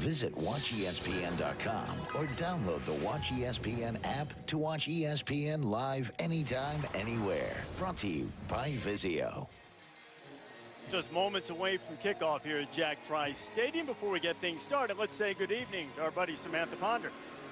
Visit WatchESPN.com or download the Watch ESPN app to watch ESPN live anytime, anywhere. Brought to you by Vizio. Just moments away from kickoff here at Jack Trice Stadium. Before we get things started, let's say good evening to our buddy Samantha Ponder.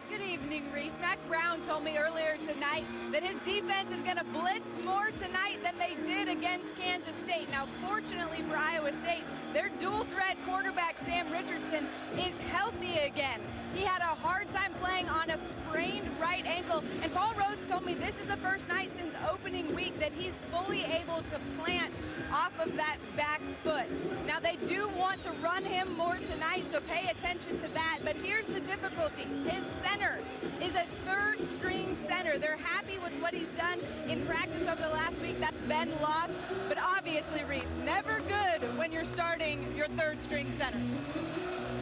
Good evening, Reese. Mac Brown told me earlier tonight that his defense is going to blitz more tonight than they did against Kansas State. Now, fortunately for Iowa State, their dual-threat quarterback, Sam Richardson, is healthy again. He had a hard time playing on a sprained right ankle, and Paul Rhodes told me this is the first night since opening week that he's fully able to plant off of that back foot. Now, they do want to run him more tonight, so pay attention to that. But here's the difficulty. His center is a third-string center. They're happy with what he's done in practice over the last week. That's Ben Loth. But obviously, Reese, never good when you're starting your third-string center.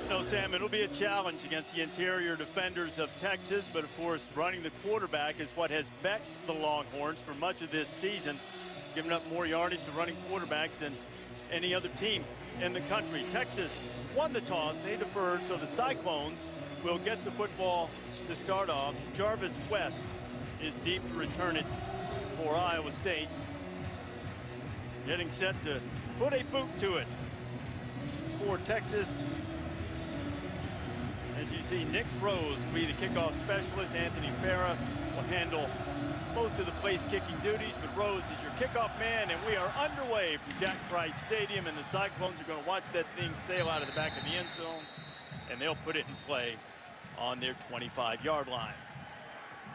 No, Sam, it'll be a challenge against the interior defenders of Texas, but of course, running the quarterback is what has vexed the Longhorns for much of this season, giving up more yardage to running quarterbacks than any other team in the country. Texas won the toss, they deferred, so the Cyclones will get the football to start off. Jarvis West is deep to return it for Iowa State. Getting set to put a boot to it for Texas. As you see, Nick Rose will be the kickoff specialist. Anthony Farah will handle most of the place-kicking duties, but Rose is your kickoff man, and we are underway from Jack Trice Stadium, and the Cyclones are going to watch that thing sail out of the back of the end zone, and they'll put it in play on their 25-yard line.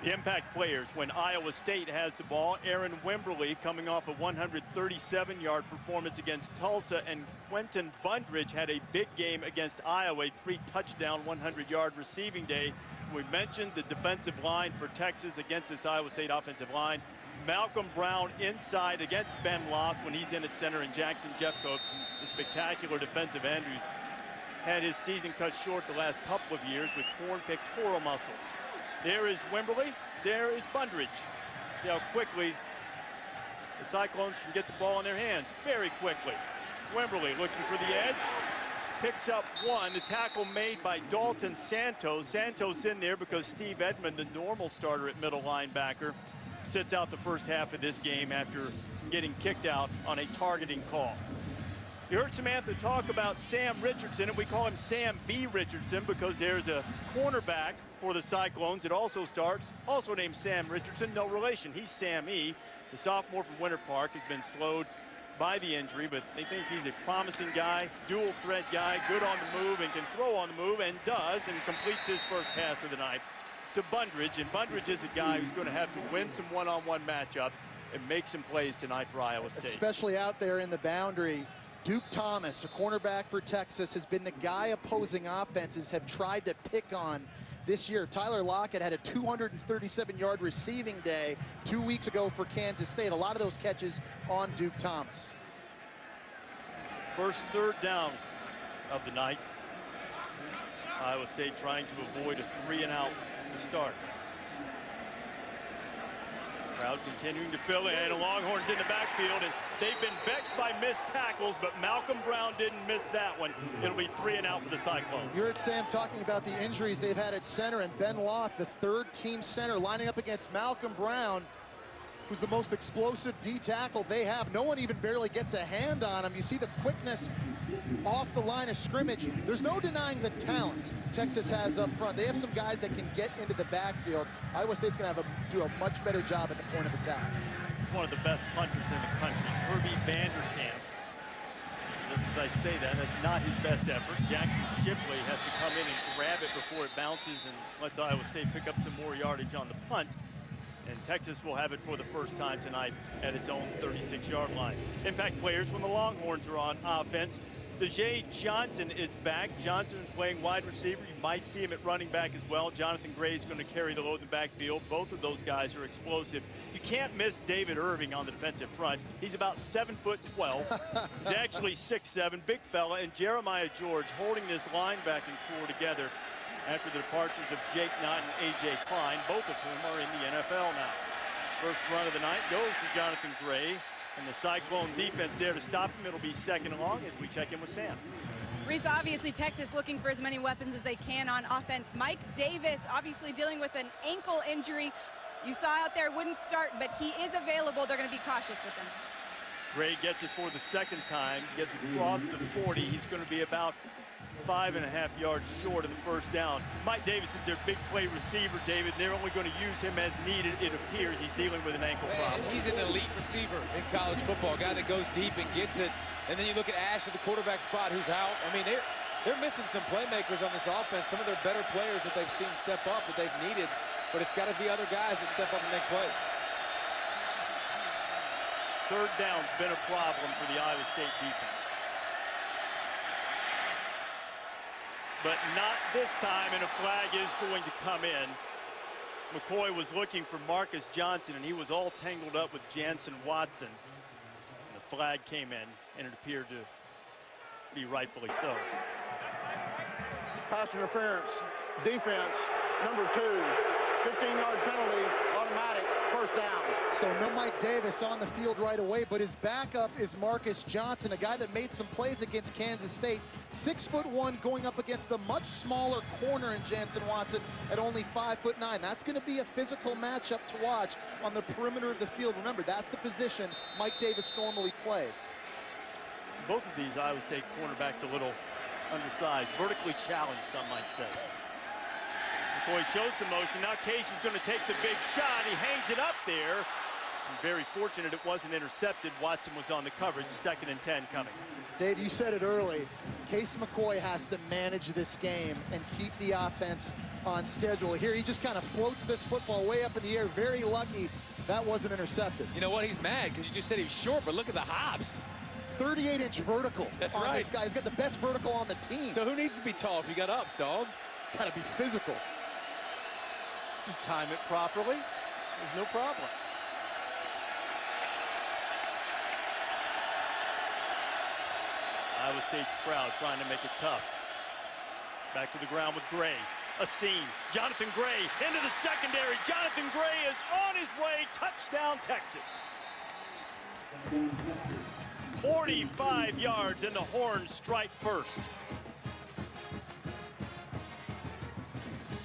The impact players when Iowa State has the ball. Aaron Wimberly coming off a 137-yard performance against Tulsa, and Quentin Bundridge had a big game against Iowa, 3-touchdown, 100-yard receiving day. We mentioned the defensive line for Texas against this Iowa State offensive line. Malcolm Brown inside against Ben Loth when he's in at center, and Jackson Jeffcoat, the spectacular defensive end who's had his season cut short the last couple of years with torn pectoral muscles. There is Wimberly, there is Bundridge. See how quickly the Cyclones can get the ball in their hands, very quickly. Wimberly looking for the edge, picks up one. The tackle made by Dalton Santos. Santos in there because Steve Edmond, the normal starter at middle linebacker, sits out the first half of this game after getting kicked out on a targeting call. You heard Samantha talk about Sam Richardson, and we call him Sam B. Richardson because there's a cornerback for the Cyclones that also starts, also named Sam Richardson, no relation. He's Sam E. The sophomore from Winter Park has been slowed by the injury, but they think he's a promising guy, dual threat guy, good on the move and can throw on the move, and does, and completes his first pass of the night to Bundridge. And Bundridge is a guy who's going to have to win some one-on-one matchups and make some plays tonight for Iowa State. Especially out there in the boundary. Duke Thomas, a cornerback for Texas, has been the guy opposing offenses have tried to pick on this year. Tyler Lockett had a 237-yard receiving day 2 weeks ago for Kansas State. A lot of those catches on Duke Thomas. First third down of the night. Iowa State trying to avoid a 3-and-out to start. Crowd continuing to fill in. Longhorns in the backfield, and they've been vexed by missed tackles, but Malcolm Brown didn't miss that one. It'll be 3-and-out for the Cyclones. You heard Sam talking about the injuries they've had at center, and Ben Loth, the third-team center, lining up against Malcolm Brown, who's the most explosive D tackle they have. No one even barely gets a hand on him. You see the quickness off the line of scrimmage. There's no denying the talent Texas has up front. They have some guys that can get into the backfield. Iowa State's going to do a much better job at the point of attack. He's one of the best punters in the country, Herbie Vanderkamp. Just as I say that, that's not his best effort. Jackson Shipley has to come in and grab it before it bounces and lets Iowa State pick up some more yardage on the punt. And Texas will have it for the first time tonight at its own 36-yard line. Impact players when the Longhorns are on offense. Dejae Johnson is back. Johnson playing wide receiver. You might see him at running back as well. Jonathan Gray is going to carry the load in the backfield. Both of those guys are explosive. You can't miss David Irving on the defensive front. He's about 7'12". He's actually 6'7", big fella. And Jeremiah George holding this linebacking core together after the departures of Jake Knott and A.J. Klein, both of whom are in the NFL now. First run of the night goes to Jonathan Gray, and the Cyclone defense there to stop him. It'll be second and long as we check in with Sam. Reese, obviously Texas looking for as many weapons as they can on offense. Mike Davis obviously dealing with an ankle injury. You saw out there, wouldn't start, but he is available. They're going to be cautious with him. Gray gets it for the second time, gets across the 40. He's going to be about 5.5 yards short of the first down. Mike Davis is their big play receiver, David. They're only going to use him as needed, it appears. He's dealing with an ankle problem. He's an elite receiver in college football, a guy that goes deep and gets it. And then you look at Ash at the quarterback spot, who's out. I mean, they're missing some playmakers on this offense, some of their better players that they've seen step up that they've needed. But it's got to be other guys that step up and make plays. Third down's been a problem for the Iowa State defense. But not this time, and a flag is going to come in. McCoy was looking for Marcus Johnson, and he was all tangled up with Jansen Watson. And the flag came in, and it appeared to be rightfully so. Pass interference, defense, number 2. 15-yard penalty, automatic, first down. So no Mike Davis on the field right away, but his backup is Marcus Johnson, a guy that made some plays against Kansas State. 6'1", going up against a much smaller corner in Jansen Watson at only 5'9". That's going to be a physical matchup to watch on the perimeter of the field. Remember, that's the position Mike Davis normally plays. Both of these Iowa State cornerbacks a little undersized, vertically challenged, some might say. McCoy shows some motion. Now Case is going to take the big shot. He hangs it up there. And very fortunate it wasn't intercepted. Watson was on the coverage. 2nd and 10 coming. Dave, you said it early. Case McCoy has to manage this game and keep the offense on schedule. Here he just kind of floats this football way up in the air. Very lucky that wasn't intercepted. You know what? He's mad because you just said he was short, but look at the hops. 38-inch vertical. That's on right. This guy. He's got the best vertical on the team. So who needs to be tall if you got ups, dog? Got to be physical. If you time it properly, there's no problem. Iowa State crowd trying to make it tough. Back to the ground with Gray. A seam. Jonathan Gray into the secondary. Jonathan Gray is on his way. Touchdown, Texas. 45 yards, and the Horns strike first.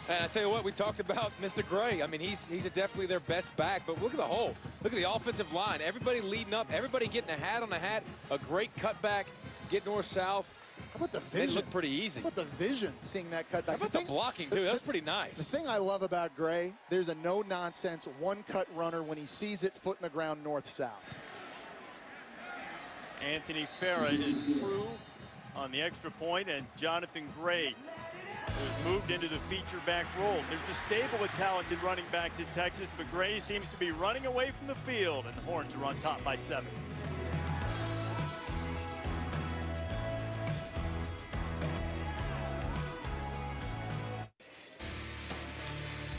And I tell you what, we talked about Mr. Gray. I mean, he's definitely their best back, but look at the hole. Look at the offensive line. Everybody leading up, everybody getting a hat on a hat, a great cutback, get north-south. How about the vision? They look pretty easy. How about the vision, seeing that cutback? How about the blocking, too? That's pretty nice. The thing I love about Gray, there's a no-nonsense one-cut runner when he sees it, foot in the ground, north-south. Anthony Farah is true on the extra point, and Jonathan Gray was moved into the feature back role. There's a stable of talented running backs in Texas, but Gray seems to be running away from the field, and the Horns are on top by 7.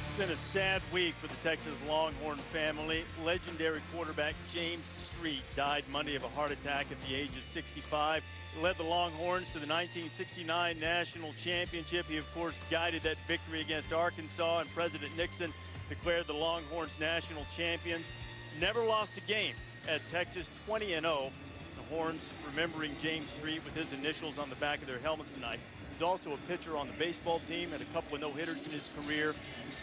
It's been a sad week for the Texas Longhorn family. Legendary quarterback James Street died Monday of a heart attack at the age of 65. He led the Longhorns to the 1969 National Championship. He, of course, guided that victory against Arkansas, and President Nixon declared the Longhorns national champions. Never lost a game at Texas, 20-0. The Horns remembering James Street with his initials on the back of their helmets tonight. He's also a pitcher on the baseball team, had a couple of no-hitters in his career.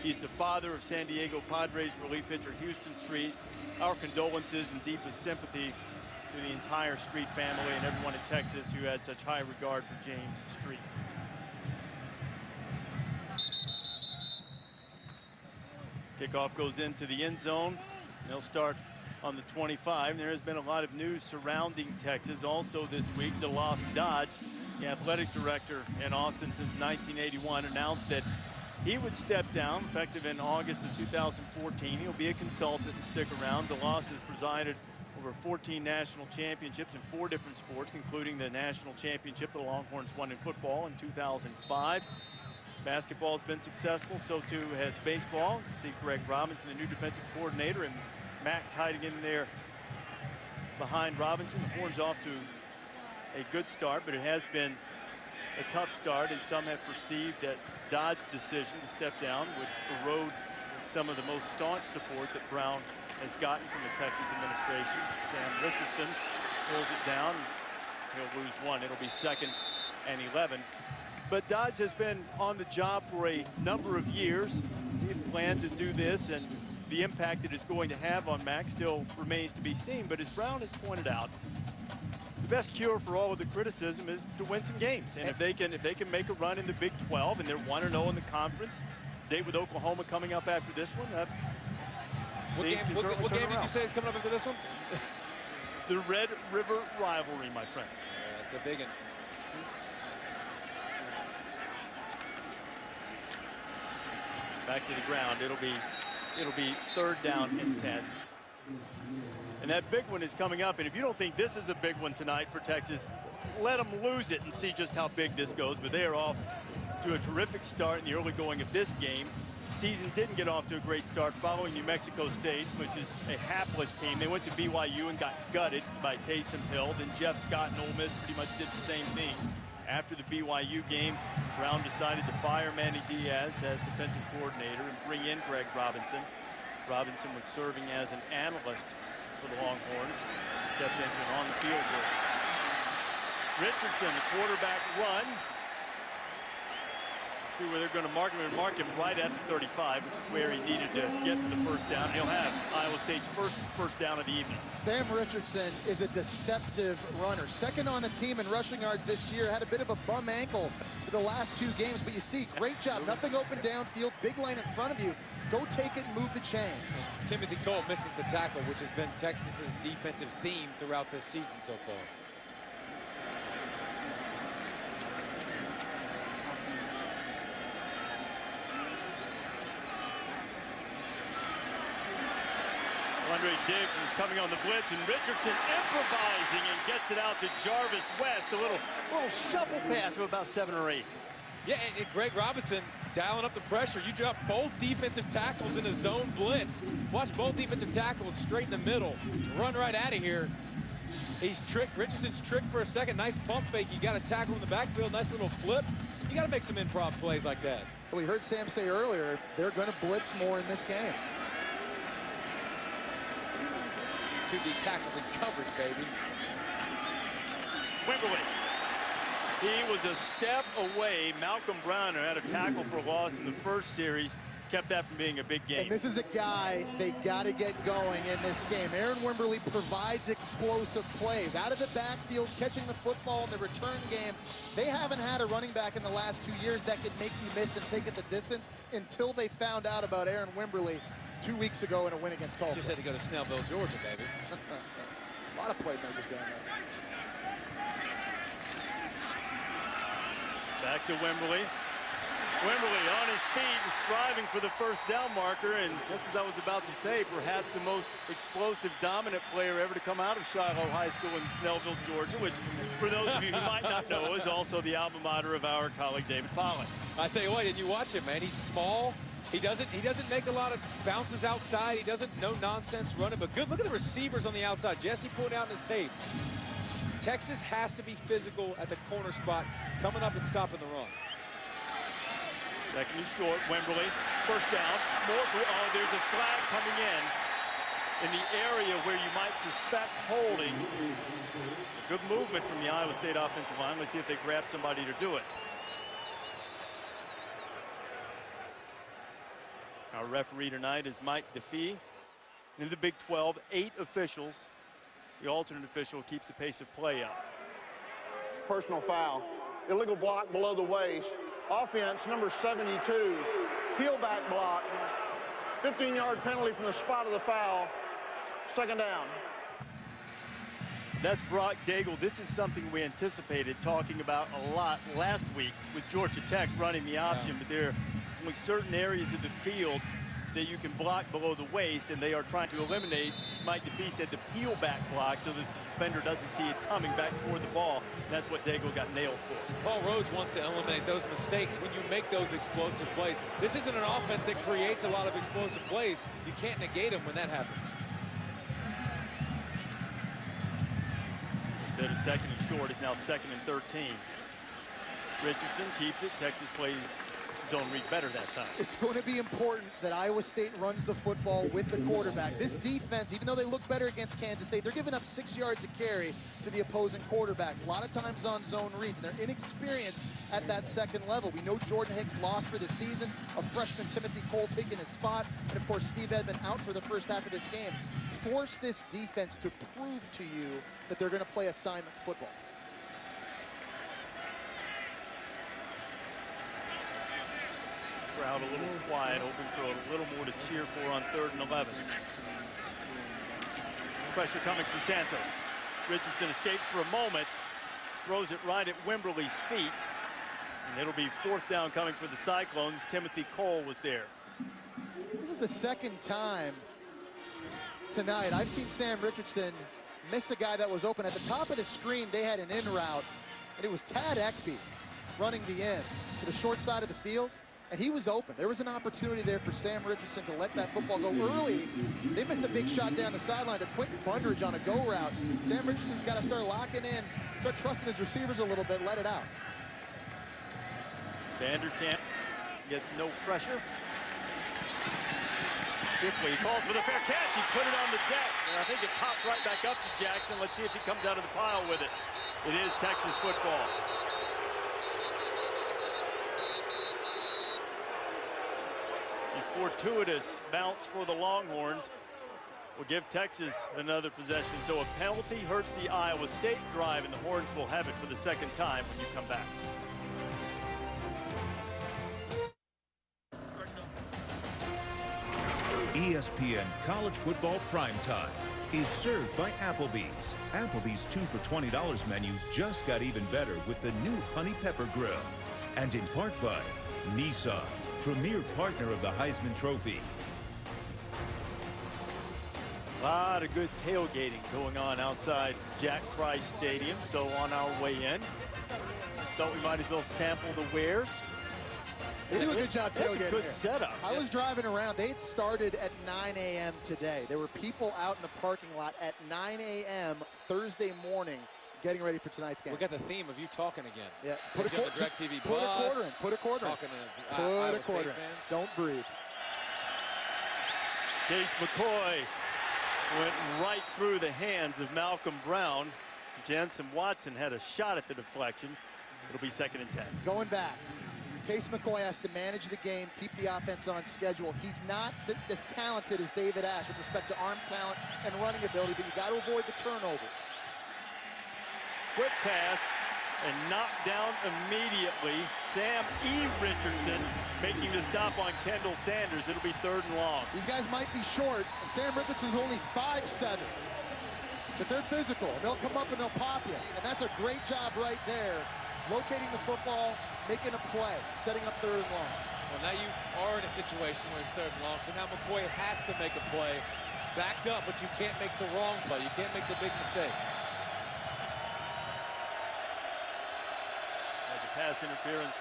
He's the father of San Diego Padres relief pitcher Houston Street. Our condolences and deepest sympathy to the entire Street family and everyone in Texas who had such high regard for James Street. Kickoff goes into the end zone. They'll start on the 25. There has been a lot of news surrounding Texas. Also this week, DeLoss Dodds, the athletic director in Austin since 1981, announced that he would step down effective in August of 2014. He'll be a consultant and stick around. DeLoss has presided over 14 national championships in 4 different sports, including the national championship the Longhorns won in football in 2005. Basketball has been successful, so too has baseball. You see Greg Robinson, the new defensive coordinator, and Max hiding in there behind Robinson. The Horns off to a good start, but it has been a tough start, and some have perceived that Dodd's decision to step down would erode some of the most staunch support that Brown has gotten from the Texas administration. Sam Richardson pulls it down. He'll lose 1. It'll be 2nd and 11. But Dodge has been on the job for a number of years. He had planned to do this, and the impact it is going to have on Mac still remains to be seen. But as Brown has pointed out, the best cure for all of the criticism is to win some games. And if they can make a run in the Big 12 and they're 1-0 in the conference, date with Oklahoma coming up after this one, what game did you say is coming up after this one? The Red River rivalry, my friend. Yeah, it's a big one. Back to the ground. It'll be 3rd down and 10. And that big one is coming up. And if you don't think this is a big one tonight for Texas, let them lose it and see just how big this goes. But they are off to a terrific start in the early going of this game. Season didn't get off to a great start following New Mexico State, which is a hapless team. They went to BYU and got gutted by Taysom Hill. Then Jeff Scott and Ole Miss pretty much did the same thing. After the BYU game, Brown decided to fire Manny Diaz as defensive coordinator and bring in Greg Robinson. Robinson was serving as an analyst for the Longhorns. He stepped into an on-the-field role. Richardson, the quarterback run. See where they're going to mark him, and mark him right at the 35, which is where he needed to get to the first down. He'll have Iowa State's first down of the evening. Sam Richardson is a deceptive runner. Second on the team in rushing yards this year. Had a bit of a bum ankle for the last 2 games, but you see, great job. Nothing open downfield, big lane in front of you. Go take it and move the chains. Timothy Cole misses the tackle, which has been Texas's defensive theme throughout this season so far. Andre Diggs was coming on the blitz, and Richardson improvising and gets it out to Jarvis West. A little shuffle pass of about 7 or 8. Yeah, and Greg Robinson dialing up the pressure. You drop both defensive tackles in a zone blitz. Watch both defensive tackles straight in the middle. Run right out of here. He's tricked. Richardson's tricked for a second. Nice pump fake. You got to tackle in the backfield. Nice little flip. You got to make some improv plays like that. Well, we heard Sam say earlier, they're going to blitz more in this game. 2D tackles and coverage, baby. Wimberly. He was a step away. Malcolm Browner had a tackle for a loss in the first series. Kept that from being a big game. And this is a guy they got to get going in this game. Aaron Wimberly provides explosive plays. Out of the backfield, catching the football in the return game. They haven't had a running back in the last 2 years that could make you miss and take it the distance until they found out about Aaron Wimberly 2 weeks ago in a win against Tulsa. Just had to go to Snellville, Georgia, baby. A lot of playmakers down there. Back to Wimberly. Wimberly on his feet and striving for the first down marker. And just as I was about to say, perhaps the most explosive, dominant player ever to come out of Shiloh High School in Snellville, Georgia, which, for those of you who might not know, is also the alma mater of our colleague David Pollock. I tell you what, did you watch him, man? He's small. He doesn't make a lot of bounces outside. He doesn't no nonsense running, but good. Look at the receivers on the outside. Jesse pointed out in his tape. Texas has to be physical at the corner spot, coming up and stopping the run. Second is short. Wimberly, first down. Oh, there's a flag coming in the area where you might suspect holding. Good movement from the Iowa State offensive line. Let's see if they grab somebody to do it. Our referee tonight is Mike DeFee. In the Big 12, 8 officials. The alternate official keeps the pace of play up. Personal foul. Illegal block below the waist. Offense, number 72. Peel back block. 15-yard penalty from the spot of the foul. Second down. That's Brock Daigle. This is something we anticipated talking about a lot last week with Georgia Tech running the option, but there are only certain areas of the field that you can block below the waist, and they are trying to eliminate, as Mike DeFee said, the peel back block so that the defender doesn't see it coming back toward the ball. That's what Daigle got nailed for. And Paul Rhodes wants to eliminate those mistakes when you make those explosive plays. This isn't an offense that creates a lot of explosive plays. You can't negate them when that happens. Instead of second and short, is now second and 13. Richardson keeps it. Texas plays zone read better that time. It's going to be important that Iowa State runs the football with the quarterback. This defense, even though they look better against Kansas State, they're giving up 6 yards a carry to the opposing quarterbacks. A lot of times on zone reads, and they're inexperienced at that second level. We know Jordan Hicks lost for the season, a freshman Timothy Cole taking his spot, and of course Steve Edmond out for the first half of this game. Force this defense to prove to you that they're going to play assignment football. Crowd a little quiet, hoping for a little more to cheer for on 3rd and 11. Pressure coming from Santos. Richardson escapes for a moment, throws it right at Wimberly's feet, and it'll be 4th down coming for the Cyclones. Timothy Cole was there. This is the second time tonight I've seen Sam Richardson miss a guy that was open. At the top of the screen, they had an in route, and it was Tad Ekby running the in to the short side of the field. And he was open. There was an opportunity there for Sam Richardson to let that football go early. They missed a big shot down the sideline to Quentin Bundridge on a go route. Sam Richardson's got to start locking in, start trusting his receivers a little bit, let it out. Vanderkamp gets no pressure. Shipley calls for the fair catch. He put it on the deck, and I think it popped right back up to Jackson. Let's see if he comes out of the pile with it. It is Texas football. Fortuitous bounce for the Longhorns will give Texas another possession. So a penalty hurts the Iowa State drive, and the Horns will have it for the second time when you come back. ESPN College Football Primetime is served by Applebee's. Applebee's 2 for $20 menu just got even better with the new Honey Pepper Grill. And in part by Nissan, premier partner of the Heisman Trophy. A lot of good tailgating going on outside Jack Trice Stadium. So on our way in, thought we might as well sample the wares. They do a good job tailgating. That's a good setup. I was driving around. They had started at 9 a.m. today. There were people out in the parking lot at 9 a.m. Thursday morning getting ready for tonight's game. We got the theme of you talking again. Yeah, put a DirecTV put a quarter in. Put a quarter in. Talking to put Iowa a quarter in. fans. Don't breathe. Case McCoy went right through the hands of Malcolm Brown. Jensen Watson had a shot at the deflection. It'll be 2nd and 10. Going back. Case McCoy has to manage the game, keep the offense on schedule. He's not as talented as David Ash with respect to arm talent and running ability, but you got to avoid the turnovers. Quick pass and knocked down immediately. Sam E. Richardson making the stop on Kendall Sanders. It'll be 3rd and long. These guys might be short, and Sam Richardson's only 5'7", but they're physical. They'll come up and they'll pop you, and that's a great job right there, locating the football, making a play, setting up 3rd and long. Well, now you are in a situation where it's 3rd and long, so now McCoy has to make a play. Backed up, but you can't make the wrong play. You can't make the big mistake. Pass interference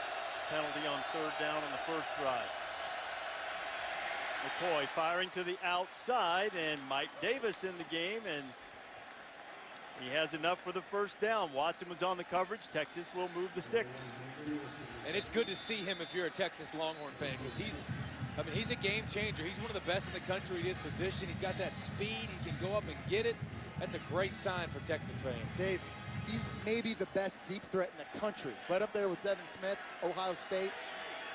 penalty on 3rd down on the first drive. McCoy firing to the outside, and Mike Davis in the game, and he has enough for the 1st down. Watson was on the coverage. Texas will move the sticks. And it's good to see him if you're a Texas Longhorn fan, because he's a game changer. He's one of the best in the country at his position. He's got that speed. He can go up and get it. That's a great sign for Texas fans. Dave, he's maybe the best deep threat in the country. Right up there with Devin Smith, Ohio State.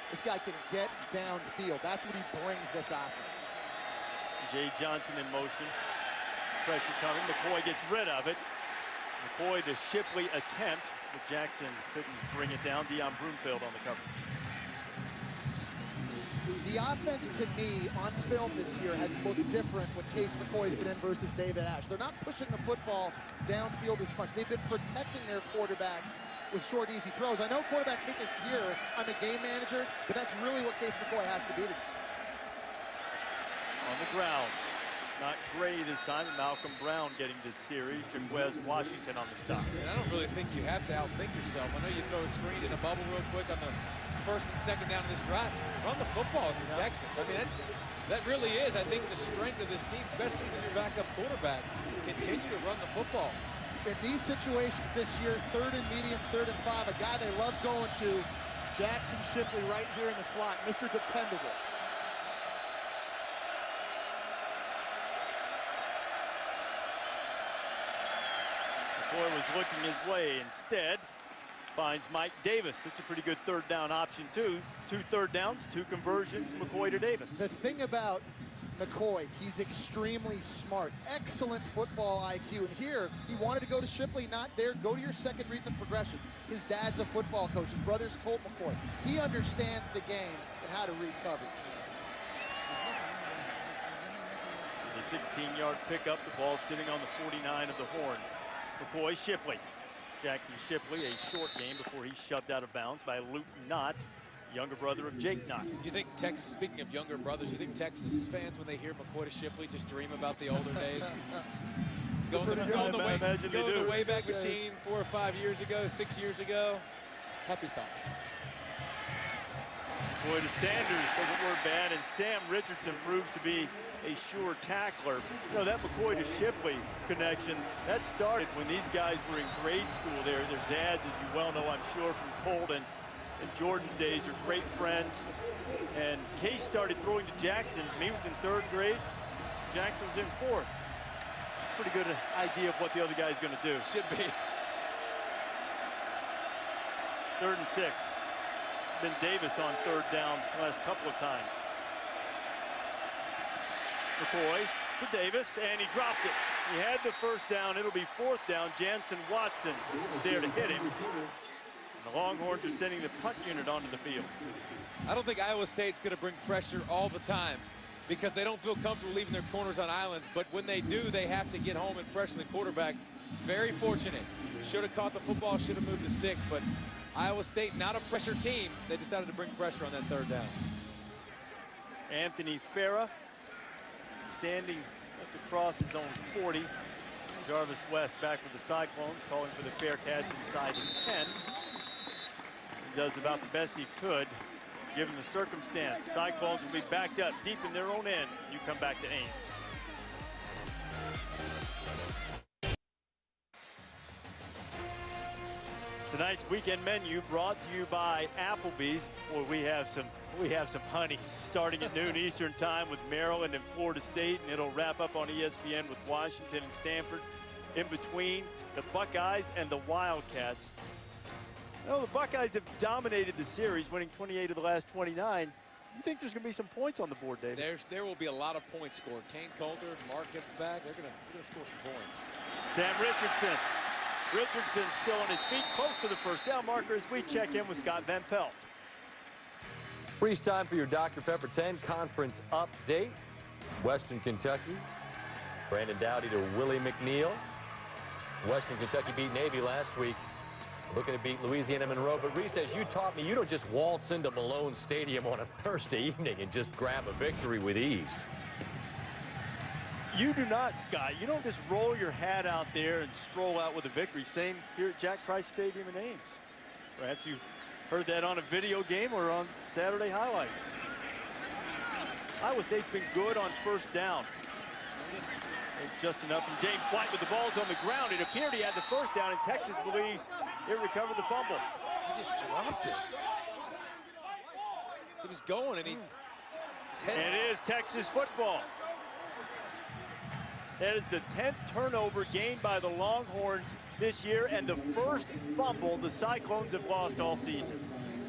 This guy can get downfield. That's what he brings this offense. Jay Johnson in motion. Pressure coming. McCoy gets rid of it. McCoy to Shipley attempt, but Jackson couldn't bring it down. Deion Broomfield on the coverage. The offense, to me, on film this year has looked different when Case McCoy's been in versus David Ash. They're not pushing the football downfield as much. They've been protecting their quarterback with short, easy throws. I know quarterbacks hate to hear, I'm a game manager, but that's really what Case McCoy has to be. On the ground. Not Gray this time. Malcolm Brown getting this series. Jaquez Washington on the stop. And I don't really think you have to outthink yourself. I know you throw a screen in a bubble real quick on the 1st and 2nd down of this drive. Run the football if you're Texas. I mean, that really is, I think, the strength of this team, especially with your backup quarterback. Continue to run the football. In these situations this year, 3rd and medium, 3rd and 5, a guy they love going to, Jackson Shipley right here in the slot, Mr. Dependable. McCoy was looking his way. Instead, finds Mike Davis. It's a pretty good third down option, too. 2 third downs, 2 conversions, McCoy to Davis. The thing about McCoy, he's extremely smart. Excellent football IQ. And here, he wanted to go to Shipley, not there. Go to your second read the progression. His dad's a football coach. His brother's Colt McCoy. He understands the game and how to read coverage. The 16-yard pickup. The ball sitting on the 49 of the Horns. McCoy, Shipley. Jackson Shipley, a short game before he's shoved out of bounds by Luke Knott, younger brother of Jake Knott. You think Texas, speaking of younger brothers, you think Texas fans, when they hear McCoy to Shipley, just dream about the older days? Go the Wayback Machine 4 or 5 years ago, 6 years ago. Happy thoughts. McCoy to Sanders doesn't work bad, and Sam Richardson proves to be a sure tackler. You know, that McCoy to Shipley connection, that started when these guys were in grade school. Their dads, as you well know, I'm sure, from Colton and Jordan's days, are great friends. And Case started throwing to Jackson when he was in 3rd grade. Jackson was in 4th. Pretty good idea of what the other guy's going to do. Should be. 3rd and 6. It's been Davis on 3rd down the last couple of times. McCoy to Davis, and he dropped it. He had the 1st down. It'll be 4th down. Jansen Watson was there to hit him. The Longhorns are sending the punt unit onto the field. I don't think Iowa State's going to bring pressure all the time because they don't feel comfortable leaving their corners on islands. But when they do, they have to get home and pressure the quarterback. Very fortunate. Should have caught the football, should have moved the sticks. But Iowa State, not a pressure team. They decided to bring pressure on that 3rd down. Anthony Farah standing just across his own 40. Jarvis West back for the Cyclones, calling for the fair catch inside his 10. He does about the best he could, given the circumstance. Cyclones will be backed up deep in their own end. You come back to Ames. Tonight's weekend menu brought to you by Applebee's. Boy, we have some honeys starting at noon Eastern time with Maryland and Florida State, and it'll wrap up on ESPN with Washington and Stanford. In between, the Buckeyes and the Wildcats. No, the Buckeyes have dominated the series, winning 28 of the last 29. You think there's going to be some points on the board, David? There will be a lot of points scored. Kane Coulter, Mark gets back. They're going to score some points. Sam Richardson. Richardson still on his feet, close to the 1st down marker as we check in with Scott Van Pelt. Freeze time for your Dr. Pepper 10 conference update. Western Kentucky, Brandon Dowdy to Willie McNeil. Western Kentucky beat Navy last week. Looking to beat Louisiana Monroe. But Reese, as you taught me, you don't just waltz into Malone Stadium on a Thursday evening and just grab a victory with ease. You do not, Scott. You don't just roll your hat out there and stroll out with a victory. Same here at Jack Trice Stadium in Ames. Perhaps you've heard that on a video game or on Saturday highlights. Iowa State's been good on 1st down. Just enough from James White with the ball's on the ground. It appeared he had the 1st down, and Texas believes it recovered the fumble. He just dropped it. He was going, and he was heading. It is Texas football. That is the 10th turnover gained by the Longhorns this year, and the 1st fumble the Cyclones have lost all season.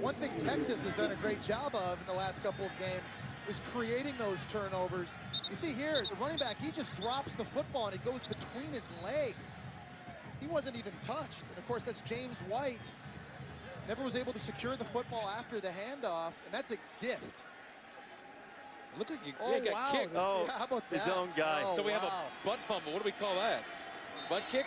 One thing Texas has done a great job of in the last couple of games is creating those turnovers. You see here, the running back, he just drops the football and it goes between his legs. He wasn't even touched. And of course, that's James White. Never was able to secure the football after the handoff, and that's a gift. It looked like he wow. got kicked. Oh, yeah, how about that? His own guy. Oh, so we have wow. a butt fumble. What do we call that? Butt kick?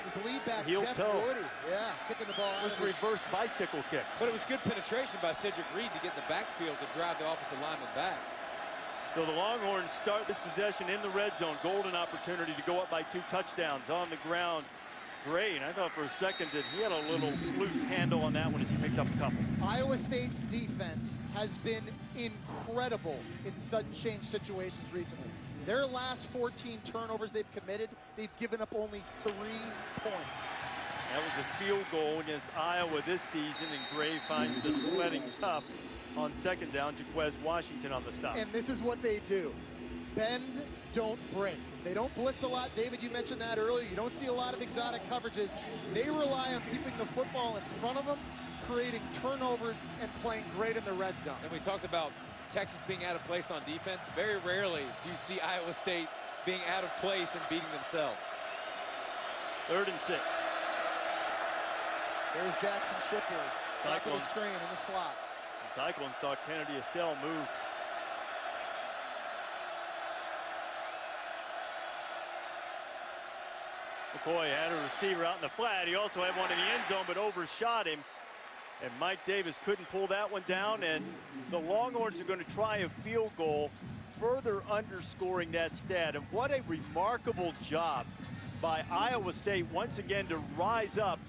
Just lead back Heel Jeff toe. Woody. Yeah, kicking the ball. It was a reverse bicycle kick. But it was good penetration by Cedric Reed to get in the backfield to drive the offensive lineman back. So the Longhorns start this possession in the red zone. Golden opportunity to go up by 2 touchdowns on the ground. Great. I thought for a second that he had a little loose handle on that one as he picks up a couple. Iowa State's defense has been incredible in sudden change situations recently. Their last 14 turnovers they've committed, they've given up only 3 points. That was a field goal against Iowa this season, and Gray finds the sledding tough on second down to Quez Washington on the stop. And this is what they do. Bend, don't break. They don't blitz a lot. David, you mentioned that earlier. You don't see a lot of exotic coverages. They rely on keeping the football in front of them, creating turnovers, and playing great in the red zone. And we talked about Texas being out of place on defense. Very rarely do you see Iowa State being out of place and beating themselves. 3rd and 6. There's Jackson Shipley. Cycle Cyclones. the screen in the slot. The Cyclones thought Kennedy Estelle moved. McCoy had a receiver out in the flat. He also had one in the end zone, but overshot him. And Mike Davis couldn't pull that one down. And the Longhorns are going to try a field goal, further underscoring that stat. And what a remarkable job by Iowa State once again to rise up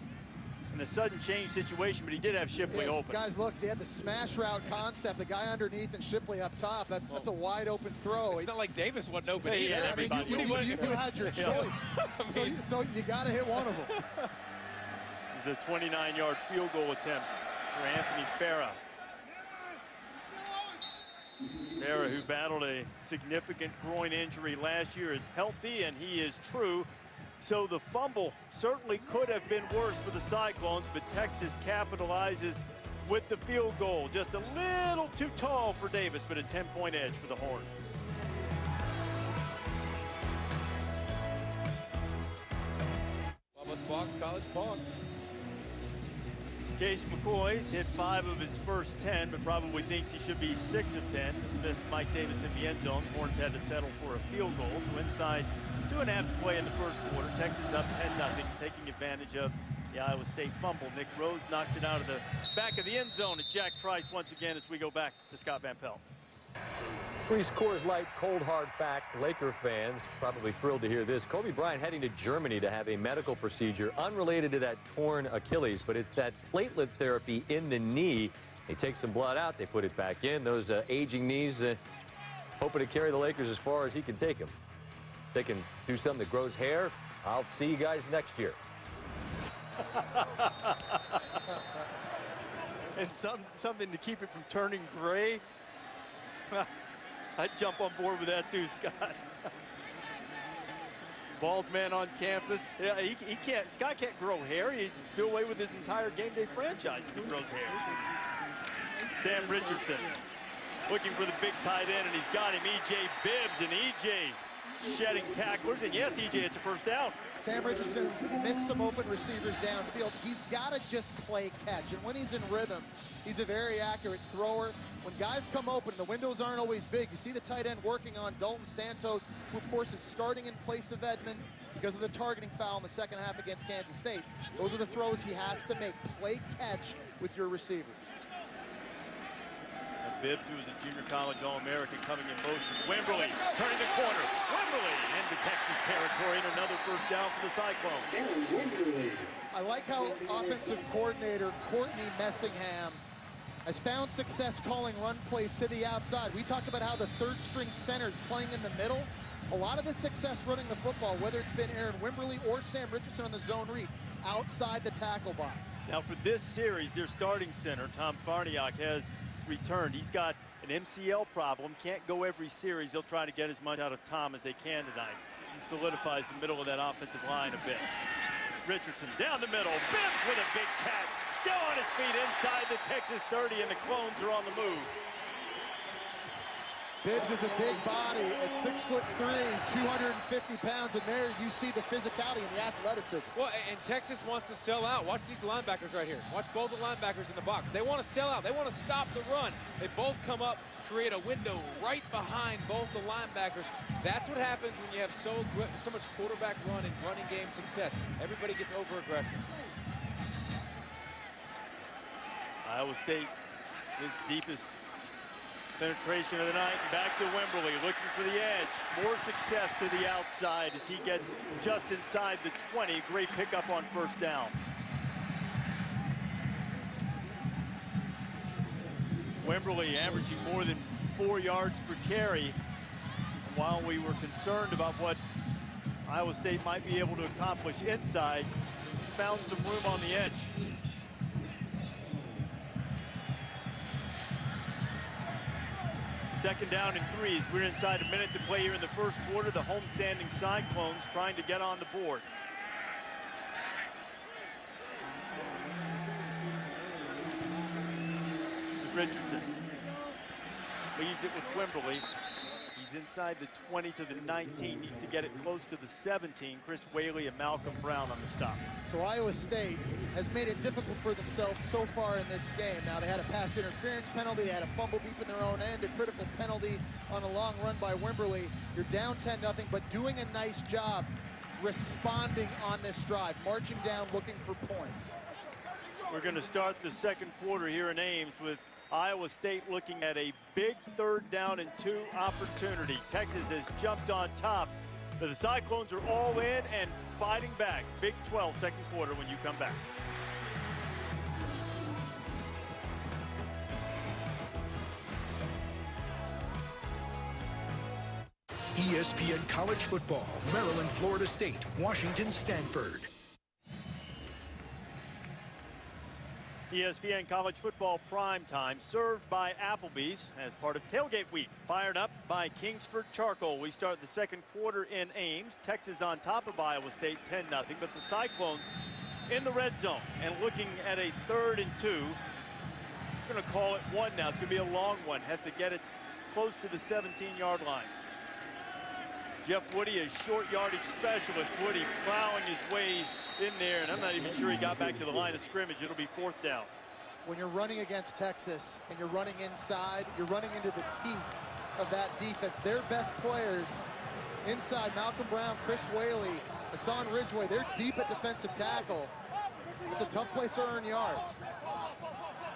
in a sudden change situation, but he did have Shipley open. Guys, look, they had the smash route concept, the guy underneath and Shipley up top. That's a wide open throw. It's not like Davis wasn't open He either. had everybody open. You had your choice. So you got to hit one of them. It's a 29-yard field goal attempt for Anthony Farah. Farah, who battled a significant groin injury last year, is healthy, and he is true. So the fumble certainly could have been worse for the Cyclones, but Texas capitalizes with the field goal. Just a little too tall for Davis, but a 10-point edge for the Hornets. Bubba Sparks, College Park. Case McCoy's hit 5 of his first 10, but probably thinks he should be 6 of 10. Has missed Mike Davis in the end zone. Horns had to settle for a field goal, so inside 2.5 to play in the first quarter. Texas up 10-0, taking advantage of the Iowa State fumble. Nick Rose knocks it out of the back of the end zone, and Jack Trice once again as we go back to Scott Van Pelt. 3 Coors Light cold hard facts. Laker fans probably thrilled to hear this. Kobe Bryant heading to Germany to have a medical procedure unrelated to that torn Achilles, but it's that platelet therapy in the knee. They take some blood out, they put it back in. Those aging knees, hoping to carry the Lakers as far as he can take them. They can do something that grows hair. I'll see you guys next year. And something to keep it from turning gray. I'd jump on board with that too, Scott. Bald man on campus. Yeah, he can't. Scott can't grow hair. He'd do away with his entire game day franchise if he grows hair. Sam Richardson looking for the big tight end, and he's got him. E.J. Bibbs, and E.J. shedding tacklers, and yes, E.J., it's a first down. Sam Richardson's missed some open receivers downfield. He's got to just play catch, and when he's in rhythm, he's a very accurate thrower. When guys come open, the windows aren't always big. You see the tight end working on Dalton Santos, who of course is starting in place of Edmond because of the targeting foul in the second half against Kansas State. Those are the throws he has to make. Play catch with your receivers. Bibbs, who was a junior college All-American, coming in motion. Wimberly turning the corner. Wimberly into Texas territory, and another first down for the Cyclones. I like how offensive coordinator Courtney Messingham has found success calling run plays to the outside. We talked about how the third-string center's playing in the middle. A lot of the success running the football, whether it's been Aaron Wimberly or Sam Richardson on the zone read, outside the tackle box. Now for this series, their starting center, Tom Farniok, has returned. He's got an MCL problem, can't go every series. They'll try to get as much out of Tom as they can tonight. He solidifies the middle of that offensive line a bit. Richardson down the middle, Bibbs with a big catch, still on his feet inside the Texas 30, and the Clones are on the move. Bibbs is a big body at 6'3", 250 pounds, and there you see the physicality and the athleticism. Well, and Texas wants to sell out. Watch these linebackers right here. Watch both the linebackers in the box. They want to sell out. They want to stop the run. They both come up, create a window right behind both the linebackers. That's what happens when you have so much quarterback run and running game success. Everybody gets over-aggressive. Iowa State, his deepest penetration of the night. Back to Wimberly, looking for the edge. More success to the outside as he gets just inside the 20. Great pickup on first down. Wimberly averaging more than 4 yards per carry. While we were concerned about what Iowa State might be able to accomplish inside, found some room on the edge. Second down and 3. We're inside a minute to play here in the first quarter. The homestanding Cyclones trying to get on the board. Richardson leaves it with Wimberly. He's inside the 20 to the 19. Needs to get it close to the 17. Chris Whaley and Malcolm Brown on the stop. So Iowa State has made it difficult for themselves so far in this game. Now they had a pass interference penalty. They had a fumble deep in their own end, a critical penalty on a long run by Wimberly. You're down 10-0, but doing a nice job responding on this drive, marching down, looking for points. We're going to start the second quarter here in Ames with Iowa State looking at a big 3rd down and 2 opportunity. Texas has jumped on top. The Cyclones are all in and fighting back. Big 12 second quarter when you come back. ESPN College Football, Maryland, Florida State, Washington, Stanford. ESPN College Football Prime Time, served by Applebee's as part of Tailgate Week. Fired up by Kingsford Charcoal. We start the second quarter in Ames. Texas on top of Iowa State, 10-0. But the Cyclones in the red zone and looking at a 3rd and 2. We're going to call it 1 now. It's going to be a long one. Have to get it close to the 17-yard line. Jeff Woody, a short yardage specialist. Woody plowing his way in there, and I'm not even sure he got back to the line of scrimmage. It'll be 4th down. When you're running against Texas and you're running inside, you're running into the teeth of that defense. Their best players inside, Malcolm Brown, Chris Whaley, Hassan Ridgeway, they're deep at defensive tackle. It's a tough place to earn yards.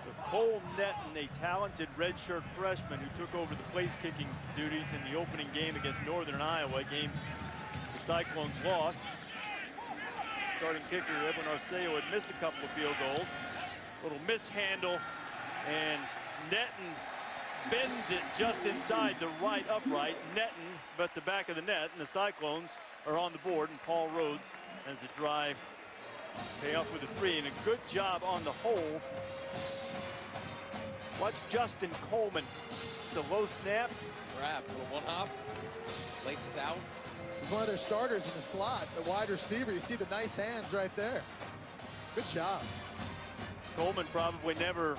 So Cole Netton, a talented redshirt freshman who took over the place-kicking duties in the opening game against Northern Iowa, a game the Cyclones lost. Starting kicker Evan Arceo had missed a couple of field goals. Little mishandle, and Netton bends it just inside the right upright. Netton, but the back of the net, and the Cyclones are on the board, and Paul Rhodes has a drive pay off with a 3, and a good job on the hole. Watch Justin Coleman. It's a low snap. It's grabbed, a little one-hop, laces out. He's one of their starters in the slot, the wide receiver. You see the nice hands right there. Good job. Coleman probably never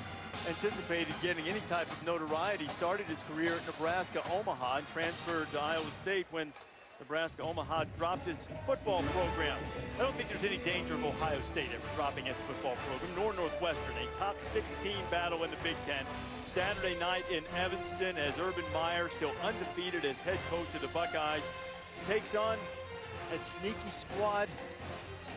anticipated getting any type of notoriety. Started his career at Nebraska Omaha and transferred to Iowa State when Nebraska Omaha dropped its football program. I don't think there's any danger of Ohio State ever dropping its football program, nor Northwestern. A top 16 battle in the Big Ten. Saturday night in Evanston as Urban Meyer, still undefeated as head coach of the Buckeyes, takes on a sneaky squad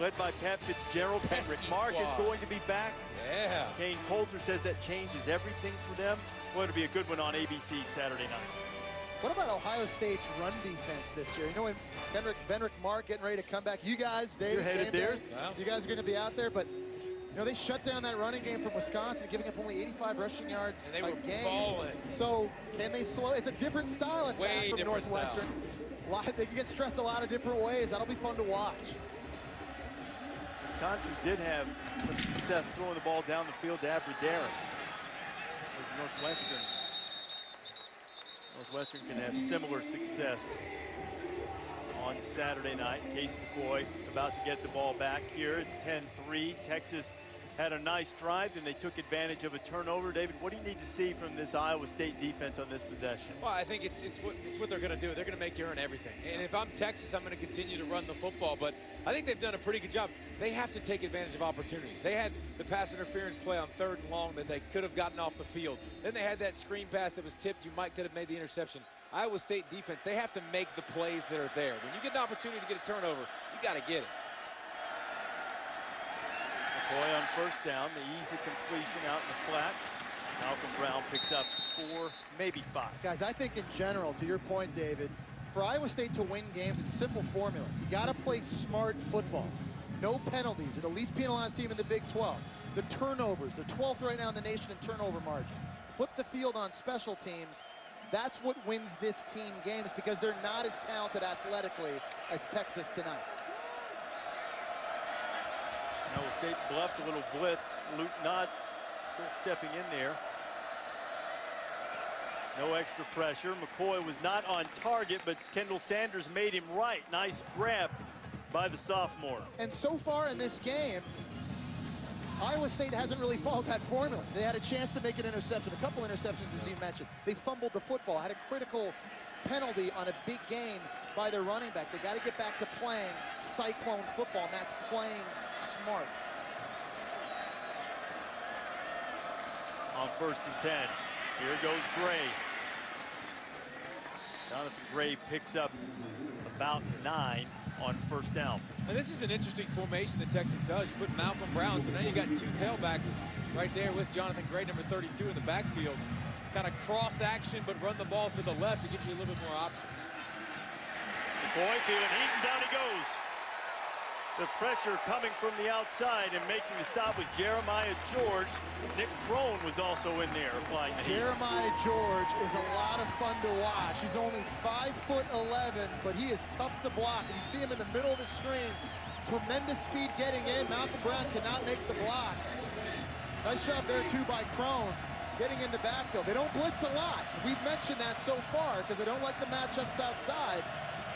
led by Pat Fitzgerald. Henrik Mark is going to be back. Yeah. Kane Coulter says that changes everything for them. Well, it'll be a good one on ABC Saturday night. What about Ohio State's run defense this year? You know, when Henrik Mark getting ready to come back, you guys, Dave, you're headed there. You guys are going to be out there, but you know, they shut down that running game from Wisconsin, giving up only 85 rushing yards and they a were game. balling. So can they slow? It's a different style attack Way from different Northwestern. They can get stressed a lot of different ways. That'll be fun to watch. Wisconsin did have some success throwing the ball down the field to Abradaris. Northwestern can have similar success on Saturday night. Case McCoy about to get the ball back here. It's 10-3. Texas had a nice drive, and they took advantage of a turnover. David, what do you need to see from this Iowa State defense on this possession? Well, I think it's what they're going to do. They're going to make you earn everything. And if I'm Texas, I'm going to continue to run the football. But I think they've done a pretty good job. They have to take advantage of opportunities. They had the pass interference play on 3rd and long that they could have gotten off the field. Then they had that screen pass that was tipped. You could have made the interception. Iowa State defense, they have to make the plays that are there. When you get an opportunity to get a turnover, you got to get it. McCoy on first down, the easy completion out in the flat. Malcolm Brown picks up 4, maybe 5. Guys, I think in general, to your point, David, for Iowa State to win games, it's a simple formula. You got to play smart football. No penalties. They're the least penalized team in the Big 12. The turnovers, they're 12th right now in the nation in turnover margin. Flip the field on special teams. That's what wins this team games because they're not as talented athletically as Texas tonight. Iowa State bluffed a little blitz. Luke Knott still stepping in there. No extra pressure. McCoy was not on target, but Kendall Sanders made him right. Nice grab by the sophomore. And so far in this game, Iowa State hasn't really followed that formula. They had a chance to make an interception, a couple interceptions, as you mentioned. They fumbled the football, had a critical penalty on a big gain by their running back. They got to get back to playing Cyclone football, and that's playing smart. On 1st and 10, here goes Gray. Jonathan Gray picks up about 9 on 1st down. And this is an interesting formation that Texas does. You put Malcolm Brown, so now you got 2 tailbacks right there with Jonathan Gray, number 32 in the backfield. Kind of cross action, but run the ball to the left. It gives you a little bit more options. McCoy feeling heat, and down he goes. The pressure coming from the outside and making the stop with Jeremiah George. Nick Crone was also in there applying the heat. Jeremiah George is a lot of fun to watch. He's only 5'11", but he is tough to block. And you see him in the middle of the screen. Tremendous speed getting in. Malcolm Brown cannot make the block. Nice job there, too, by Crone, getting in the backfield. They don't blitz a lot. We've mentioned that so far because they don't like the matchups outside.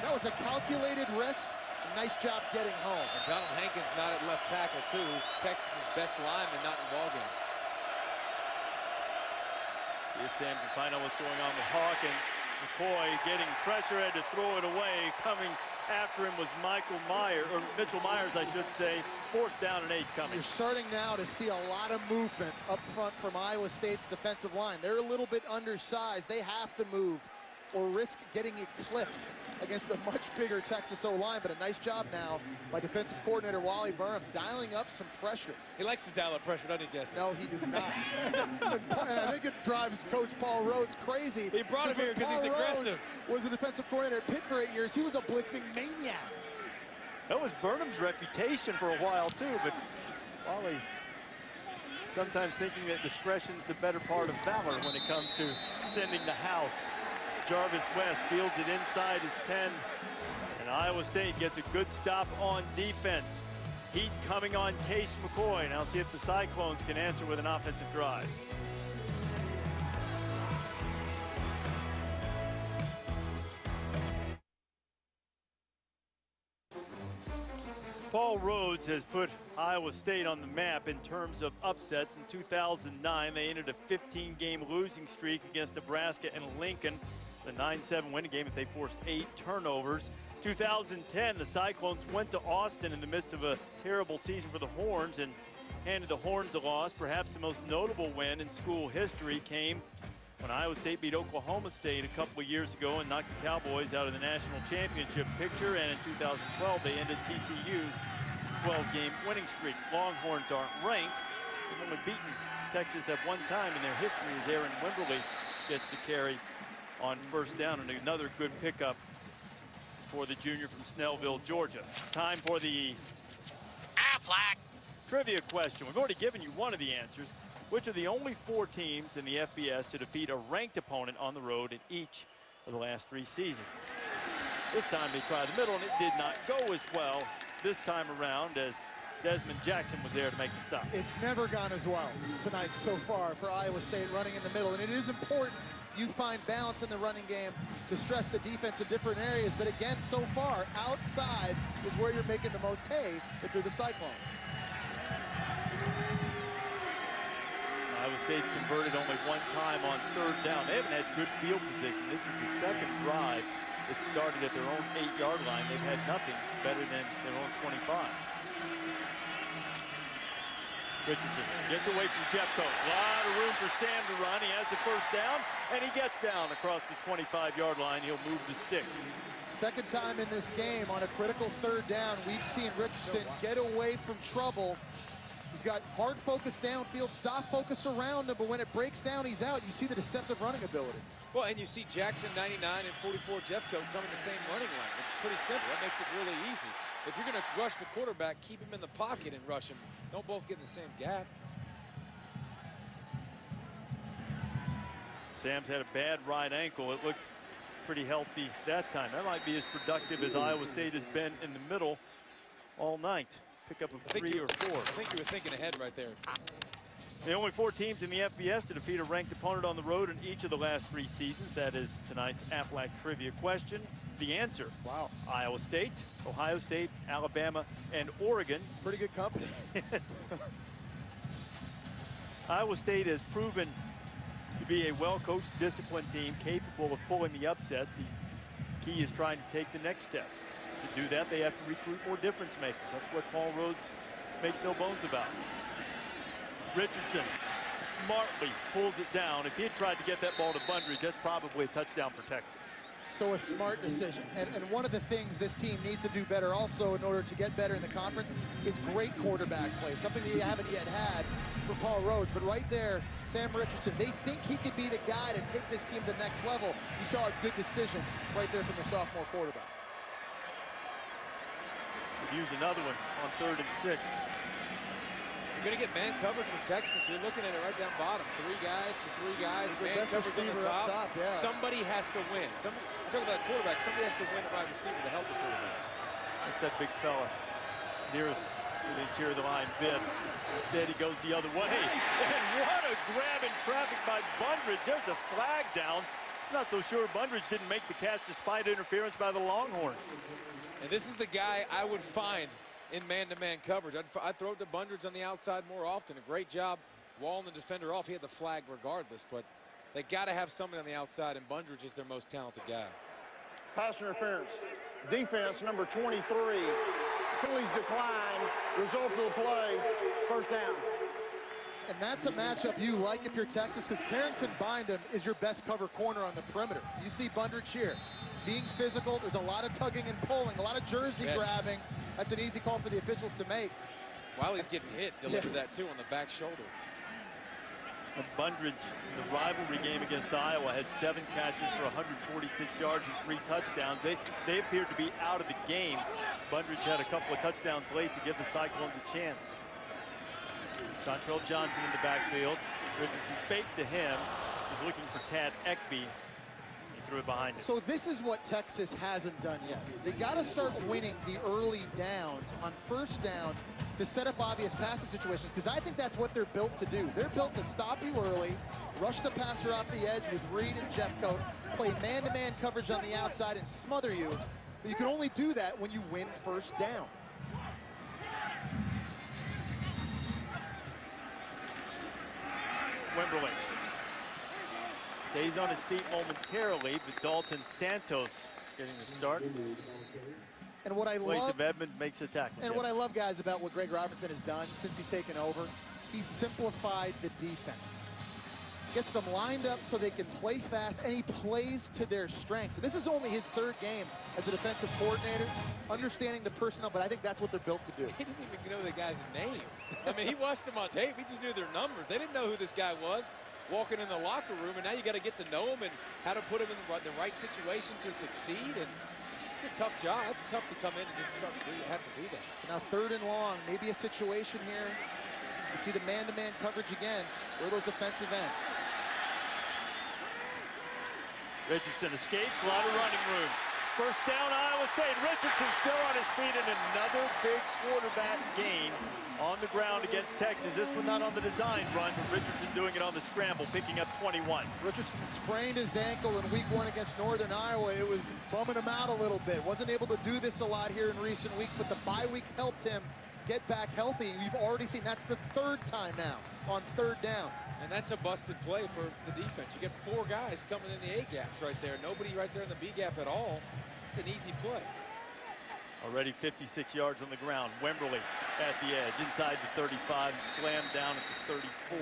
That was a calculated risk. Nice job getting home. And Donald Hankins not at left tackle, too, who's Texas's best lineman not in the ballgame. See if Sam can find out what's going on with Hawkins. McCoy getting pressure, had to throw it away. Coming after him was Mitchell Myers, I should say. 4th down and 8 coming. You're starting now to see a lot of movement up front from Iowa State's defensive line. They're a little bit undersized. They have to move or risk getting eclipsed against a much bigger Texas O-line, but a nice job now by defensive coordinator Wally Burnham, dialing up some pressure. He likes to dial up pressure, doesn't he, Jesse? No, he does not. And I think it drives Coach Paul Rhodes crazy. He brought him here because he's aggressive. Was a defensive coordinator at Pitt for 8 years. He was a blitzing maniac. That was Burnham's reputation for a while, too, but Wally sometimes thinking that discretion's the better part of valor when it comes to sending the house. Jarvis West fields it inside his 10, and Iowa State gets a good stop on defense. Heat coming on Case McCoy. Now see if the Cyclones can answer with an offensive drive. Paul Rhodes has put Iowa State on the map in terms of upsets. In 2009, they ended a 15-game losing streak against Nebraska and Lincoln. The 9-7 winning game if they forced 8 turnovers. 2010, the Cyclones went to Austin in the midst of a terrible season for the Horns and handed the Horns a loss. Perhaps the most notable win in school history came when Iowa State beat Oklahoma State a couple of years ago and knocked the Cowboys out of the national championship picture. And in 2012, they ended TCU's 12-game winning streak. Longhorns aren't ranked. They've only beaten Texas at one time in their history as Aaron Wimberly gets the carry on 1st down, and another good pickup for the junior from Snellville, Georgia. Time for the Aflac trivia question. We've already given you one of the answers. Which are the only 4 teams in the FBS to defeat a ranked opponent on the road in each of the last 3 seasons? This time they tried the middle, and it did not go as well this time around as Desmond Jackson was there to make the stop. It's never gone as well tonight so far for Iowa State running in the middle, and it is important you find balance in the running game to stress the defense in different areas. But again, so far, outside is where you're making the most hay if you're the Cyclones. Iowa State's converted only 1 time on 3rd down. They haven't had good field position. This is the 2nd drive. It started at their own 8-yard line. They've had nothing better than their own 25. Richardson gets away from Jeffcoat. A lot of room for Sam to run. He has the 1st down, and he gets down across the 25-yard line. He'll move the sticks. 2nd time in this game on a critical 3rd down. We've seen Richardson get away from trouble. He's got hard focus downfield, soft focus around him, but when it breaks down, he's out. You see the deceptive running ability. Well, and you see Jackson, 99, and 44 Jeffcoat coming the same running line. It's pretty simple. That makes it really easy. If you're going to rush the quarterback, keep him in the pocket and rush him. Don't both get in the same gap. Sam's had a bad right ankle. It looked pretty healthy that time. That might be as productive as Iowa State has been in the middle all night. pick up a 3 or 4. I think you were thinking ahead right there. The only 4 teams in the FBS to defeat a ranked opponent on the road in each of the last 3 seasons. That is tonight's Aflac trivia question. The answer: wow. Iowa State, Ohio State, Alabama, and Oregon. It's pretty good company. Iowa State has proven to be a well-coached, disciplined team capable of pulling the upset. The key is trying to take the next step. To do that, they have to recruit more difference makers. That's what Paul Rhodes makes no bones about. Richardson smartly pulls it down. If he had tried to get that ball to Bundridge, that's probably a touchdown for Texas. So a smart decision. And one of the things this team needs to do better also in order to get better in the conference is great quarterback play, something that you haven't yet had for Paul Rhodes. But right there, Sam Richardson, they think he could be the guy to take this team to the next level. You saw a good decision right there from their sophomore quarterback. Could use another one on 3rd and 6. You're going to get man coverage from Texas. You're looking at it right down bottom. 3 guys for 3 guys. Man coverage on the top. Yeah. Somebody has to win. Somebody, I'm talking about quarterback. Somebody has to win the wide receiver to help the quarterback. That's that big fella nearest to the interior of the line, Bibbs. Instead, he goes the other way. And what a grab in traffic by Bundridge. There's a flag down. Not so sure Bundridge didn't make the catch despite interference by the Longhorns. And this is the guy I would find in man-to-man coverage. I'd throw it to Bundridge on the outside more often. A great job walling the defender off. He had the flag regardless, but they got to have somebody on the outside, and Bundridge is their most talented guy. Pass interference. Defense number 23. Penalties decline. Result of the play, 1st down. And that's a matchup you like if you're Texas, because Carrington Bindum is your best cover corner on the perimeter. You see Bundridge here being physical. There's a lot of tugging and pulling, a lot of jersey grabbing. That's an easy call for the officials to make. While he's getting hit, delivered that too on the back shoulder. And Bundridge, in the rivalry game against Iowa, had 7 catches for 146 yards and 3 touchdowns. They appeared to be out of the game. Bundridge had a couple of touchdowns late to give the Cyclones a chance. Chantrell Johnson in the backfield. Richardson faked to him. Was looking for Tad Ekby. Threw it behind him. So this is what Texas hasn't done yet. They got to start winning the early downs on 1st down to set up obvious passing situations, because I think that's what they're built to do. They're built to stop you early, rush the passer off the edge with Reed and Jeffcoat, play man-to-man coverage on the outside and smother you. But you can only do that when you win 1st down. Wimberley stays on his feet momentarily, but Dalton Santos getting the start. And what I Place love of Edmond makes a tackle. And what I love, guys, about what Greg Robinson has done since he's taken over, he's simplified the defense. Gets them lined up so they can play fast, and he plays to their strengths. And this is only his 3rd game as a defensive coordinator, understanding the personnel, but I think that's what they're built to do. He didn't even know the guys' names. I mean, he watched them on tape. He just knew their numbers. They didn't know who this guy was walking in the locker room, and now you got to get to know him and how to put him in the right situation to succeed. And it's a tough job. It's tough to come in and just start to do. You have to do that. So now 3rd and long, maybe a situation here. You see the man-to-man coverage again. Where are those defensive ends? Richardson escapes, a lot of running room. 1st down, Iowa State. Richardson still on his feet in another big quarterback gain on the ground against Texas. This one not on the design run, but Richardson doing it on the scramble, picking up 21. Richardson sprained his ankle in week 1 against Northern Iowa. It was bumming him out a little bit. Wasn't able to do this a lot here in recent weeks, but the bye week helped him get back healthy. You've already seen that's the 3rd time now on 3rd down. And that's a busted play for the defense. You get 4 guys coming in the A gaps right there. Nobody right there in the B gap at all. It's an easy play. Already 56 yards on the ground. Wimberley at the edge, inside the 35, and slammed down at the 34.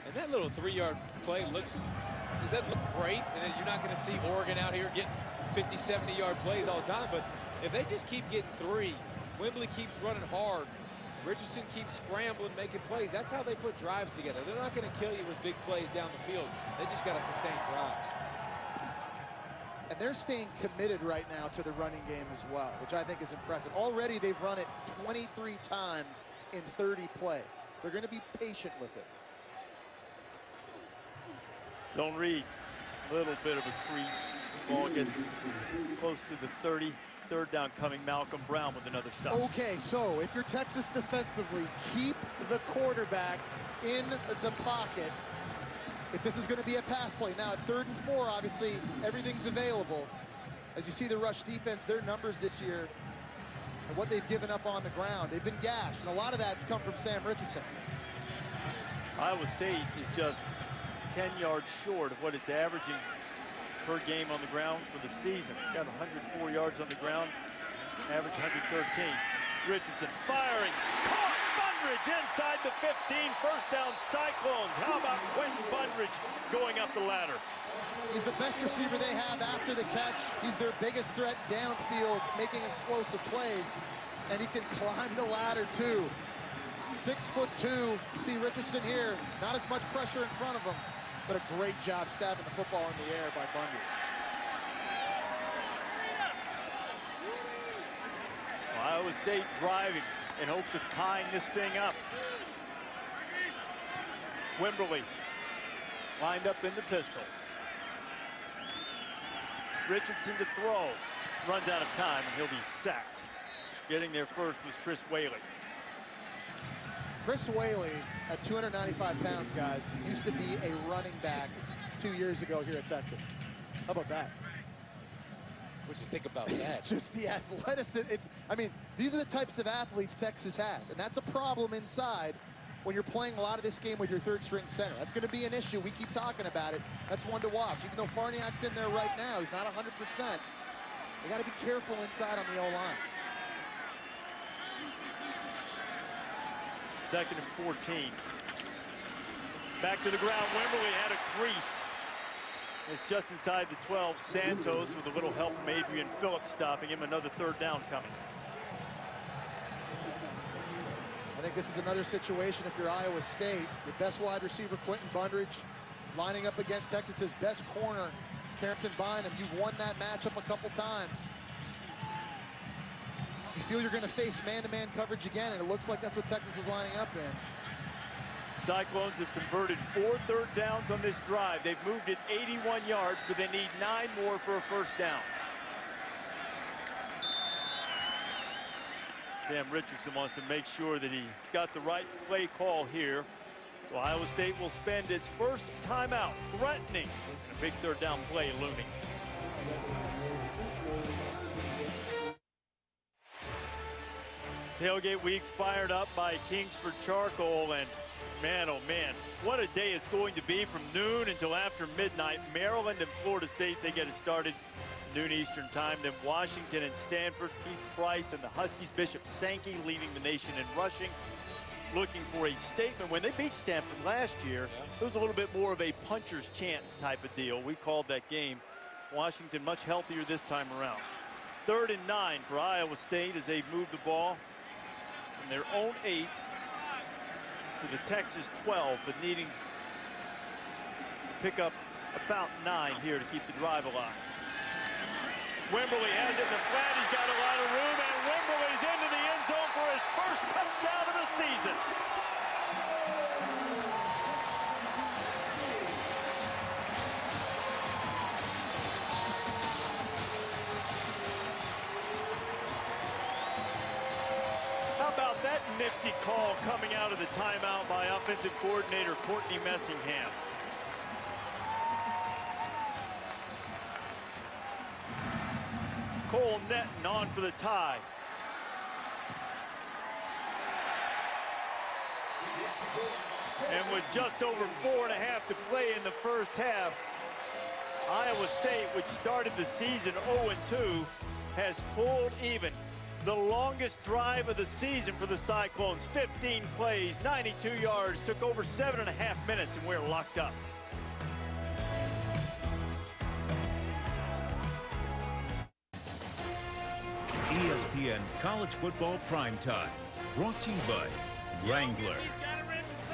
And that little 3-yard play it doesn't look great. And you're not going to see Oregon out here getting 50, 70-yard plays all the time. But if they just keep getting 3, Wimberley keeps running hard, Richardson keeps scrambling, making plays. That's how they put drives together. They're not going to kill you with big plays down the field. They just got to sustain drives. And they're staying committed right now to the running game as well, which I think is impressive. Already they've run it 23 times in 30 plays. They're going to be patient with it. Zone read, a little bit of a crease. The ball gets close to the 30, third down coming. Malcolm Brown with another stop. Okay, so if you're Texas defensively, keep the quarterback in the pocket. If this is going to be a pass play. Now at 3rd and 4, obviously, everything's available. As you see the rush defense, their numbers this year and what they've given up on the ground, they've been gashed, and a lot of that's come from Sam Richardson. Iowa State is just 10 yards short of what it's averaging per game on the ground for the season. Got 104 yards on the ground, average 113. Richardson firing, caught Bundridge inside the 15, first down Cyclones. How about Quentin Bundridge going up the ladder? He's the best receiver they have after the catch. He's their biggest threat downfield, making explosive plays, and he can climb the ladder too. 6'2". You see Richardson here, not as much pressure in front of him, but a great job stabbing the football in the air by Bundridge. Iowa State driving in hopes of tying this thing up. Wimberly lined up in the pistol. Richardson to throw. Runs out of time, and he'll be sacked. Getting there first was Chris Whaley. Chris Whaley, at 295 pounds, guys, used to be a running back 2 years ago here at Texas. How about that? What you think about that? Just the athleticism. I mean, these are the types of athletes Texas has, and that's a problem inside when you're playing a lot of this game with your 3rd-string center. That's going to be an issue. We keep talking about it. That's one to watch. Even though Farniak's in there right now, he's not 100%. They got to be careful inside on the O-line. 2nd and 14. Back to the ground. Wimberly had a crease. It's just inside the 12. Santos with a little help from Adrian Phillips stopping him. Another 3rd down coming. I think this is another situation if you're Iowa State. Your best wide receiver, Quentin Bundridge, lining up against Texas's best corner, Carrington Bynum. You've won that matchup a couple times. You feel you're going to face man-to-man coverage again, and it looks like that's what Texas is lining up in. Cyclones have converted 4 third downs on this drive. They've moved it 81 yards, but they need 9 more for a first down. Sam Richardson wants to make sure that he's got the right play call here. So Iowa State will spend its first timeout threatening a big 3rd down play looming. Tailgate week fired up by Kingsford Charcoal, and man, oh man, what a day it's going to be from noon until after midnight. Maryland and Florida State, they get it started noon Eastern time. Then Washington and Stanford, Keith Price and the Huskies, Bishop Sankey leading the nation in rushing, looking for a statement. When they beat Stanford last year, it was a little bit more of a puncher's chance type of deal. We called that game. Washington much healthier this time around. 3rd and 9 for Iowa State as they move the ball from their own 8 to the Texas 12, but needing to pick up about 9 here to keep the drive alive. Wimberly has it in the flat. He's got a lot of room, and Wimberly's into the end zone for his first touchdown of the season. How about that nifty call coming out of the timeout by offensive coordinator Courtney Messingham? Cole Netton on for the tie. And with just over 4.5 to play in the first half, Iowa State, which started the season 0-2, has pulled even. The longest drive of the season for the Cyclones, 15 plays, 92 yards, took over 7.5 minutes, and we're locked up. ESPN College Football Primetime, brought to you by Wrangler.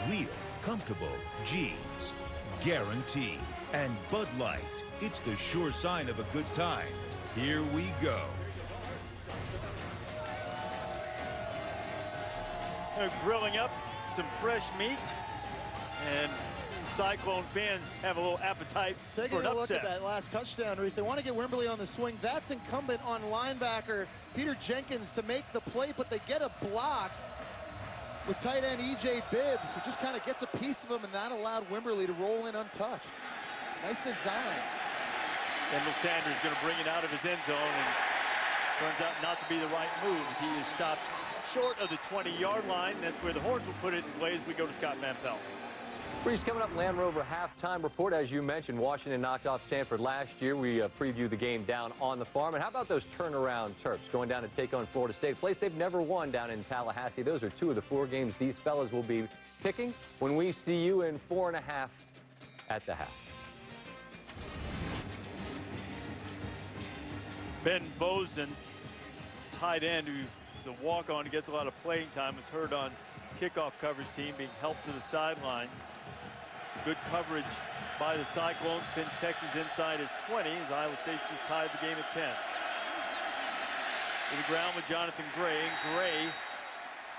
Real, comfortable jeans, guaranteed. And Bud Light, it's the sure sign of a good time. Here we go. They're grilling up some fresh meat and Cyclone fans have a little appetite for an upset. Taking a look at that last touchdown, Reese, they want to get Wimberly on the swing. That's incumbent on linebacker Peter Jenkins to make the play, but they get a block with tight end E.J. Bibbs, who just kind of gets a piece of him, and that allowed Wimberly to roll in untouched. Nice design. Kendall Sanders going to bring it out of his end zone, and turns out not to be the right move as he is stopped short of the 20-yard line. That's where the Horns will put it in play as we go to Scott Van Pelt. Reese, coming up, Land Rover halftime report. As you mentioned, Washington knocked off Stanford last year. We preview the game down on the farm. And how about those turnaround Terps going down to take on Florida State, a place they've never won down in Tallahassee? Those are 2 of the 4 games these fellas will be picking when we see you in 4.5 at the half. Ben Bozen, tight end, who the walk-on gets a lot of playing time, was heard on kickoff coverage team, being helped to the sideline. Good coverage by the Cyclones. Pins Texas inside his 20 as Iowa State just tied the game at 10. To the ground with Jonathan Gray. And Gray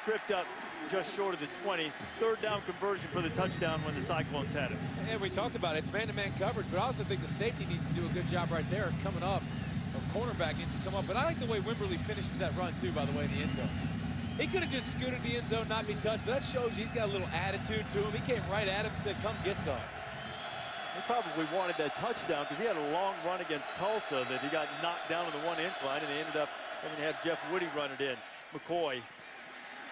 tripped up just short of the 20. Third down conversion for the touchdown when the Cyclones had it. And we talked about it. It's man-to-man coverage, but I also think the safety needs to do a good job right there coming up. The cornerback needs to come up. But I like the way Wimberly finishes that run, too, by the way, in the end zone. He could have just scooted the end zone, not be touched, but that shows he's got a little attitude to him. He came right at him, said, come get some. He probably wanted that touchdown because he had a long run against Tulsa that he got knocked down on the 1-inch line, and they ended up having to have Jeff Woody run it in. McCoy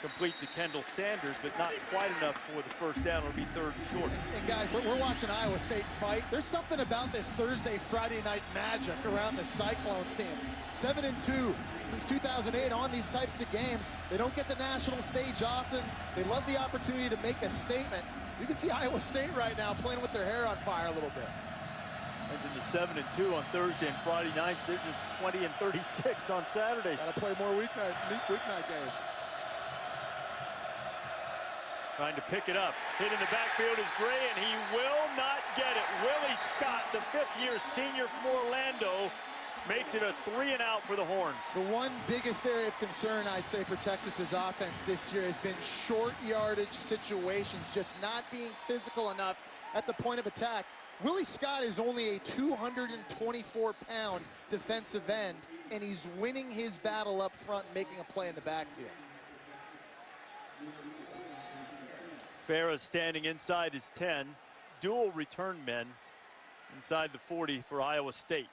complete to Kendall Sanders, but not quite enough for the first down. It'll be third and short. And guys, we're watching Iowa State fight. There's something about this Thursday, Friday night magic around the Cyclones team. 7-2 since 2008 on these types of games. They don't get the national stage often. They love the opportunity to make a statement. You can see Iowa State right now playing with their hair on fire a little bit. And to the 7-2 on Thursday and Friday nights. They're just 20 and 36 on Saturdays. Gotta play more weeknight games. Trying to pick it up. Hit in the backfield is Gray, and he will not get it. Willie Scott, the 5th-year senior from Orlando, makes it a 3-and-out for the Horns. The one biggest area of concern, I'd say, for Texas's offense this year has been short yardage situations, just not being physical enough at the point of attack. Willie Scott is only a 224-pound defensive end, and he's winning his battle up front and making a play in the backfield. Farah standing inside his 10. Dual return men inside the 40 for Iowa State.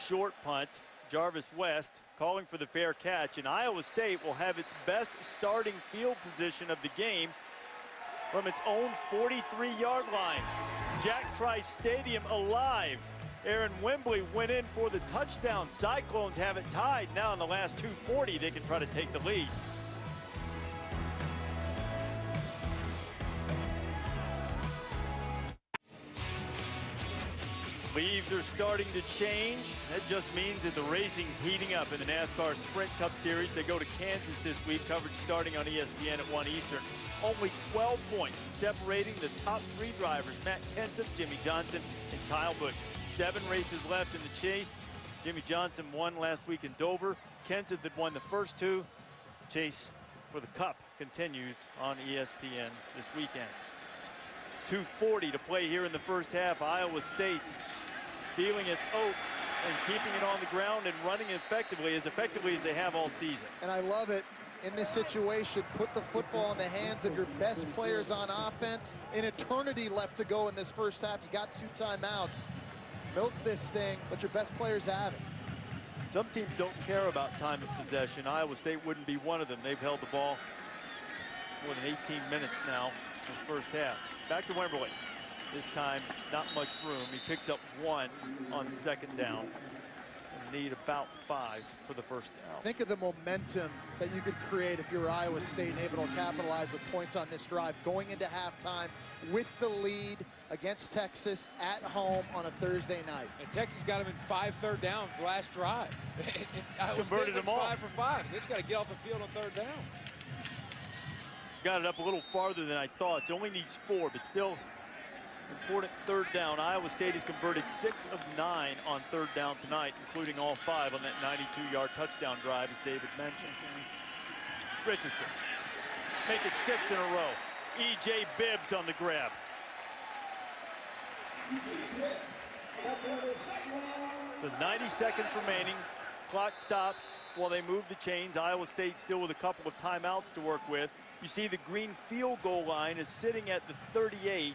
Short punt. Jarvis West calling for the fair catch, and Iowa State will have its best starting field position of the game from its own 43-yard line. Jack Trice Stadium alive. Aaron Wimberly went in for the touchdown. Cyclones have it tied. Now in the last 2:40, they can try to take the lead. Leaves are starting to change. That just means that the racing's heating up in the NASCAR Sprint Cup Series. They go to Kansas this week. Coverage starting on ESPN at 1 Eastern. Only 12 points separating the top 3 drivers, Matt Kenseth, Jimmy Johnson, and Kyle Busch. 7 races left in the chase. Jimmy Johnson won last week in Dover. Kenseth had won the first 2. Chase for the Cup continues on ESPN this weekend. 2:40 to play here in the first half. Iowa State feeling its oats and keeping it on the ground and running effectively as they have all season. And I love it in this situation. Put the football in the hands of your best players on offense. An eternity left to go in this first half. You got 2 timeouts. Milk this thing, let your best players have it. Some teams don't care about time of possession. Iowa State wouldn't be one of them. They've held the ball more than 18 minutes now in this first half. Back to Wimberly. This time, not much room. He picks up 1 on second down. And need about 5 for the first down. Think of the momentum that you could create if you were Iowa State and able to capitalize with points on this drive. Going into halftime with the lead against Texas at home on a Thursday night. And Texas got him in 5 third downs last drive. Converted them all. 5 for 5. So they just got to get off the field on third downs. Got it up a little farther than I thought. It only needs 4, but still important third down. Iowa State has converted 6 of 9 on third down tonight, including all 5 on that 92-yard touchdown drive, as David mentioned. Richardson make it 6 in a row. E.J. Bibbs on the grab. With 90 seconds remaining, clock stops while they move the chains. Iowa State still with a couple of timeouts to work with. You see the green field goal line is sitting at the 38.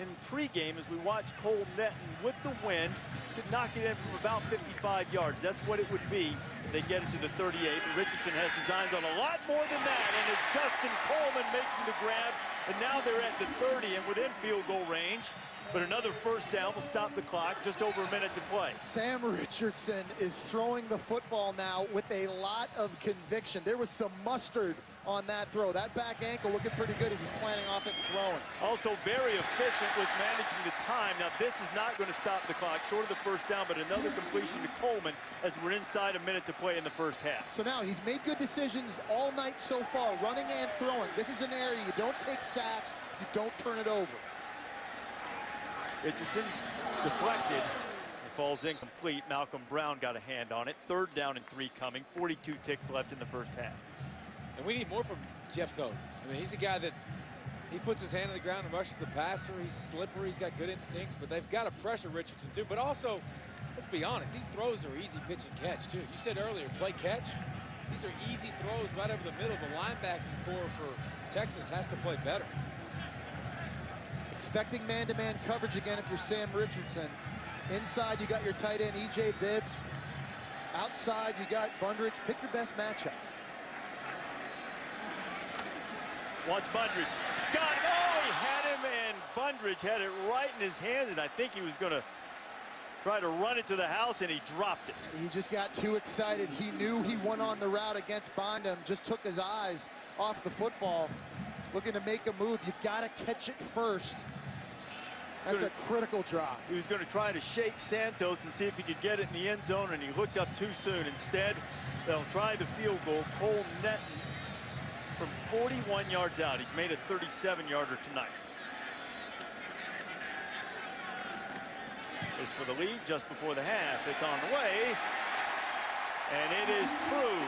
In pregame, as we watch Cole Netton with the wind, could knock it in from about 55 yards. That's what it would be if they get it to the 38. But Richardson has designs on a lot more than that, and it's Justin Coleman making the grab, and now they're at the 30 and within field goal range. But another first down will stop the clock, just over a minute to play. Sam Richardson is throwing the football now with a lot of conviction. There was some mustard on that throw. That back ankle looking pretty good as he's planning off it and throwing. Also very efficient with managing the time. Now this is not going to stop the clock, short of the first down, but another completion to Coleman as we're inside a minute to play in the first half. So now he's made good decisions all night so far, running and throwing. This is an area you don't take sacks, you don't turn it over. Richardson deflected. It falls incomplete. Malcolm Brown got a hand on it. 3rd down and 3 coming. 42 ticks left in the first half. And we need more from Jeff Coat. I mean, he's a guy that he puts his hand on the ground and rushes the passer. He's slippery. He's got good instincts, but they've got to pressure Richardson too. But also, let's be honest, these throws are easy pitch and catch too. You said earlier, play catch. These are easy throws right over the middle. The linebacking core for Texas has to play better. Expecting man-to-man coverage again if you're Sam Richardson. Inside, you got your tight end, E.J. Bibbs. Outside, you got Bundridge. Pick your best matchup. Wants Bundridge. Got it. Oh, he had him, and Bundridge had it right in his hand, and I think he was going to try to run it to the house, and he dropped it. He just got too excited. He knew he went on the route against Bondham, just took his eyes off the football. Looking to make a move. You've got to catch it first. That's a critical drop. He was going to try to shake Santos and see if he could get it in the end zone, and he looked up too soon. Instead, they'll try the field goal. Cole Netton from 41 yards out. He's made a 37-yarder tonight. Is for the lead just before the half. It's on the way, and it is true.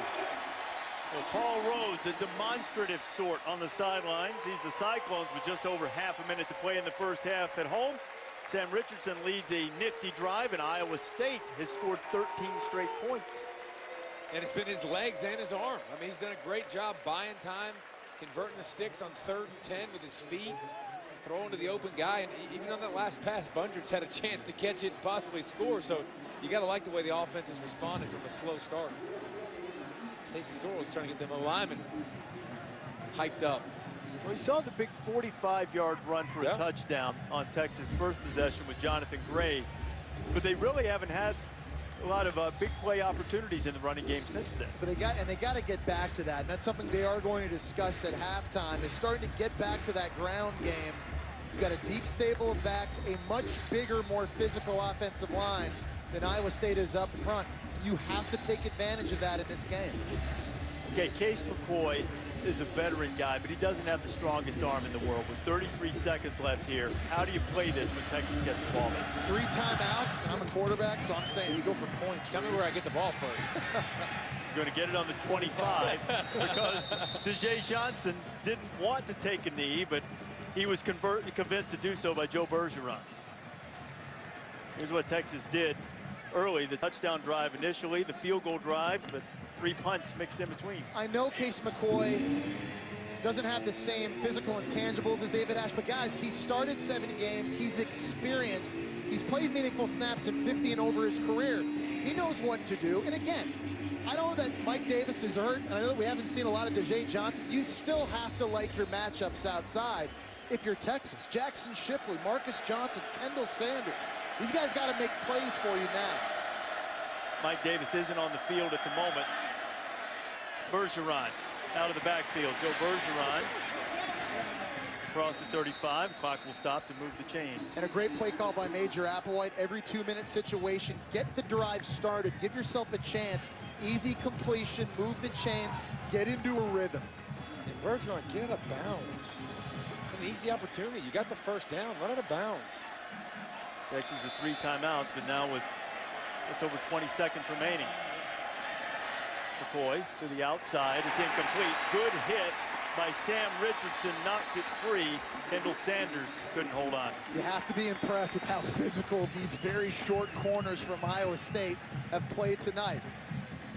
Well, Paul Rhodes, a demonstrative sort on the sidelines. He's the Cyclones with just over half a minute to play in the first half at home. Sam Richardson leads a nifty drive, and Iowa State has scored 13 straight points. And it's been his legs and his arm. I mean, he's done a great job buying time, converting the sticks on 3rd and 10 with his feet, throwing to the open guy. And even on that last pass, Bundridge had a chance to catch it and possibly score. So you got to like the way the offense has responded from a slow start. Stacey Sorrell's trying to get them linemen hyped up. Well, we saw the big 45-yard run for a touchdown on Texas' first possession with Jonathan Gray, but they really haven't had a lot of big play opportunities in the running game since then. But they got to get back to that, and that's something they are going to discuss at halftime. Is starting to get back to that ground game. You've got a deep stable of backs, a much bigger, more physical offensive line than Iowa State is up front. You have to take advantage of that in this game. Okay, Case McCoy is a veteran guy, but he doesn't have the strongest arm in the world. With 33 seconds left here, how do you play this when Texas gets the ball back? 3 timeouts, and I'm a quarterback, so I'm saying you go for points. Tell me where I get the ball first. You're going to get it on the 25 because DeJay Johnson didn't want to take a knee, but he was convinced to do so by Joe Bergeron. Here's what Texas did early: the touchdown drive initially, the field goal drive, but 3 punts mixed in between. I know Case McCoy doesn't have the same physical intangibles as David Ash, but guys, he started 7 games. He's experienced. He's played meaningful snaps in 50 and over his career. He knows what to do. And again, I know that Mike Davis is hurt, and I know that we haven't seen a lot of DeJay Johnson. You still have to like your matchups outside if you're Texas. Jackson Shipley, Marcus Johnson, Kendall Sanders. These guys got to make plays for you now. Mike Davis isn't on the field at the moment. Bergeron out of the backfield. Joe Bergeron across the 35. Clock will stop to move the chains. And a great play call by Major Applewhite. Every 2-minute situation. Get the drive started. Give yourself a chance. Easy completion. Move the chains. Get into a rhythm. And Bergeron, get out of bounds. An easy opportunity. You got the first down. Run out of bounds. Texas with 3 timeouts, but now with just over 20 seconds remaining. McCoy to the outside. It's incomplete. Good hit by Sam Richardson, knocked it free. Kendall Sanders couldn't hold on. You have to be impressed with how physical these very short corners from Iowa State have played tonight.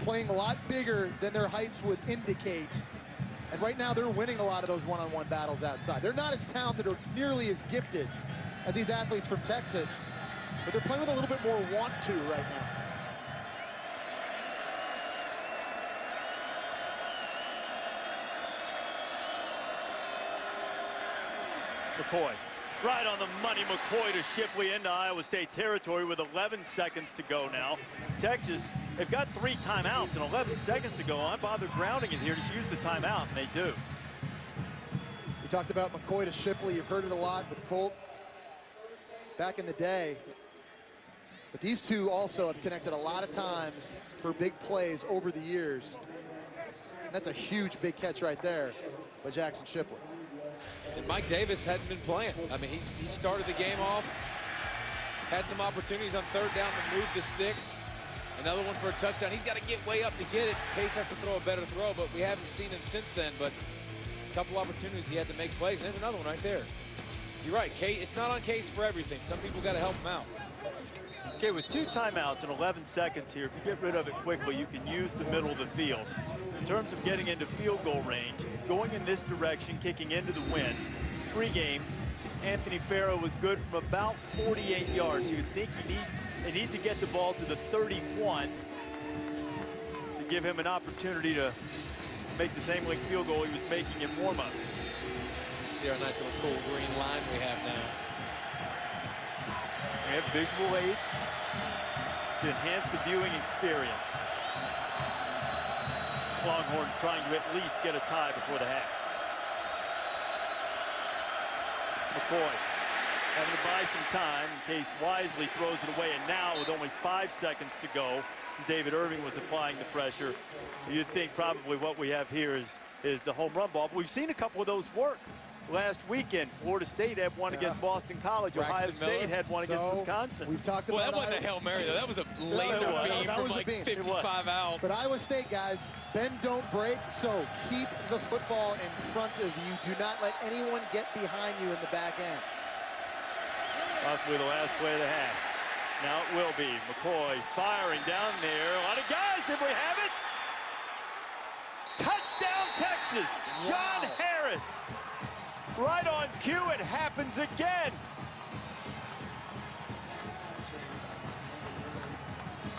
Playing a lot bigger than their heights would indicate. And right now, they're winning a lot of those one-on-one battles outside. They're not as talented or nearly as gifted as these athletes from Texas, but they're playing with a little bit more want-to right now. McCoy, right on the money. McCoy to Shipley into Iowa State territory with 11 seconds to go now. Texas, they've got 3 timeouts and 11 seconds to go. I bother grounding it here. Just use the timeout, and they do. You talked about McCoy to Shipley. You've heard it a lot with Colt back in the day. But these two also have connected a lot of times for big plays over the years. And that's a huge big catch right there by Jackson Shipley. And Mike Davis hadn't been playing. I mean, he started the game off, had some opportunities on 3rd down to move the sticks. Another one for a touchdown. He's got to get way up to get it. Case has to throw a better throw, but we haven't seen him since then. But a couple opportunities he had to make plays, and there's another one right there. You're right, Case. It's not on Case for everything. Some people got to help him out. Okay, with 2 timeouts and 11 seconds here, if you get rid of it quickly, you can use the middle of the field. In terms of getting into field goal range, going in this direction, kicking into the wind, pregame, Anthony Farrow was good from about 48 yards. You would think they need to get the ball to the 31 to give him an opportunity to make the same length field goal he was making in warm-ups. See our nice little cool green line we have now. We have visual aids to enhance the viewing experience. Longhorns trying to at least get a tie before the half. McCoy having to buy some time in case Wisely throws it away. And now with only 5 seconds to go, David Irving was applying the pressure. You'd think probably what we have here is the home run ball. But we've seen a couple of those work. Last weekend, Florida State had one against Boston College. Ohio State had one against Wisconsin. We've talked about that wasn't a Hail Mary, though. That was a laser beam from like 55 out. But Iowa State, guys, bend, don't break. So keep the football in front of you. Do not let anyone get behind you in the back end. Possibly the last play of the half. Now it will be. McCoy firing down there. A lot of guys, if we have it. Touchdown, Texas. Wow. John Harris. Right on cue, it happens again.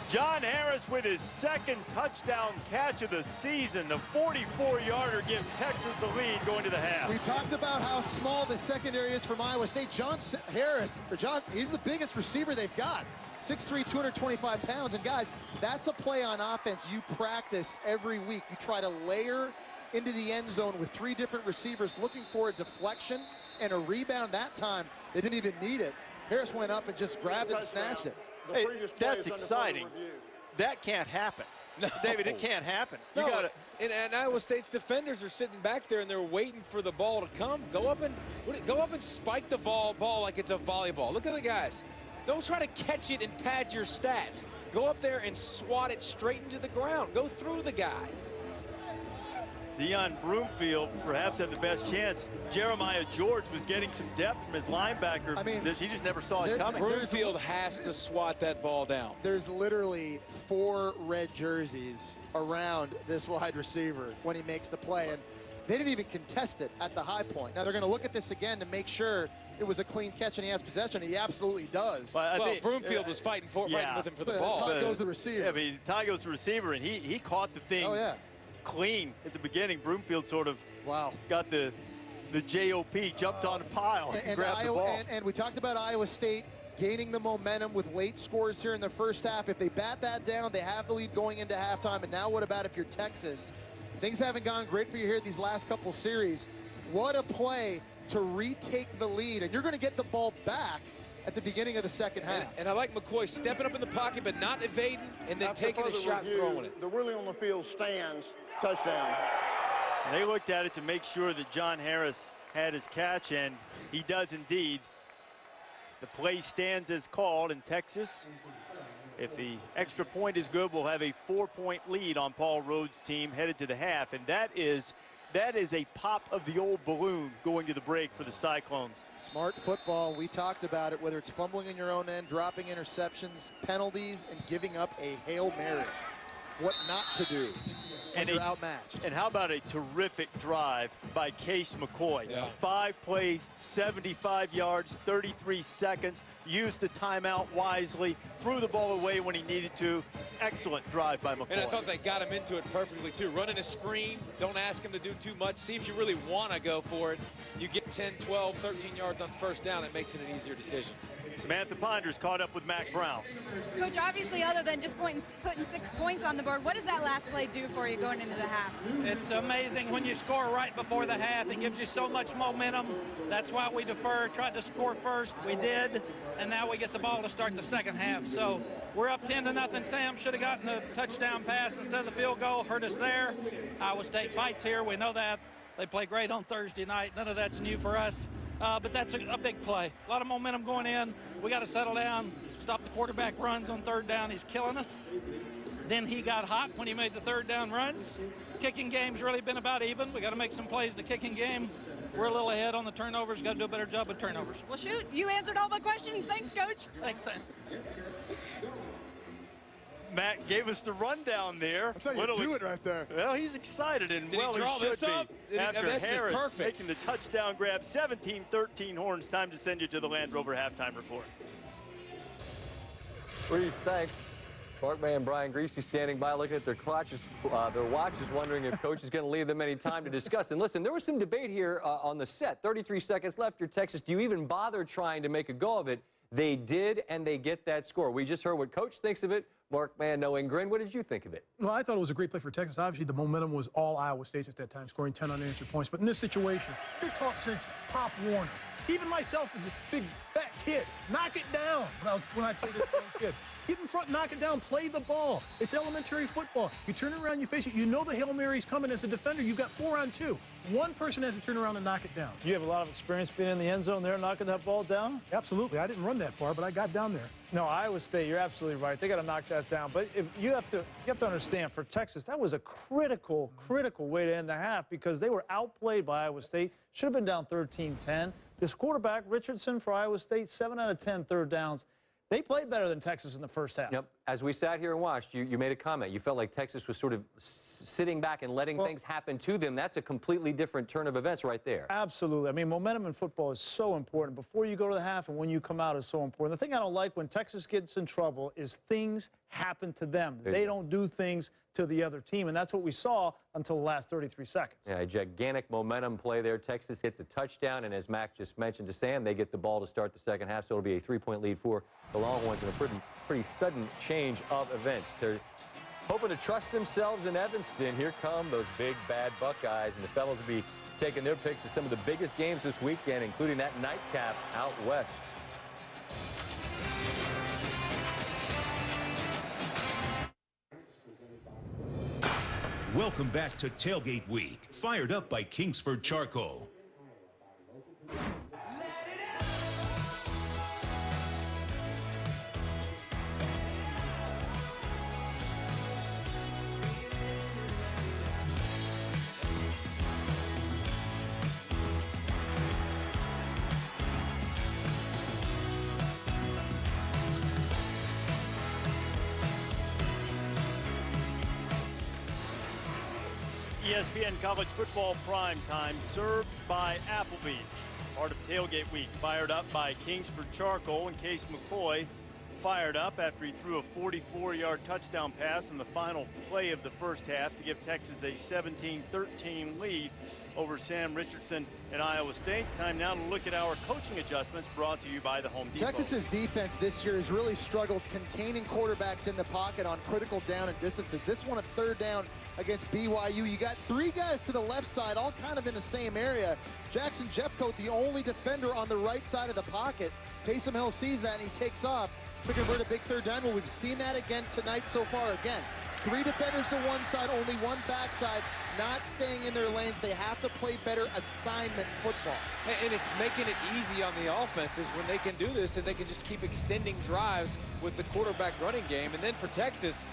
John Harris with his 2nd touchdown catch of the season. The 44-yarder gives Texas the lead going to the half. We talked about how small the secondary is from Iowa State. He's the biggest receiver they've got. 6'3", 225 pounds. And guys, that's a play on offense you practice every week. You try to layer into the end zone with 3 different receivers looking for a deflection and a rebound. That time, they didn't even need it. Harris went up and just grabbed it and snatched it. Hey, that's exciting. That can't happen. No. David, it can't happen. You gotta. And Iowa State's defenders are sitting back there and they're waiting for the ball to come. Go up and spike the ball like it's a volleyball. Look at the guys. Don't try to catch it and pad your stats. Go up there and swat it straight into the ground. Go through the guy. Deion Broomfield perhaps had the best chance. Jeremiah George was getting some depth from his linebacker position. He just never saw it coming. Broomfield has to swat that ball down. There's literally 4 red jerseys around this wide receiver when he makes the play. And they didn't even contest it at the high point. Now they're going to look at this again to make sure it was a clean catch and he has possession. He absolutely does. Well, Broomfield was fighting with him for the ball. Ty goes the receiver. Yeah, but Ty goes the receiver, and he caught the thing. Oh, yeah. Clean at the beginning. Broomfield sort of got the JOP, jumped on a pile and grabbed the ball. And we talked about Iowa State gaining the momentum with late scores here in the first half. If they bat that down, they have the lead going into halftime. And now what about if you're Texas? Things haven't gone great for you here these last couple series. What a play to retake the lead. And you're going to get the ball back at the beginning of the second half. And I like McCoy stepping up in the pocket but not evading and then taking a shot and throwing it. The ruling on the field stands. Touchdown. And they looked at it to make sure that John Harris had his catch, and he does indeed. The play stands as called in Texas. If the extra point is good, we'll have a 4-point lead on Paul Rhodes' team headed to the half, and that is that is a pop of the old balloon going to the break for the Cyclones. Smart football. We talked about it, whether it's fumbling in your own end, dropping interceptions, penalties, and giving up a Hail Mary. What not to do when you're outmatched. And how about a terrific drive by Case McCoy? Yeah. 5 plays, 75 yards, 33 seconds. Used the timeout wisely, threw the ball away when he needed to. Excellent drive by McCoy. And I thought they got him into it perfectly, too. Running a screen, don't ask him to do too much. See if you really want to go for it. You get 10, 12, 13 yards on first down. It makes it an easier decision. Samantha Ponders caught up with Mac Brown. Coach, obviously, other than just putting 6 points on the board, what does that last play do for you going into the half? It's amazing when you score right before the half. It gives you so much momentum. That's why we deferred, tried to score first. We did, and now we get the ball to start the second half. So we're up 10-0. Sam should have gotten a touchdown pass instead of the field goal. Hurt us there. Iowa State fights here. We know that. They play great on Thursday night. None of that's new for us. But that's a big play. A lot of momentum going in. We got to settle down, stop the quarterback runs on third down. He's killing us. Then he got hot when he made the third down runs. Kicking game's really been about even. We got to make some plays in the kicking game. We're a little ahead on the turnovers. Got to do a better job with turnovers. Well, shoot, you answered all my questions. Thanks, Coach. Thanks, Sam. Matt gave us the rundown there. That's how you do it right there. Well, he's excited, and Did well, he draw should this be. up? After This is Harris perfect. making the touchdown grab, 17-13 Horns. Time to send you to the Land Rover halftime report. Reese, thanks. Markman and Brian Greasy standing by looking at their watches, wondering if Coach is going to leave them any time to discuss. And listen, there was some debate here on the set. 33 seconds left. You're Texas. Do you even bother trying to make a go of it? They did, and they get that score. We just heard what Coach thinks of it. Markman, knowing grin, what did you think of it? Well, I thought it was a great play for Texas. Obviously, the momentum was all Iowa State's at that time, scoring 10 unanswered points. But in this situation, you're taught since Pop Warner. Even myself as a big, fat kid, knock it down when I played this young kid. Get in front, knock it down, play the ball. It's elementary football. You turn it around, you face it. You know the Hail Mary's coming as a defender. You've got 4 on 2. One person has to turn around and knock it down. You have a lot of experience being in the end zone there, knocking that ball down? Absolutely. I didn't run that far, but I got down there. No, Iowa State, you're absolutely right. They got to knock that down. But you have to understand, for Texas, that was a critical way to end the half because they were outplayed by Iowa State. Should have been down 13-10. This quarterback, Richardson for Iowa State, 7 out of 10 third downs. They played better than Texas in the first half. Yep. As we sat here and watched, you made a comment. You felt like Texas was sort of sitting back and letting things happen to them. That's a completely different turn of events right there. Absolutely. I mean, momentum in football is so important. Before you go to the half and when you come out is so important. The thing I don't like when Texas gets in trouble is things happen to them. They don't do things to the other team, and that's what we saw until the last 33 seconds. Yeah, a gigantic momentum play there. Texas hits a touchdown, and as Mac just mentioned to Sam, they get the ball to start the second half, so it'll be a 3-point lead for the Longhorns in a pretty sudden change of events. They're hoping to trust themselves in Evanston. Here come those big, bad Buckeyes, and the fellows will be taking their picks of some of the biggest games this weekend, including that nightcap out west. Welcome back to Tailgate Week, fired up by Kingsford Charcoal. ESPN College Football Primetime, served by Applebee's. Part of Tailgate Week, fired up by Kingsford Charcoal, and Case McCoy fired up after he threw a 44-yard touchdown pass in the final play of the first half to give Texas a 17-13 lead over Sam Richardson and Iowa State. Time now to look at our coaching adjustments brought to you by the Home Depot. Texas's defense this year has really struggled containing quarterbacks in the pocket on critical down and distances. This one, a third down against BYU. You got 3 guys to the left side, all kind of in the same area. Jackson Jeffcoat, the only defender on the right side of the pocket. Taysom Hill sees that and he takes off to convert a big third down. Well, we've seen that again tonight so far. Again, 3 defenders to one side, only 1 backside, not staying in their lanes. They have to play better assignment football. And it's making it easy on the offenses when they can do this and they can just keep extending drives with the quarterback running game. And then for Texas,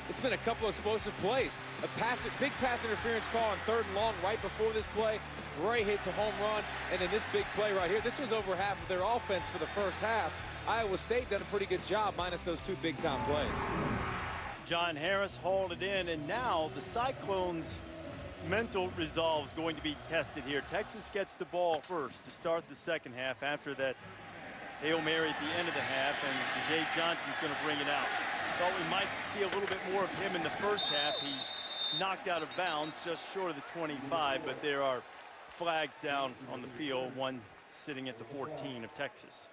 it's been a couple explosive plays. Big pass interference call on 3rd and long right before this play. Bray hits a home run, and then this big play right here. This was over half of their offense for the first half. Iowa State done a pretty good job, minus those 2 big-time plays. John Harris hauled it in, and now the Cyclones' mental resolve is going to be tested here. Texas gets the ball first to start the second half after that Hail Mary at the end of the half, and Jay Johnson's going to bring it out. Thought we might see a little bit more of him in the first half. He's knocked out of bounds just short of the 25, but there are flags down on the field, one sitting at the 14 of Texas.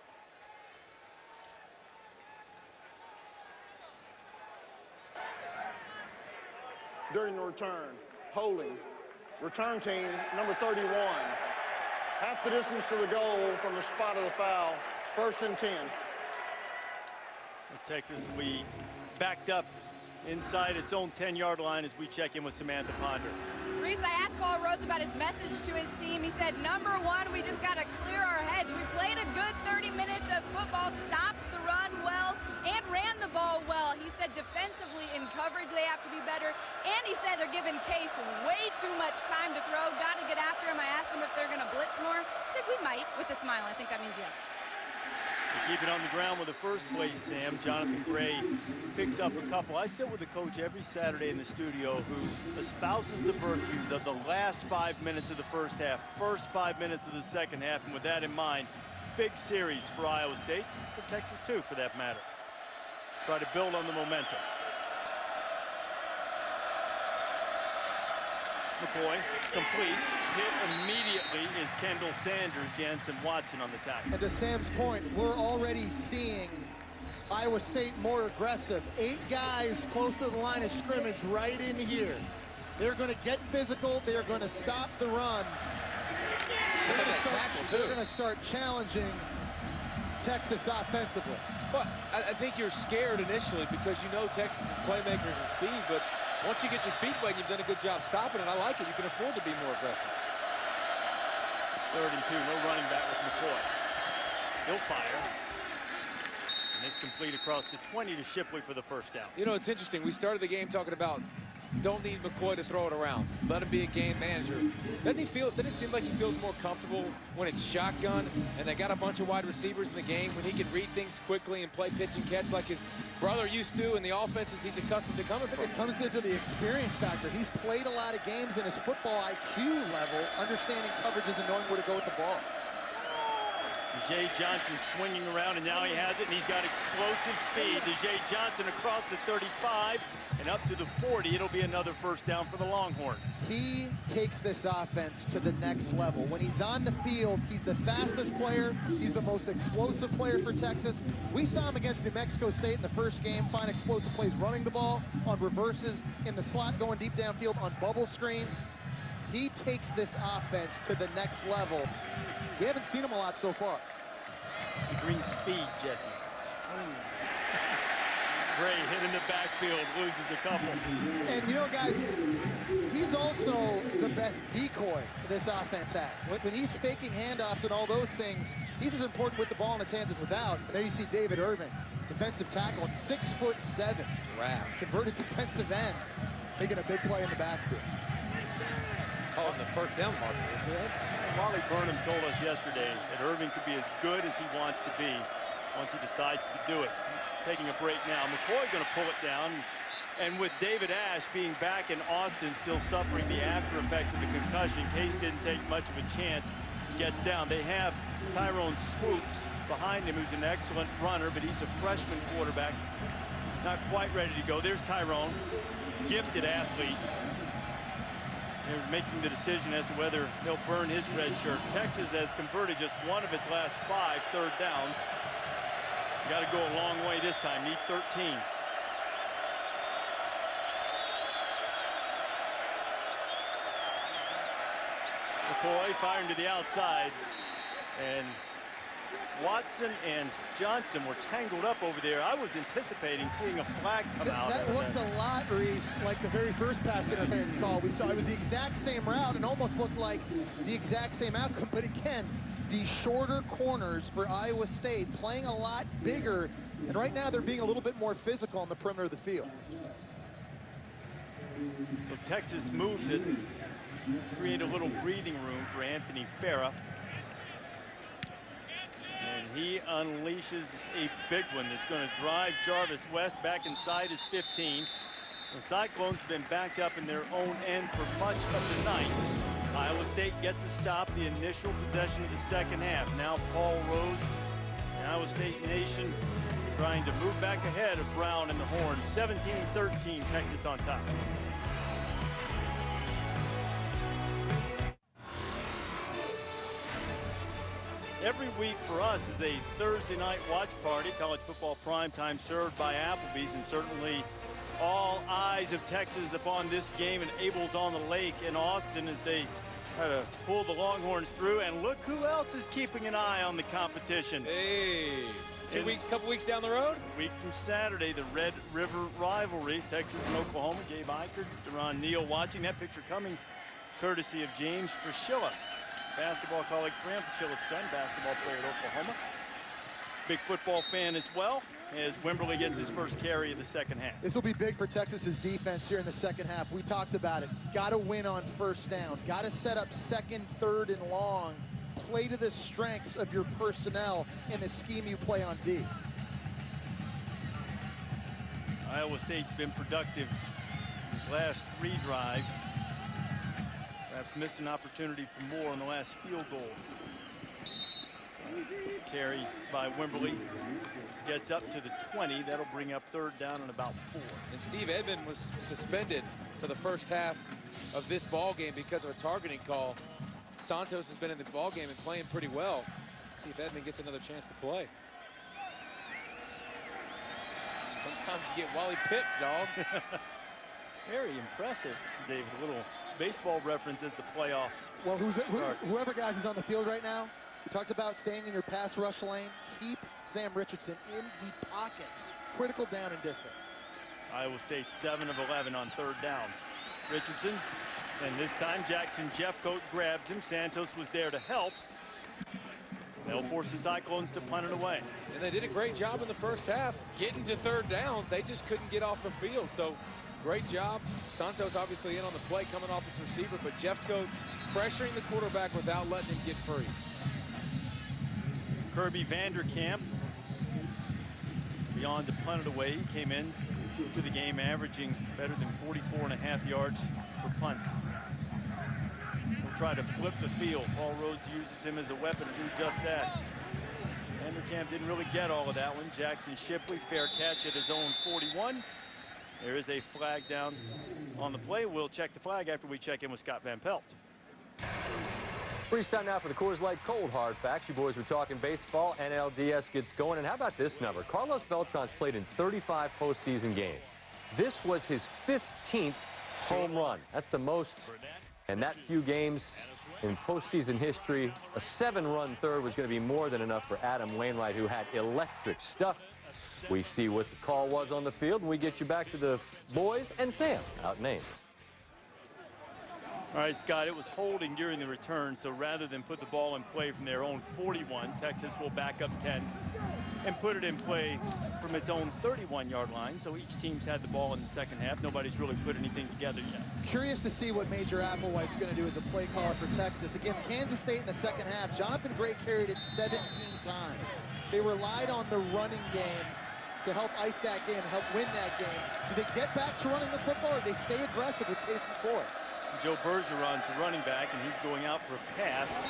During the return, holding, return team, number 31. Half the distance to the goal from the spot of the foul, 1st and 10. Texas will be backed up inside its own 10-yard line as we check in with Samantha Ponder. Reese, I asked Paul Rhodes about his message to his team. He said, number 1, we just got to clear our heads. We played a good 30 minutes of football, stopped the run well, and ran the ball well. He said defensively in coverage they have to be better. And he said they're giving Case way too much time to throw. Got to get after him. I asked him if they're going to blitz more. He said we might, with a smile. I think that means yes. To keep it on the ground with the first play, Sam. Jonathan Gray picks up a couple. I sit with a coach every Saturday in the studio who espouses the virtues of the last 5 minutes of the first half, first 5 minutes of the second half, and with that in mind, big series for Iowa State, for Texas too, for that matter. Try to build on the momentum. McCoy, complete. Hit immediately is Kendall Sanders, Jansen Watson on the tackle. And to Sam's point, we're already seeing Iowa State more aggressive. 8 guys close to the line of scrimmage right in here. They're going to get physical. They're going to stop the run. They're going to start challenging Texas offensively. Well, I think you're scared initially because you know Texas' playmakers and speed, but once you get your feet wet, you've done a good job stopping it. I like it. You can afford to be more aggressive. 3rd and 2, no running back with McCoy. He'll fire. And it's complete across the 20 to Shipley for the first down. You know, it's interesting. We started the game talking about don't need McCoy to throw it around. Let him be a game manager. Doesn't it seem like he feels more comfortable when it's shotgun and they got a bunch of wide receivers in the game when he can read things quickly and play pitch and catch like his brother used to in the offenses he's accustomed to coming from? It comes into the experience factor. He's played a lot of games in his football IQ level, understanding coverages and knowing where to go with the ball. Jay Johnson swinging around, and now he has it, and he's got explosive speed. Jay Johnson across the 35 and up to the 40. It'll be another first down for the Longhorns. He takes this offense to the next level. When he's on the field, he's the fastest player. He's the most explosive player for Texas. We saw him against New Mexico State in the first game, find explosive plays running the ball, on reverses, in the slot going deep downfield, on bubble screens. He takes this offense to the next level. We haven't seen him a lot so far. He brings speed, Jesse. Gray hit in the backfield, loses a couple. And you know, guys, he's also the best decoy this offense has. When he's faking handoffs and all those things, he's as important with the ball in his hands as without. And there you see David Irving, defensive tackle at 6'7", converted defensive end, making a big play in the backfield. On the first down marker, you see that? Wally Burnham told us yesterday that Irving could be as good as he wants to be once he decides to do it. Taking a break now. McCoy going to pull it down. And with David Ash being back in Austin, still suffering the after effects of the concussion, Case didn't take much of a chance. He gets down. They have Tyrone Swoops behind him, who's an excellent runner, but he's a freshman quarterback. Not quite ready to go. There's Tyrone, gifted athlete. They're making the decision as to whether he'll burn his red shirt. Texas has converted just one of its last 5 third downs. Got to go a long way this time. Need 13. McCoy firing to the outside. And Watson and Johnson were tangled up over there. I was anticipating seeing a flag come out. That looked a lot, Reese, like the very first pass interference call we saw. It was the exact same route and almost looked like the exact same outcome. But again, the shorter corners for Iowa State playing a lot bigger. And right now they're being a little bit more physical on the perimeter of the field. So Texas moves it, create a little breathing room for Anthony Farah. And he unleashes a big one that's going to drive Jarvis West back inside his 15. The Cyclones have been backed up in their own end for much of the night. Iowa State gets to stop the initial possession of the second half. Now Paul Rhodes, the Iowa State Nation, trying to move back ahead of Brown and the Horn. 17-13, Texas on top. Every week for us is a Thursday night watch party. College football primetime served by Applebee's, and certainly all eyes of Texas upon this game and Abel's on the Lake in Austin as they try to pull the Longhorns through. And look who else is keeping an eye on the competition. Hey, couple weeks down the road? A week from Saturday, the Red River rivalry, Texas and Oklahoma. Gabe Eichert, Deron Neal watching. That picture coming courtesy of James Fraschilla, basketball colleague Fran Fascilla's son, basketball player at Oklahoma. Big football fan as well, as Wimberly gets his first carry of the second half. This will be big for Texas's defense here in the second half. We talked about it. Got to win on first down. Got to set up second, third, and long. Play to the strengths of your personnel in the scheme you play on D. Iowa State's been productive these last 3 drives. Perhaps missed an opportunity for more on the last field goal. Carry by Wimberly gets up to the 20. That'll bring up third down and about 4. And Steve Edmond was suspended for the first half of this ball game because of a targeting call. Santos has been in the ball game and playing pretty well. See if Edmond gets another chance to play. Sometimes you get Wally pipped, dog. Very impressive, David. A little baseball reference as the playoffs. Well, whoever guys is on the field right now, we talked about staying in your pass rush lane. Keep Sam Richardson in the pocket. Critical down and distance. Iowa State 7 of 11 on third down. Richardson, and this time Jackson Jeffcoat grabs him. Santos was there to help. They'll force the Cyclones to punt it away. And they did a great job in the first half getting to third down. They just couldn't get off the field. So great job. Santos obviously in on the play coming off his receiver, but Jeffcoat pressuring the quarterback without letting him get free. Kirby Vanderkamp beyond to punt it away. He came in to the game averaging better than 44.5 yards per punt. We'll try to flip the field. Paul Rhodes uses him as a weapon to do just that. Vanderkamp didn't really get all of that one. Jackson Shipley, fair catch at his own 41. There is a flag down on the play. We'll check the flag after we check in with Scott Van Pelt. Freeze time now for the Coors Light Cold Hard Facts. You boys were talking baseball. NLDS gets going. And how about this number? Carlos Beltran's played in 35 postseason games. This was his 15th home run. That's the most in that few games in postseason history. A 7-run third was going to be more than enough for Adam Wainwright, who had electric stuff. We see what the call was on the field, and we get you back to the boys and Sam out in Ames. All right, Scott, it was holding during the return, so rather than put the ball in play from their own 41, Texas will back up 10 and put it in play from its own 31-yard line. So each team's had the ball in the second half. Nobody's really put anything together yet. Curious to see what Major Applewhite's going to do as a play caller for Texas. Against Kansas State in the second half, Jonathan Gray carried it 17 times. They relied on the running game to help ice that game, help win that game. Do they get back to running the football, or do they stay aggressive with Case McCoy? Joe Bergeron's a running back, and he's going out for a pass.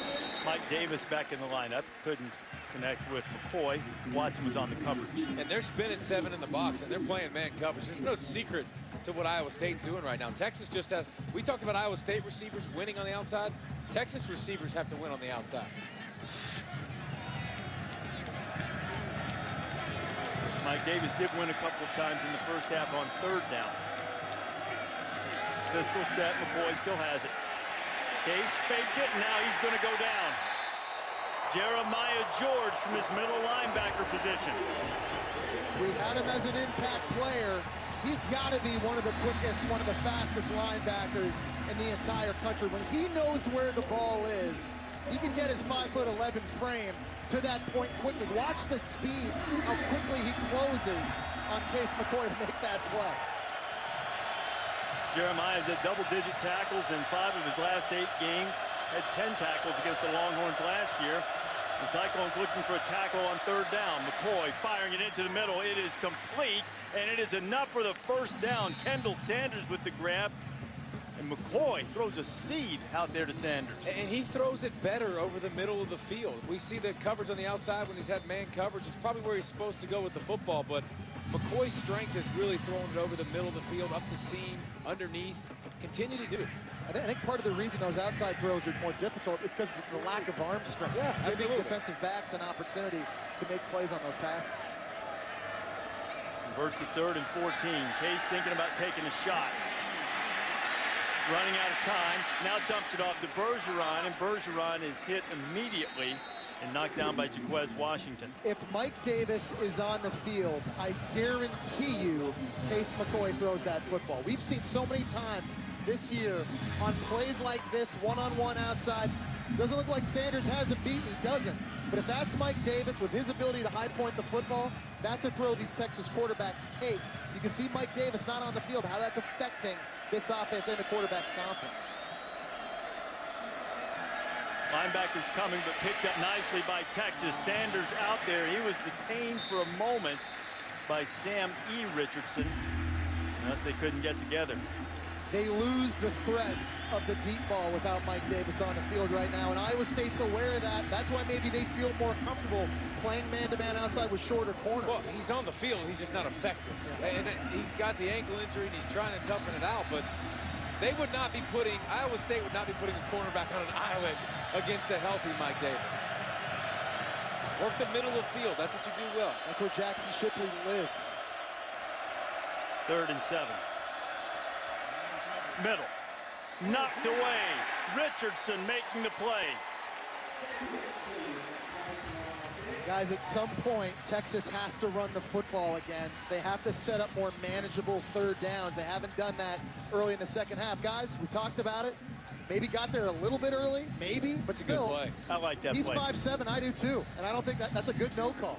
Mike Davis back in the lineup. Couldn't connect with McCoy. Watson was on the coverage. And they're spinning 7 in the box, and they're playing man coverage. There's no secret to what Iowa State's doing right now. Texas just has, we talked about Iowa State receivers winning on the outside. Texas receivers have to win on the outside. Mike Davis did win a couple of times in the first half on third down. Pistol set, McCoy still has it. Case faked it, now he's going to go down. Jeremiah George from his middle linebacker position. We had him as an impact player. He's got to be one of the quickest, one of the fastest linebackers in the entire country. When he knows where the ball is, he can get his 5'11" frame to that point quickly. Watch the speed, how quickly he closes on Case McCoy to make that play. Jeremiah's had double-digit tackles in 5 of his last 8 games. Had 10 tackles against the Longhorns last year. The Cyclones looking for a tackle on 3rd down. McCoy firing it into the middle. It is complete, and it is enough for the first down. Kendall Sanders with the grab. And McCoy throws a seed out there to Sanders. And he throws it better over the middle of the field. We see the coverage on the outside when he's had man coverage. It's probably where he's supposed to go with the football, but McCoy's strength is really throwing it over the middle of the field, up the seam, underneath. Continue to do it. I think part of the reason those outside throws are more difficult is because of the lack of arm strength. Yeah, giving absolutely. defensive backs an opportunity to make plays on those passes. Converts to 3rd and 14. Case thinking about taking a shot. Running out of time. Now dumps it off to Bergeron, and Bergeron is hit immediately and knocked down by Jaquez Washington. If Mike Davis is on the field, I guarantee you Case McCoy throws that football. We've seen so many times this year on plays like this, one-on-one outside. Doesn't look like Sanders has him beaten. He doesn't. But if that's Mike Davis with his ability to high point the football, that's a throw these Texas quarterbacks take. You can see Mike Davis not on the field, how that's affecting this offense and the quarterback's confidence. Linebackers coming, but picked up nicely by Texas. Sanders out there. He was detained for a moment by Sam E. Richardson, unless they couldn't get together. They lose the threat of the deep ball without Mike Davis on the field right now, and Iowa State's aware of that. That's why maybe they feel more comfortable playing man-to-man outside with shorter corners. Well, he's on the field. He's just not effective. And he's got the ankle injury, and he's trying to toughen it out, but they would not be putting, Iowa State would not be putting a cornerback on an island against a healthy Mike Davis. Work the middle of the field. That's what you do well. That's where Jackson Shipley lives. 3rd and 7. Middle. Knocked away. Richardson making the play. Guys, at some point, Texas has to run the football again. They have to set up more manageable 3rd downs. They haven't done that early in the second half. Guys, we talked about it. Maybe got there a little bit early, maybe, but still. Good play. I like that He's play. 5'7", I do too, and I don't think that's a good no call.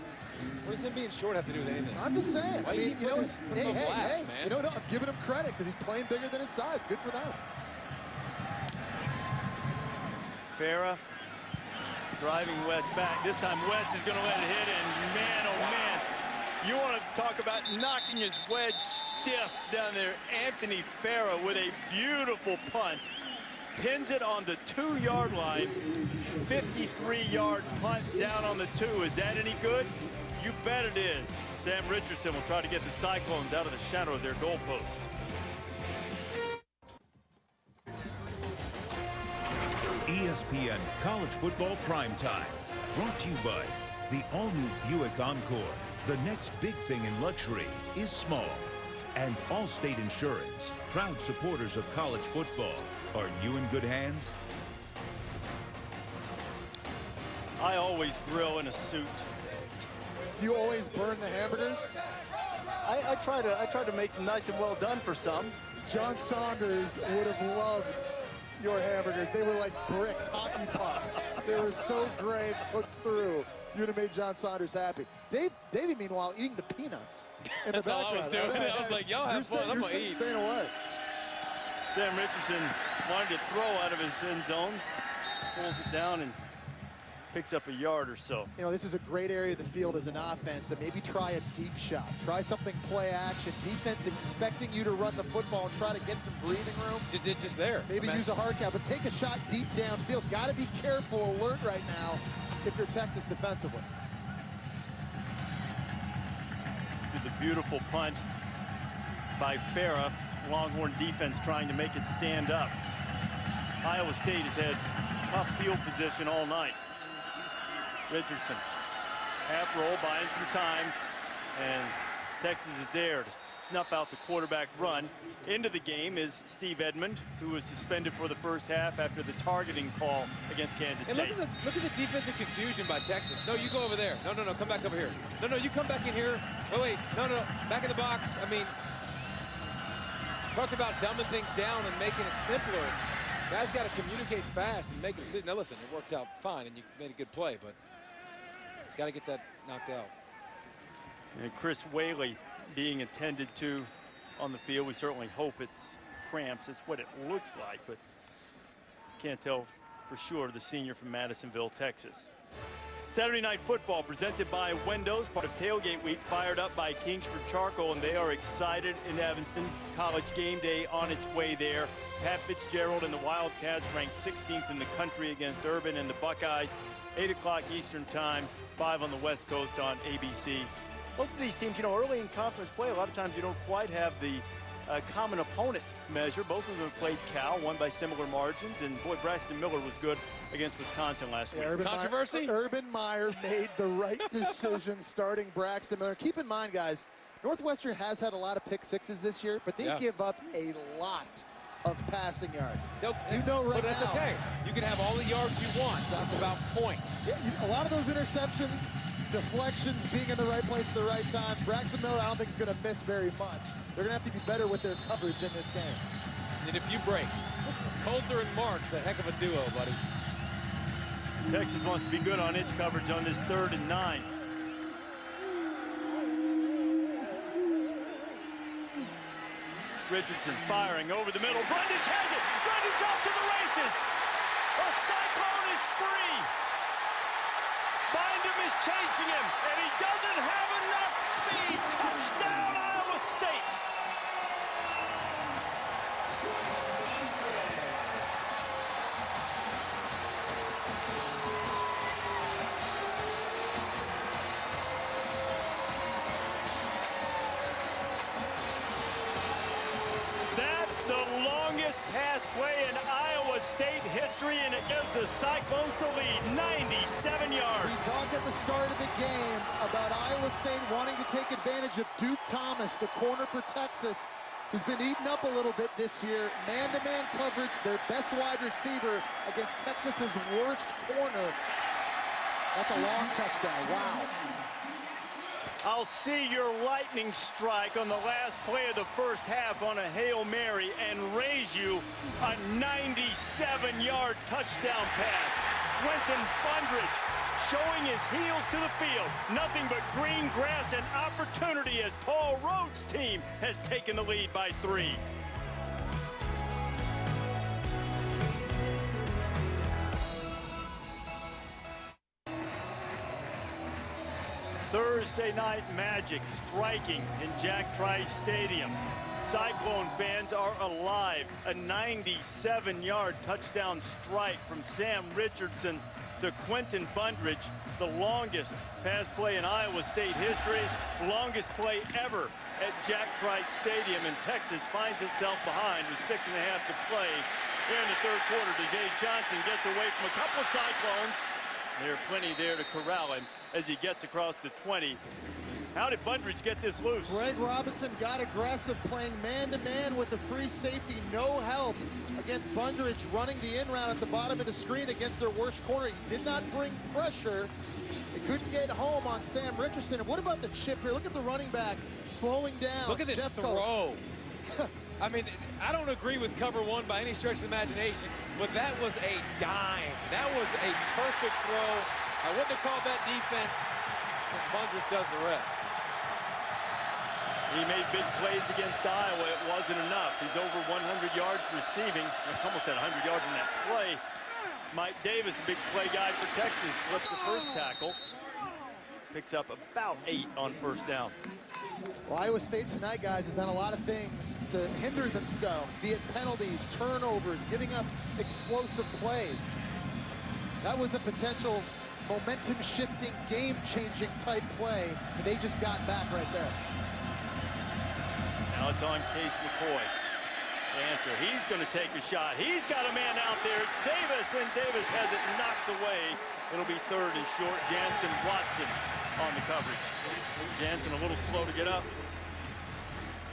What does him being short have to do with anything? I'm just saying. Why I mean, you know, hey, man? you know, I'm giving him credit because he's playing bigger than his size. Good for them. Farah driving West back. This time West is going to let it hit, and man, oh man, you want to talk about knocking his wedge stiff down there. Anthony Farah with a beautiful punt. Pins it on the 2-yard line. 53-yard punt down on the 2. Is that any good? You bet it is. Sam Richardson will try to get the Cyclones out of the shadow of their goalpost. ESPN College Football Primetime. Brought to you by the all-new Buick Encore. The next big thing in luxury is small. And Allstate Insurance, proud supporters of college football. Are you in good hands? I always grill in a suit. Do you always burn the hamburgers? I try to make them nice and well done for some. John Saunders would have loved your hamburgers. They were like bricks, hockey pucks. They were so great, cooked through. You'd have made John Saunders happy. Davey, meanwhile, eating the peanuts in the background. All I was doing. I was like, y'all have fun. I'm going to eat. Staying away. Sam Richardson wanted to throw out of his end zone. Pulls it down and picks up a yard or so. You know, this is a great area of the field as an offense to maybe try a deep shot. Try something play action. Defense expecting you to run the football and try to get some breathing room. Just there. Maybe use a hard cap, but take a shot deep downfield. Got to be careful, alert right now if you're Texas defensively. To the beautiful punt by Farah. Longhorn defense trying to make it stand up. Iowa State has had tough field position all night. Richardson, half roll, buying some time, and Texas is there to snuff out the quarterback run. Into the game is Steve Edmond, who was suspended for the first half after the targeting call against Kansas State. And look at the defensive confusion by Texas. No, you go over there. No, come back over here. No, you come back in here. Oh, wait, no, back in the box. I mean, talked about dumbing things down and making it simpler. Guys got to communicate fast and make a decision. Now, listen, it worked out fine, and you made a good play, but got to get that knocked out. And Chris Whaley being attended to on the field. We certainly hope it's cramps. That's what it looks like, but can't tell for sure. The senior from Madisonville, Texas. Saturday Night Football presented by Wendo's, part of Tailgate Week, fired up by Kingsford Charcoal, and they are excited in Evanston. College game day on its way there. Pat Fitzgerald and the Wildcats ranked 16th in the country against Urban and the Buckeyes. 8 o'clock Eastern time, 5 on the West Coast on ABC. Both of these teams, you know, early in conference play, a lot of times you don't quite have the common opponent measure. Both of them have played Cal, won by similar margins, and boy, Braxton Miller was good against Wisconsin last week. Controversy? Urban Meyer made the right decision starting Braxton Miller. Keep in mind, guys, Northwestern has had a lot of pick sixes this year, but they give up a lot of passing yards. You know right now. But that's okay. You can have all the yards you want. That's about points. Yeah, a lot of those interceptions, deflections, being in the right place at the right time. Braxton Miller, I don't think is going to miss very much. They're going to have to be better with their coverage in this game. Just need a few breaks. Coulter and Marks, a heck of a duo, buddy. Texas wants to be good on its coverage on this 3rd and 9. Richardson firing over the middle. Brundage has it. Brundage off to the races. A Cyclone is free. Bindum is chasing him, and he doesn't have enough speed. Touchdown, Iowa State. The longest pass play in Iowa State history, and it gives the Cyclones the lead, 97 yards. We talked at the start of the game about Iowa State wanting to take advantage of Duke Thomas, the corner for Texas, who's been eaten up a little bit this year. Man-to-man coverage, their best wide receiver against Texas's worst corner. That's a long touchdown. Wow. I'll see your lightning strike on the last play of the first half on a Hail Mary and raise you a 97-yard touchdown pass. Quentin Bundridge showing his heels to the field. Nothing but green grass and opportunity as Paul Rhodes' team has taken the lead by 3. Thursday night magic striking in Jack Trice Stadium. Cyclone fans are alive. A 97-yard touchdown strike from Sam Richardson to Quentin Bundridge. The longest pass play in Iowa State history. Longest play ever at Jack Trice Stadium. And Texas finds itself behind with 6.5 to play here in the 3rd quarter. DeJay Johnson gets away from a couple of Cyclones. There are plenty there to corral him as he gets across the 20. How did Bundridge get this loose? Greg Robinson got aggressive, playing man-to-man with the free safety. No help against Bundridge, running the in route at the bottom of the screen against their worst corner. He did not bring pressure. They couldn't get home on Sam Richardson. And what about the chip here? Look at the running back slowing down. Look at this throw. I mean, I don't agree with cover 1 by any stretch of the imagination, but that was a dime. That was a perfect throw. I wouldn't have called that defense, and Bundridge does the rest. He made big plays against Iowa. It wasn't enough. He's over 100 yards receiving. Almost had 100 yards in that play. Mike Davis, a big play guy for Texas, slips the first tackle. Picks up about 8 on first down. Well, Iowa State tonight, guys, has done a lot of things to hinder themselves, be it penalties, turnovers, giving up explosive plays. That was a potential momentum-shifting, game-changing type play, and they just got back right there. Now it's on Case McCoy. Answer, he's going to take a shot. He's got a man out there. It's Davis, and Davis has it knocked away. It'll be 3rd and short. Jansen Watson on the coverage. Jansen a little slow to get up.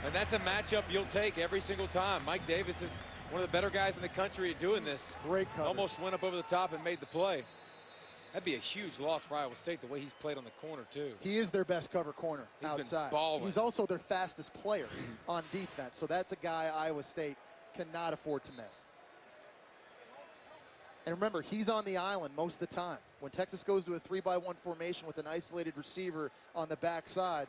And that's a matchup you'll take every single time. Mike Davis is one of the better guys in the country at doing this. Great coverage. Almost went up over the top and made the play. That'd be a huge loss for Iowa State, the way he's played on the corner, too. He is their best cover corner outside. He's also their fastest player on defense. So that's a guy Iowa State cannot afford to miss. And remember, he's on the island most of the time. When Texas goes to a 3-by-1 formation with an isolated receiver on the backside,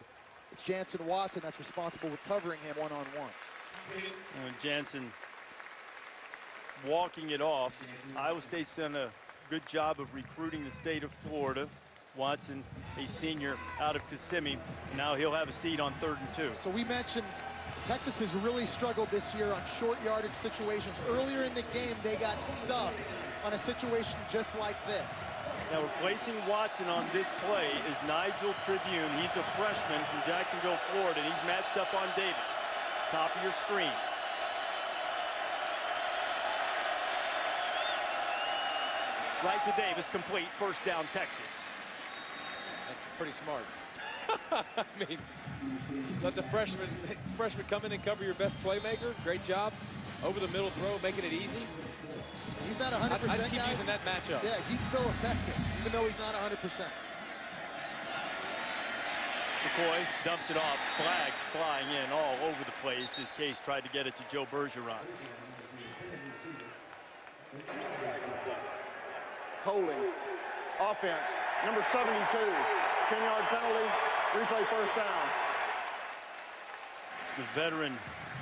it's Jansen Watson that's responsible with covering him one-on-one. And Jansen walking it off. Iowa State's done a good job of recruiting the state of Florida. Watson, a senior out of Kissimmee. Now he'll have a seat on 3rd and 2. So we mentioned Texas has really struggled this year on short yardage situations. Earlier in the game, they got stuffed on a situation just like this. Now replacing Watson on this play is Nigel Tribune. He's a freshman from Jacksonville, Florida, and he's matched up on Davis. Top of your screen. Right to Davis, complete, 1st down, Texas. That's pretty smart. I mean, let the freshman come in and cover your best playmaker. Great job. Over the middle throw, making it easy. He's not 100%, I'd keep guys. using that matchup. Yeah, he's still effective, even though he's not 100%. McCoy dumps it off. Flags flying in all over the place. His case tried to get it to Joe Bergeron. Holding. Offense. Number 72. 10-yard penalty. Replay 1st down. It's the veteran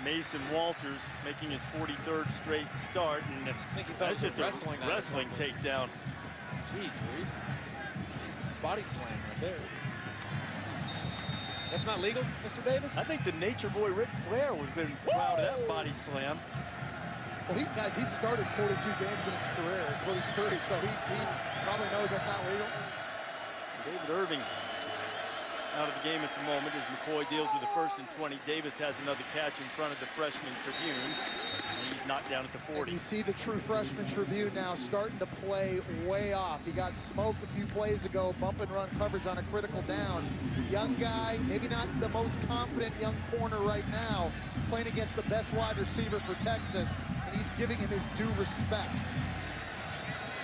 Mason Walters making his 43rd straight start. And I think he thought that's it was just a wrestling takedown. Jeez, Reese. Body slam right there. That's not legal, Mr. Davis? I think the nature boy Ric Flair would have been proud of that body slam. Well, guys, he started 42 games in his career, including 30, so he probably knows that's not legal. David Irving out of the game at the moment as McCoy deals with the 1st and 20. Davis has another catch in front of the freshman Tribune, and he's knocked down at the 40. And you see the true freshman Tribune now starting to play way off. He got smoked a few plays ago, bump and run coverage on a critical down. Young guy, maybe not the most confident young corner right now, playing against the best wide receiver for Texas, and he's giving him his due respect.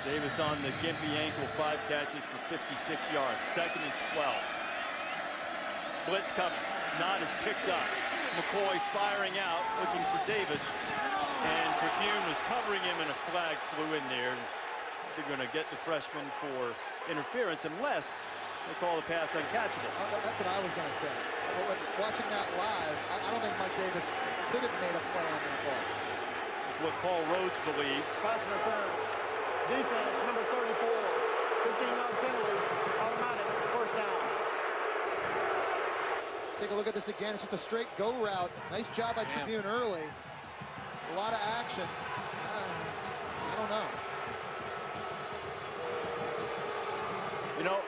Davis on the gimpy ankle, 5 catches for 56 yards. 2nd and 12. Blitz coming. Knott is picked up. McCoy firing out, looking for Davis. And Tribune was covering him, and a flag flew in there. They're going to get the freshman for interference unless they call the pass uncatchable. That's what I was going to say. Watching that live, I don't think Mike Davis could have made a play on that ball. It's what Paul Rhodes believes. Pass interference. Defense, number 34. 15-yard penalty. Automatic. 1st down. Take a look at this again. It's just a straight go route. Nice job by Tribune early. A lot of action. I don't know. You know,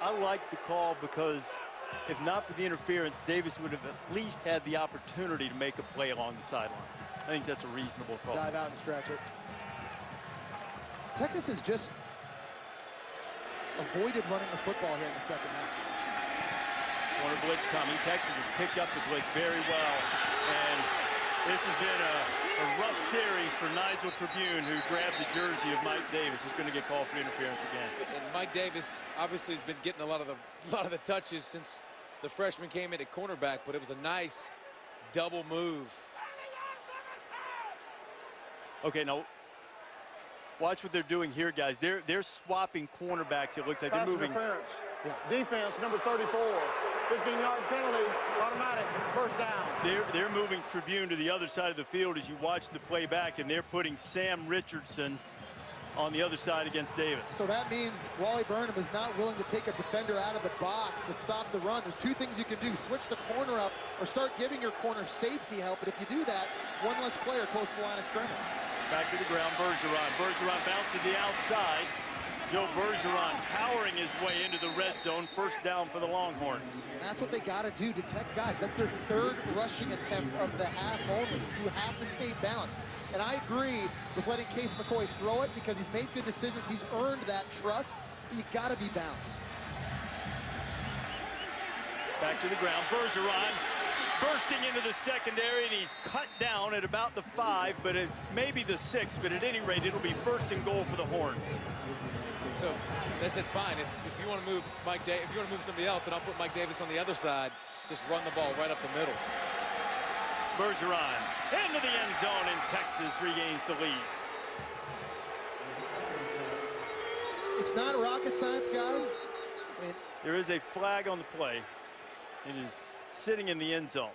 I like the call because if not for the interference, Davis would have at least had the opportunity to make a play along the sideline. I think that's a reasonable call. Dive out and stretch it. Texas has just avoided running the football here in the 2nd half. Corner blitz coming. Texas has picked up the blitz very well. And this has been a rough series for Nigel Tribune, who grabbed the jersey of Mike Davis. He's going to get called for interference again. And Mike Davis obviously has been getting a lot of the touches since the freshman came in at cornerback, but it was a nice double move. Okay, now watch what they're doing here, guys. They're swapping cornerbacks. It looks like they're moving. Interference. Defense, number 34. 15-yard penalty, automatic, 1st down. They're moving Tribune to the other side of the field as you watch the play back, and they're putting Sam Richardson on the other side against Davis. So that means Wally Burnham is not willing to take a defender out of the box to stop the run. There's 2 things you can do: switch the corner up or start giving your corner safety help. But if you do that, 1 less player close to the line of scrimmage. Back to the ground, Bergeron. Bergeron bounced to the outside. Joe Bergeron powering his way into the red zone. 1st down for the Longhorns. That's what they got to do to Texas. Guys, that's their 3rd rushing attempt of the half only. You have to stay balanced. And I agree with letting Case McCoy throw it because he's made good decisions. He's earned that trust. But you got to be balanced. Back to the ground. Bergeron bursting into the secondary, and he's cut down at about the 5, but it may be the 6, but at any rate, it'll be 1st and goal for the Horns. So they said, fine, if you want to move if you want to move somebody else, then I'll put Mike Davis on the other side. Just run the ball right up the middle. Bergeron into the end zone, and Texas regains the lead. It's not rocket science, guys. I mean, there is a flag on the play. It is sitting in the end zone.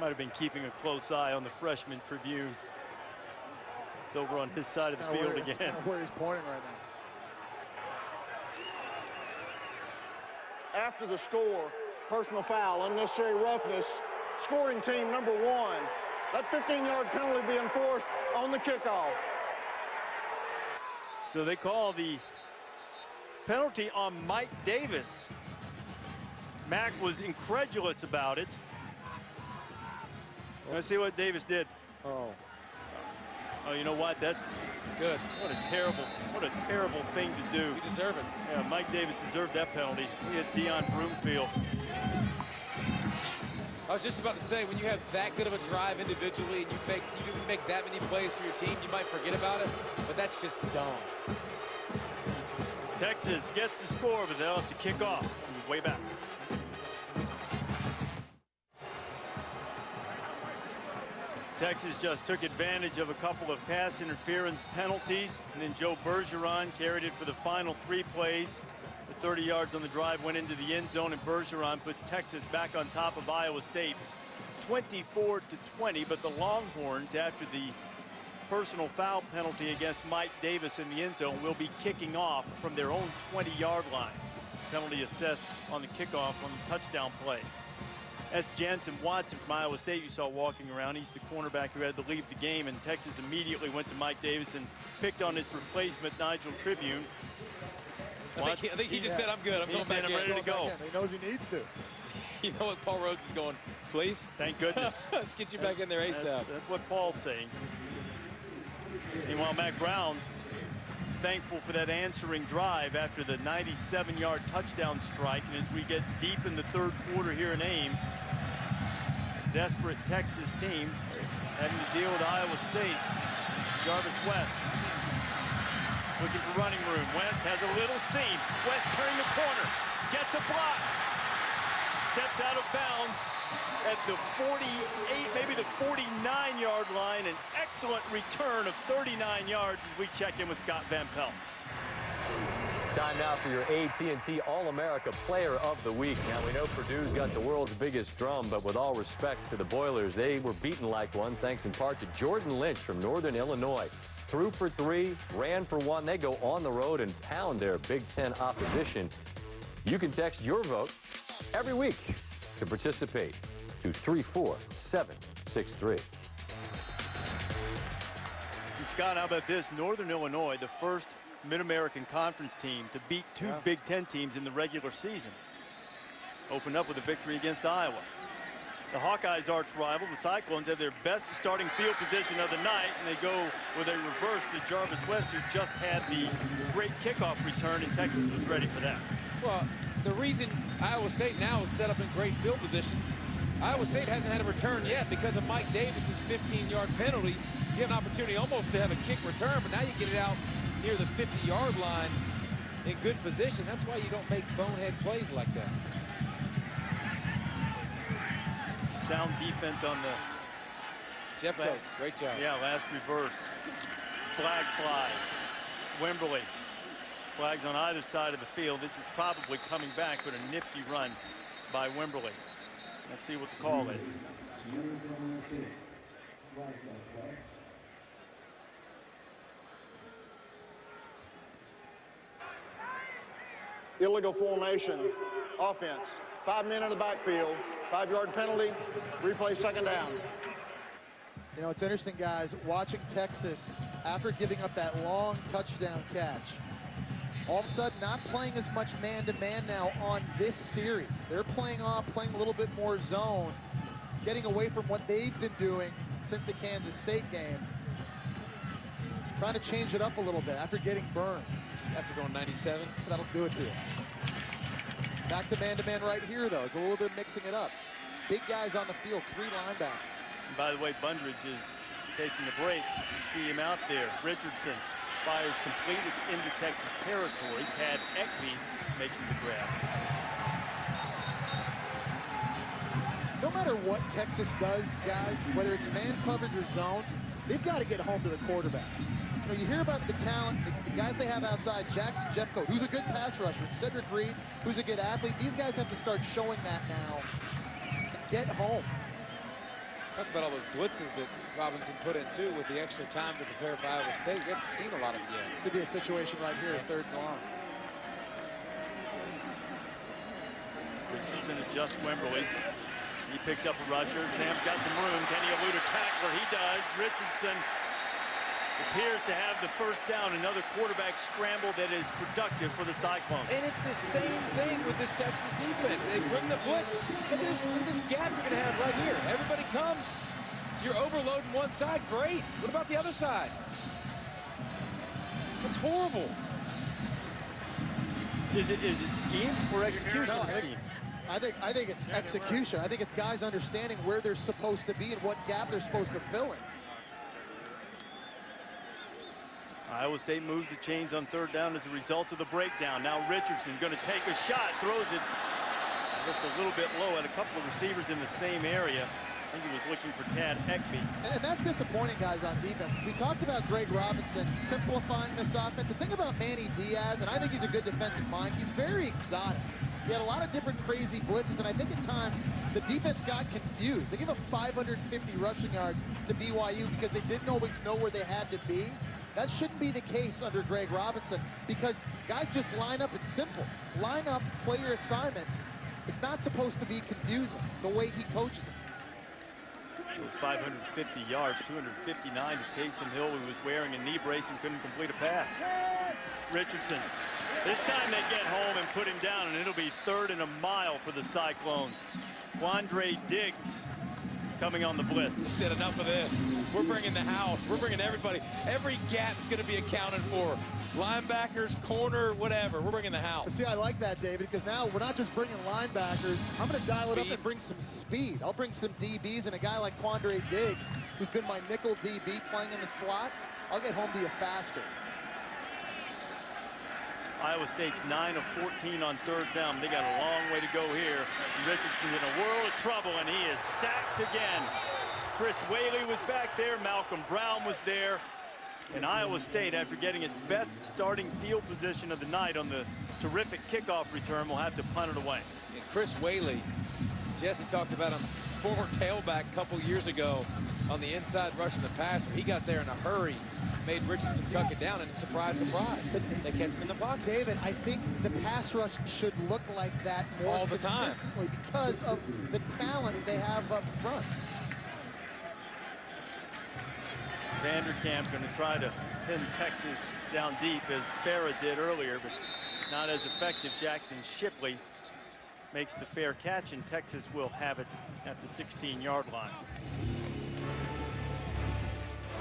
Might have been keeping a close eye on the freshman Tribune. It's over on his side of the field again. That's kind of where he's pointing right now. After the score, personal foul, unnecessary roughness, scoring team number 1. That 15-yard penalty be enforced on the kickoff. So they call the penalty on Mike Davis. Mack was incredulous about it. Let's see what Davis did. Oh, you know what? That good. What a terrible thing to do. You deserve it. Yeah, Mike Davis deserved that penalty. He hit Deion Broomfield. I was just about to say, when you have that good of a drive individually and you make that many plays for your team, you might forget about it, but that's just dumb. Texas gets the score, but they'll have to kick off from the way back. Texas just took advantage of a couple of pass interference penalties, and then Joe Bergeron carried it for the final 3 plays. The 30 yards on the drive went into the end zone, and Bergeron puts Texas back on top of Iowa State 24-20, but the Longhorns, after the personal foul penalty against Mike Davis in the end zone, will be kicking off from their own 20-yard line. Penalty assessed on the kickoff on the touchdown play. That's Jansen Watson from Iowa State you saw walking around. He's the cornerback who had to leave the game, and Texas immediately went to Mike Davis and picked on his replacement, Nigel Tribune. I think he just said, I'm good. I'm going back in. I'm ready to go. He knows he needs to. You know what Paul Rhodes is going, please? Thank goodness. Let's get you back in there ASAP. That's what Paul's saying. Meanwhile, Mack Brown, thankful for that answering drive after the 97-yard touchdown strike. And as we get deep in the 3rd quarter here in Ames, desperate Texas team having to deal with Iowa State. Jarvis West looking for running room. West has a little seam. West turning the corner, gets a block, steps out of bounds at the 48, maybe the 49-yard line. An excellent return of 39 yards as we check in with Scott Van Pelt. Time now for your AT&T All-America Player of the Week. Now, we know Purdue's got the world's biggest drum, but with all respect to the Boilers, they were beaten like one, thanks in part to Jordan Lynch from Northern Illinois. Threw for 3, ran for 1. They go on the road and pound their Big Ten opposition. You can text your vote every week to participate to 34763. And Scott, how about this? Northern Illinois, the first Mid-American Conference team to beat 2 Big Ten teams in the regular season. Opened up with a victory against Iowa. The Hawkeyes' arch rival, the Cyclones, have their best starting field position of the night, and they go with a reverse to Jarvis West, who just had the great kickoff return, and Texas was ready for that. Well, the reason Iowa State now is set up in great field position, Iowa State hasn't had a return yet because of Mike Davis's 15-yard penalty. You have an opportunity almost to have a kick return, but now you get it out near the 50-yard line in good position. That's why you don't make bonehead plays like that. Sound defense on the Jeff Coach, great job. Yeah, last reverse. Flag flies. Wimberly. Flags on either side of the field. This is probably coming back, but a nifty run by Wimberly. We'll see what the call is. Illegal formation, offense. 5 men in the backfield, 5-yard penalty, replay 2nd down. You know, it's interesting, guys, watching Texas after giving up that long touchdown catch. All of a sudden, not playing as much man-to-man now on this series. They're playing a little bit more zone, getting away from what they've been doing since the Kansas State game. Trying to change it up a little bit after getting burned. After going 97? That'll do it to you. Back to man-to-man right here, though. It's a little bit mixing it up. Big guys on the field, 3 linebackers. And by the way, Bundridge is taking a break. You see him out there. Richardson fires complete. It's into Texas territory. Tad Ekby making the grab. No matter what Texas does, guys, whether it's man coverage or zone, they've got to get home to the quarterback. You know, you hear about the talent, the guys they have outside, Jackson Jeffcoat, who's a good pass rusher, Cedric Reed, who's a good athlete. These guys have to start showing that now and get home. Talked about all those blitzes that Robinson put in, too, with the extra time to prepare for Iowa State. We haven't seen a lot of it yet. This could be a situation right here, 3rd and long. Richardson adjusts Wimberly. He picks up a rusher. Sam's got some room. Can he elude a tackler? He does. Richardson appears to have the first down. Another quarterback scramble that is productive for the Cyclones. And it's the same thing with this Texas defense. They bring the blitz. Look at this gap you're going to have right here. Everybody comes. You're overloading one side. Great. What about the other side? That's horrible. Is it scheme or execution of scheme? I think it's execution. I think it's guys understanding where they're supposed to be and what gap they're supposed to fill in. Iowa State moves the chains on 3rd down as a result of the breakdown. Now Richardson going to take a shot, throws it just a little bit low at a couple of receivers in the same area. I think he was looking for Tad Ekby. And that's disappointing, guys, on defense, because we talked about Greg Robinson simplifying this offense. The thing about Manny Diaz, and I think he's a good defensive mind, he's very exotic. He had a lot of different crazy blitzes, and I think at times the defense got confused. They gave up 550 rushing yards to BYU because they didn't always know where they had to be. That shouldn't be the case under Greg Robinson, because guys just line up. It's simple. Line up, play your assignment. It's not supposed to be confusing the way he coaches it. It was 550 yards, 259 to Taysom Hill, who was wearing a knee brace and couldn't complete a pass. Richardson. This time they get home and put him down, and it'll be 3rd and a mile for the Cyclones. Quandre Diggs coming on the blitz. He said, enough of this. We're bringing the house. We're bringing everybody. Every gap's going to be accounted for. Linebackers, corner, whatever. We're bringing the house. But see, I like that, David, because now we're not just bringing linebackers. I'm going to dial it up and bring some speed. I'll bring some DBs, and a guy like Quandre Diggs, who's been my nickel DB playing in the slot, I'll get home to you faster. Iowa State's 9 of 14 on 3rd down. They got a long way to go here. Richardson's in a world of trouble, and he is sacked again. Chris Whaley was back there. Malcolm Brown was there. And Iowa State, after getting its best starting field position of the night on the terrific kickoff return, will have to punt it away. And Chris Whaley, Jesse talked about him, former tailback a couple years ago on the inside rushing the passer. He got there in a hurry, made Richardson tuck it down, and surprise, surprise, they catch him in the pocket. David, I think the pass rush should look like that more all the consistently time because of the talent they have up front. Vanderkamp going to try to pin Texas down deep, as Farah did earlier, but not as effective. Jackson Shipley makes the fair catch, and Texas will have it at the 16-yard line.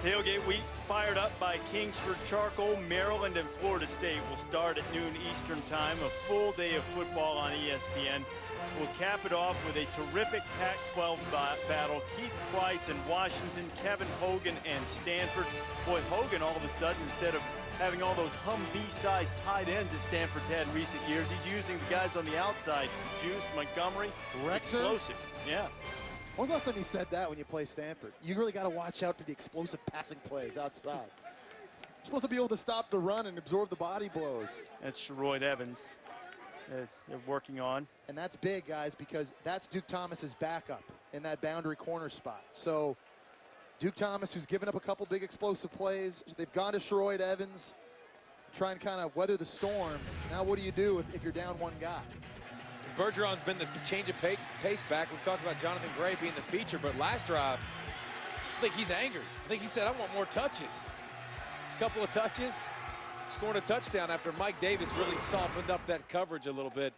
Tailgate week fired up by Kingsford Charcoal. Maryland and Florida State will start at noon Eastern time. A full day of football on ESPN. We'll cap it off with a terrific Pac-12 battle. Keith Price and Washington, Kevin Hogan and Stanford. Boy, Hogan all of a sudden, instead of having all those Humvee-sized tight ends that Stanford's had in recent years, he's using the guys on the outside. Juice, Montgomery, explosive. Yeah. When was the last time you said that when you play Stanford? You really got to watch out for the explosive passing plays outside. You're supposed to be able to stop the run and absorb the body blows. That's Sherroyd Evans. They're working on. And that's big, guys, because that's Duke Thomas's backup in that boundary corner spot. So Duke Thomas, who's given up a couple big explosive plays, they've gone to Sherroyd Evans, try and kind of weather the storm. Now what do you do if you're down one guy? Bergeron's been the change of pace back. We've talked about Jonathan Gray being the feature, but last drive, I think he's angry. I think he said, I want more touches. A couple of touches, scoring a touchdown after Mike Davis really softened up that coverage a little bit.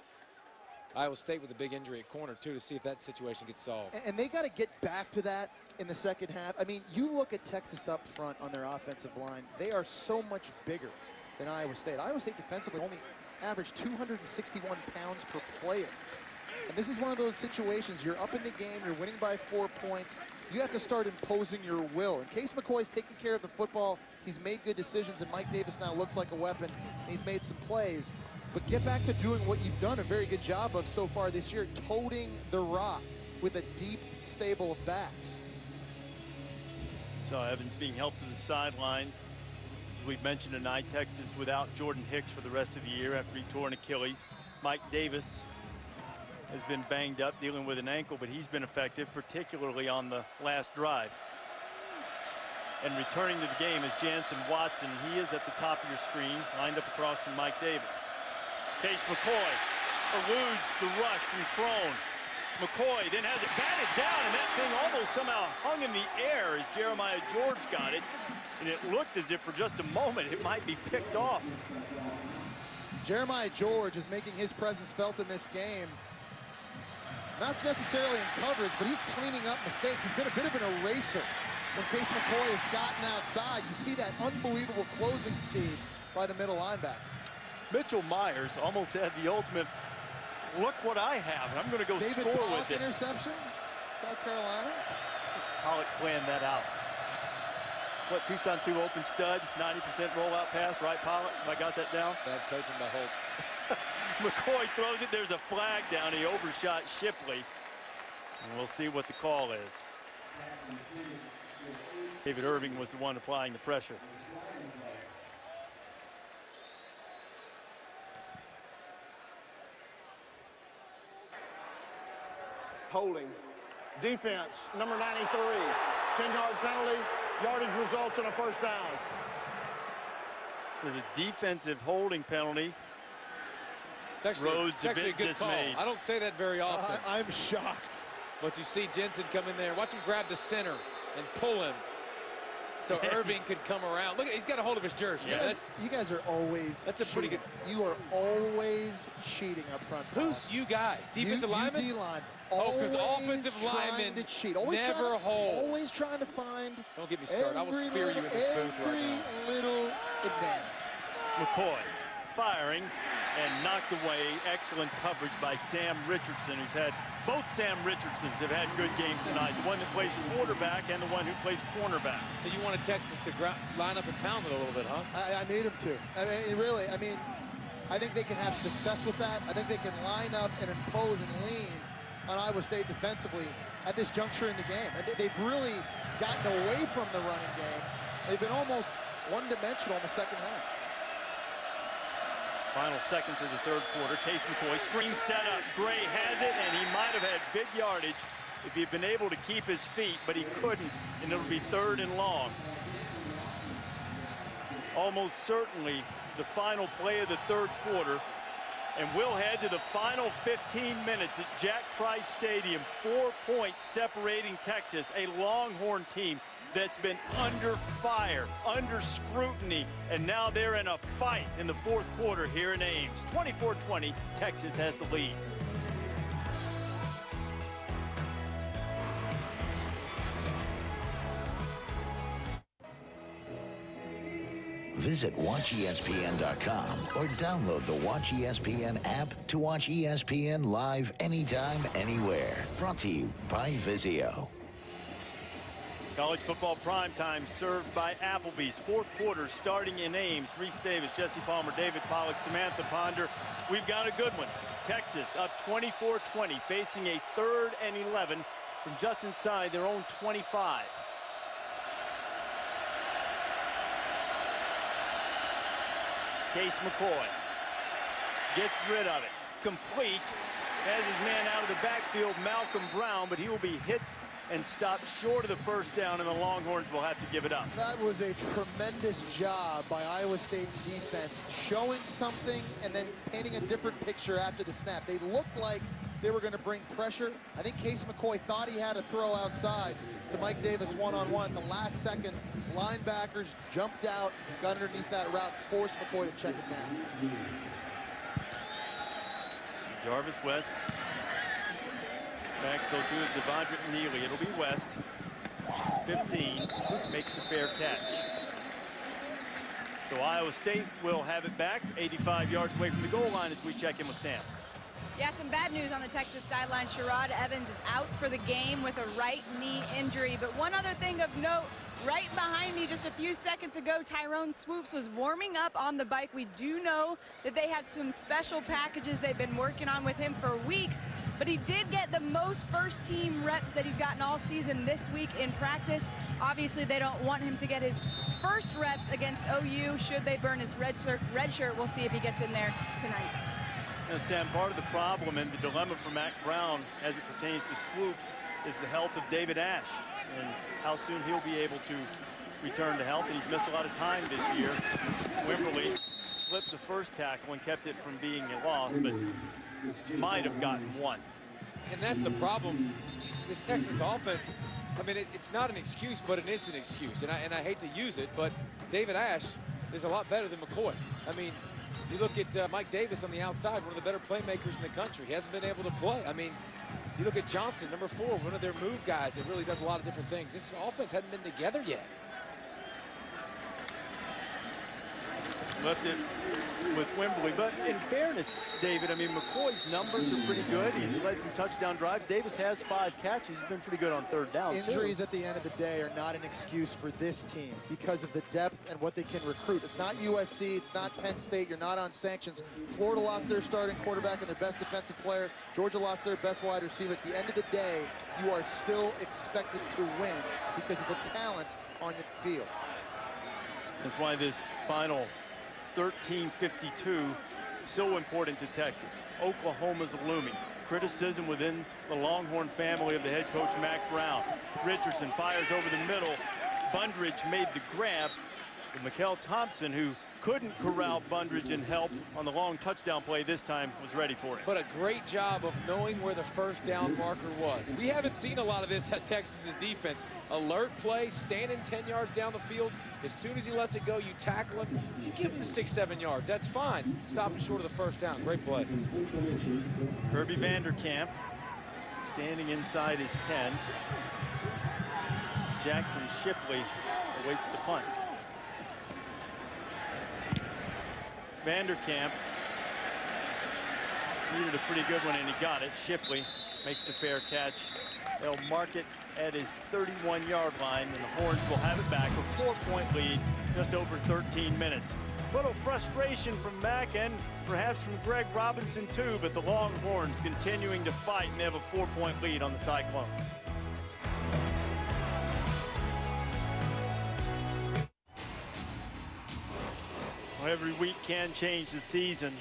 Iowa State with a big injury at corner, too, to see if that situation gets solved. And they got to get back to that in the second half. I mean, you look at Texas up front on their offensive line. They are so much bigger than Iowa State. Iowa State defensively only averaged 261 pounds per player. And this is one of those situations. You're up in the game. You're winning by 4 points. You have to start imposing your will. And Case McCoy's taking care of the football. He's made good decisions, and Mike Davis now looks like a weapon. And he's made some plays. But get back to doing what you've done a very good job of so far this year, toting the rock with a deep stable of backs. So Evans being helped to the sideline. We've mentioned tonight, Texas without Jordan Hicks for the rest of the year after he tore an Achilles. Mike Davis has been banged up, dealing with an ankle, but he's been effective, particularly on the last drive. And returning to the game is Jansen Watson. He is at the top of your screen, lined up across from Mike Davis. Case McCoy eludes the rush from Crone. McCoy then has it batted down, and that thing almost somehow hung in the air as Jeremiah George got it. And it looked as if for just a moment it might be picked off. Jeremiah George is making his presence felt in this game. Not necessarily in coverage, but he's cleaning up mistakes. He's been a bit of an eraser. When Case McCoy has gotten outside, you see that unbelievable closing speed by the middle linebacker. Mitchell Myers almost had the ultimate, look what I have, and I'm going to go David score Pollock with it. Interception, South Carolina. Pollock planned that out. What, 2-on-2 open stud, 90% rollout pass, right, Pollock? Have I got that down? Bad coaching by Holtz. McCoy throws it. There's a flag down. He overshot Shipley. And we'll see what the call is. David Irving was the one applying the pressure. Holding. Defense, number 93. 10-yard penalty. Yardage results in a first down. For the defensive holding penalty. It's actually, Rhodes a good dismayed. call. I don't say that very often. I'm shocked. But you see Jensen come in there. Watch him grab the center and pull him so Irving could come around. Look, he's got a hold of his jersey. Yeah, you guys are always That's a pretty good. You are always cheating up front. Who's you guys? Defensive linemen? D-line. Oh, because Always offensive linemen to cheat. Always never hold. Always trying to find. Don't get me started. I will spear you in this booth right now. Every little advantage. McCoy firing and knocked away. Excellent coverage by Sam Richardson, who's had, both Sam Richardsons have had good games tonight. The one that plays quarterback and the one who plays cornerback. So you wanted Texas to line up and pound it a little bit, huh? I need him to. I mean, really, I think they can have success with that. I think they can line up and impose and lean on Iowa State defensively at this juncture in the game. And they've really gotten away from the running game. They've been almost one-dimensional in the second half. Final seconds of the third quarter. Case McCoy, screen set up. Gray has it, and he might have had big yardage if he'd been able to keep his feet, but he couldn't, and it'll be 3rd and long. Almost certainly the final play of the third quarter, and we'll head to the final 15 minutes at Jack Trice Stadium. 4 points separating Texas, a Longhorn team that's been under fire, under scrutiny, and now they're in a fight in the fourth quarter here in Ames. 24-20, Texas has the lead. Visit WatchESPN.com or download the Watch ESPN app to watch ESPN live anytime, anywhere. Brought to you by Vizio. College football primetime served by Applebee's. Fourth quarter starting in Ames. Reese Davis, Jesse Palmer, David Pollock, Samantha Ponder. We've got a good one. Texas up 24-20, facing a 3rd and 11 from just inside their own 25. Case McCoy gets rid of it. Complete. Has his man out of the backfield, Malcolm Brown, but he will be hit and stopped short of the first down, and the Longhorns will have to give it up. That was a tremendous job by Iowa State's defense, showing something and then painting a different picture after the snap. They looked like they were going to bring pressure. I think Case McCoy thought he had a throw outside to Mike Davis one-on-one. The last second, linebackers jumped out, got underneath that route, forced McCoy to check it down. Jarvis West. Back, so too is Devondrick Neely. It'll be West. 15 makes the fair catch. So Iowa State will have it back 85 yards away from the goal line as we check in with Sam. Yeah, some bad news on the Texas sideline. Sherrod Evans is out for the game with a right knee injury. But one other thing of note, right behind me just a few seconds ago, Tyrone Swoops was warming up on the bike. We do know that they have some special packages they've been working on with him for weeks, but he did get the most first-team reps that he's gotten all season this week in practice. Obviously, they don't want him to get his first reps against OU should they burn his red shirt. We'll see if he gets in there tonight. Now, Sam, part of the problem and the dilemma for Mac Brown as it pertains to swoops is the health of David Ash and how soon he'll be able to return to health. And he's missed a lot of time this year. Wimberly slipped the first tackle and kept it from being a loss, but might have gotten one. And that's the problem. This Texas offense, I mean, it's not an excuse, but it is an excuse. And I hate to use it, but David Ash is a lot better than McCoy. I mean, you look at Mike Davis on the outside, one of the better playmakers in the country. He hasn't been able to play. I mean, you look at Johnson, number 4, one of their move guys that really does a lot of different things. This offense hadn't been together yet. Left it with Wimberly, but in fairness, David, I mean, McCoy's numbers are pretty good. He's led some touchdown drives. Davis has 5 catches. He's been pretty good on third down, Injuries too. at the end of the day are not an excuse for this team because of the depth and what they can recruit. It's not USC. It's not Penn State. You're not on sanctions. Florida lost their starting quarterback and their best defensive player. Georgia lost their best wide receiver. At the end of the day, you are still expected to win because of the talent on your field. That's why this final 13:52 so important to Texas. Oklahoma's looming. Criticism within the Longhorn family of the head coach Mac Brown. Richardson fires over the middle. Bundridge made the grab. And Mikel Thompson, who couldn't corral Bundridge and help on the long touchdown play this time, was ready for it. But a great job of knowing where the first down marker was. We haven't seen a lot of this at Texas's defense. Alert play, standing 10 yards down the field. As soon as he lets it go, you tackle him. You give him the 6-7 yards. That's fine. Stop him short of the first down. Great play. Kirby Vanderkamp standing inside his 10. Jackson Shipley awaits the punt. Vanderkamp needed a pretty good one, and he got it. Shipley makes the fair catch. They'll mark it at his 31-yard line, and the Horns will have it back. A 4-point lead, just over 13 minutes. A little frustration from Mac and perhaps from Greg Robinson, too, but the Longhorns continuing to fight, and they have a 4-point lead on the Cyclones. Every week can change the season,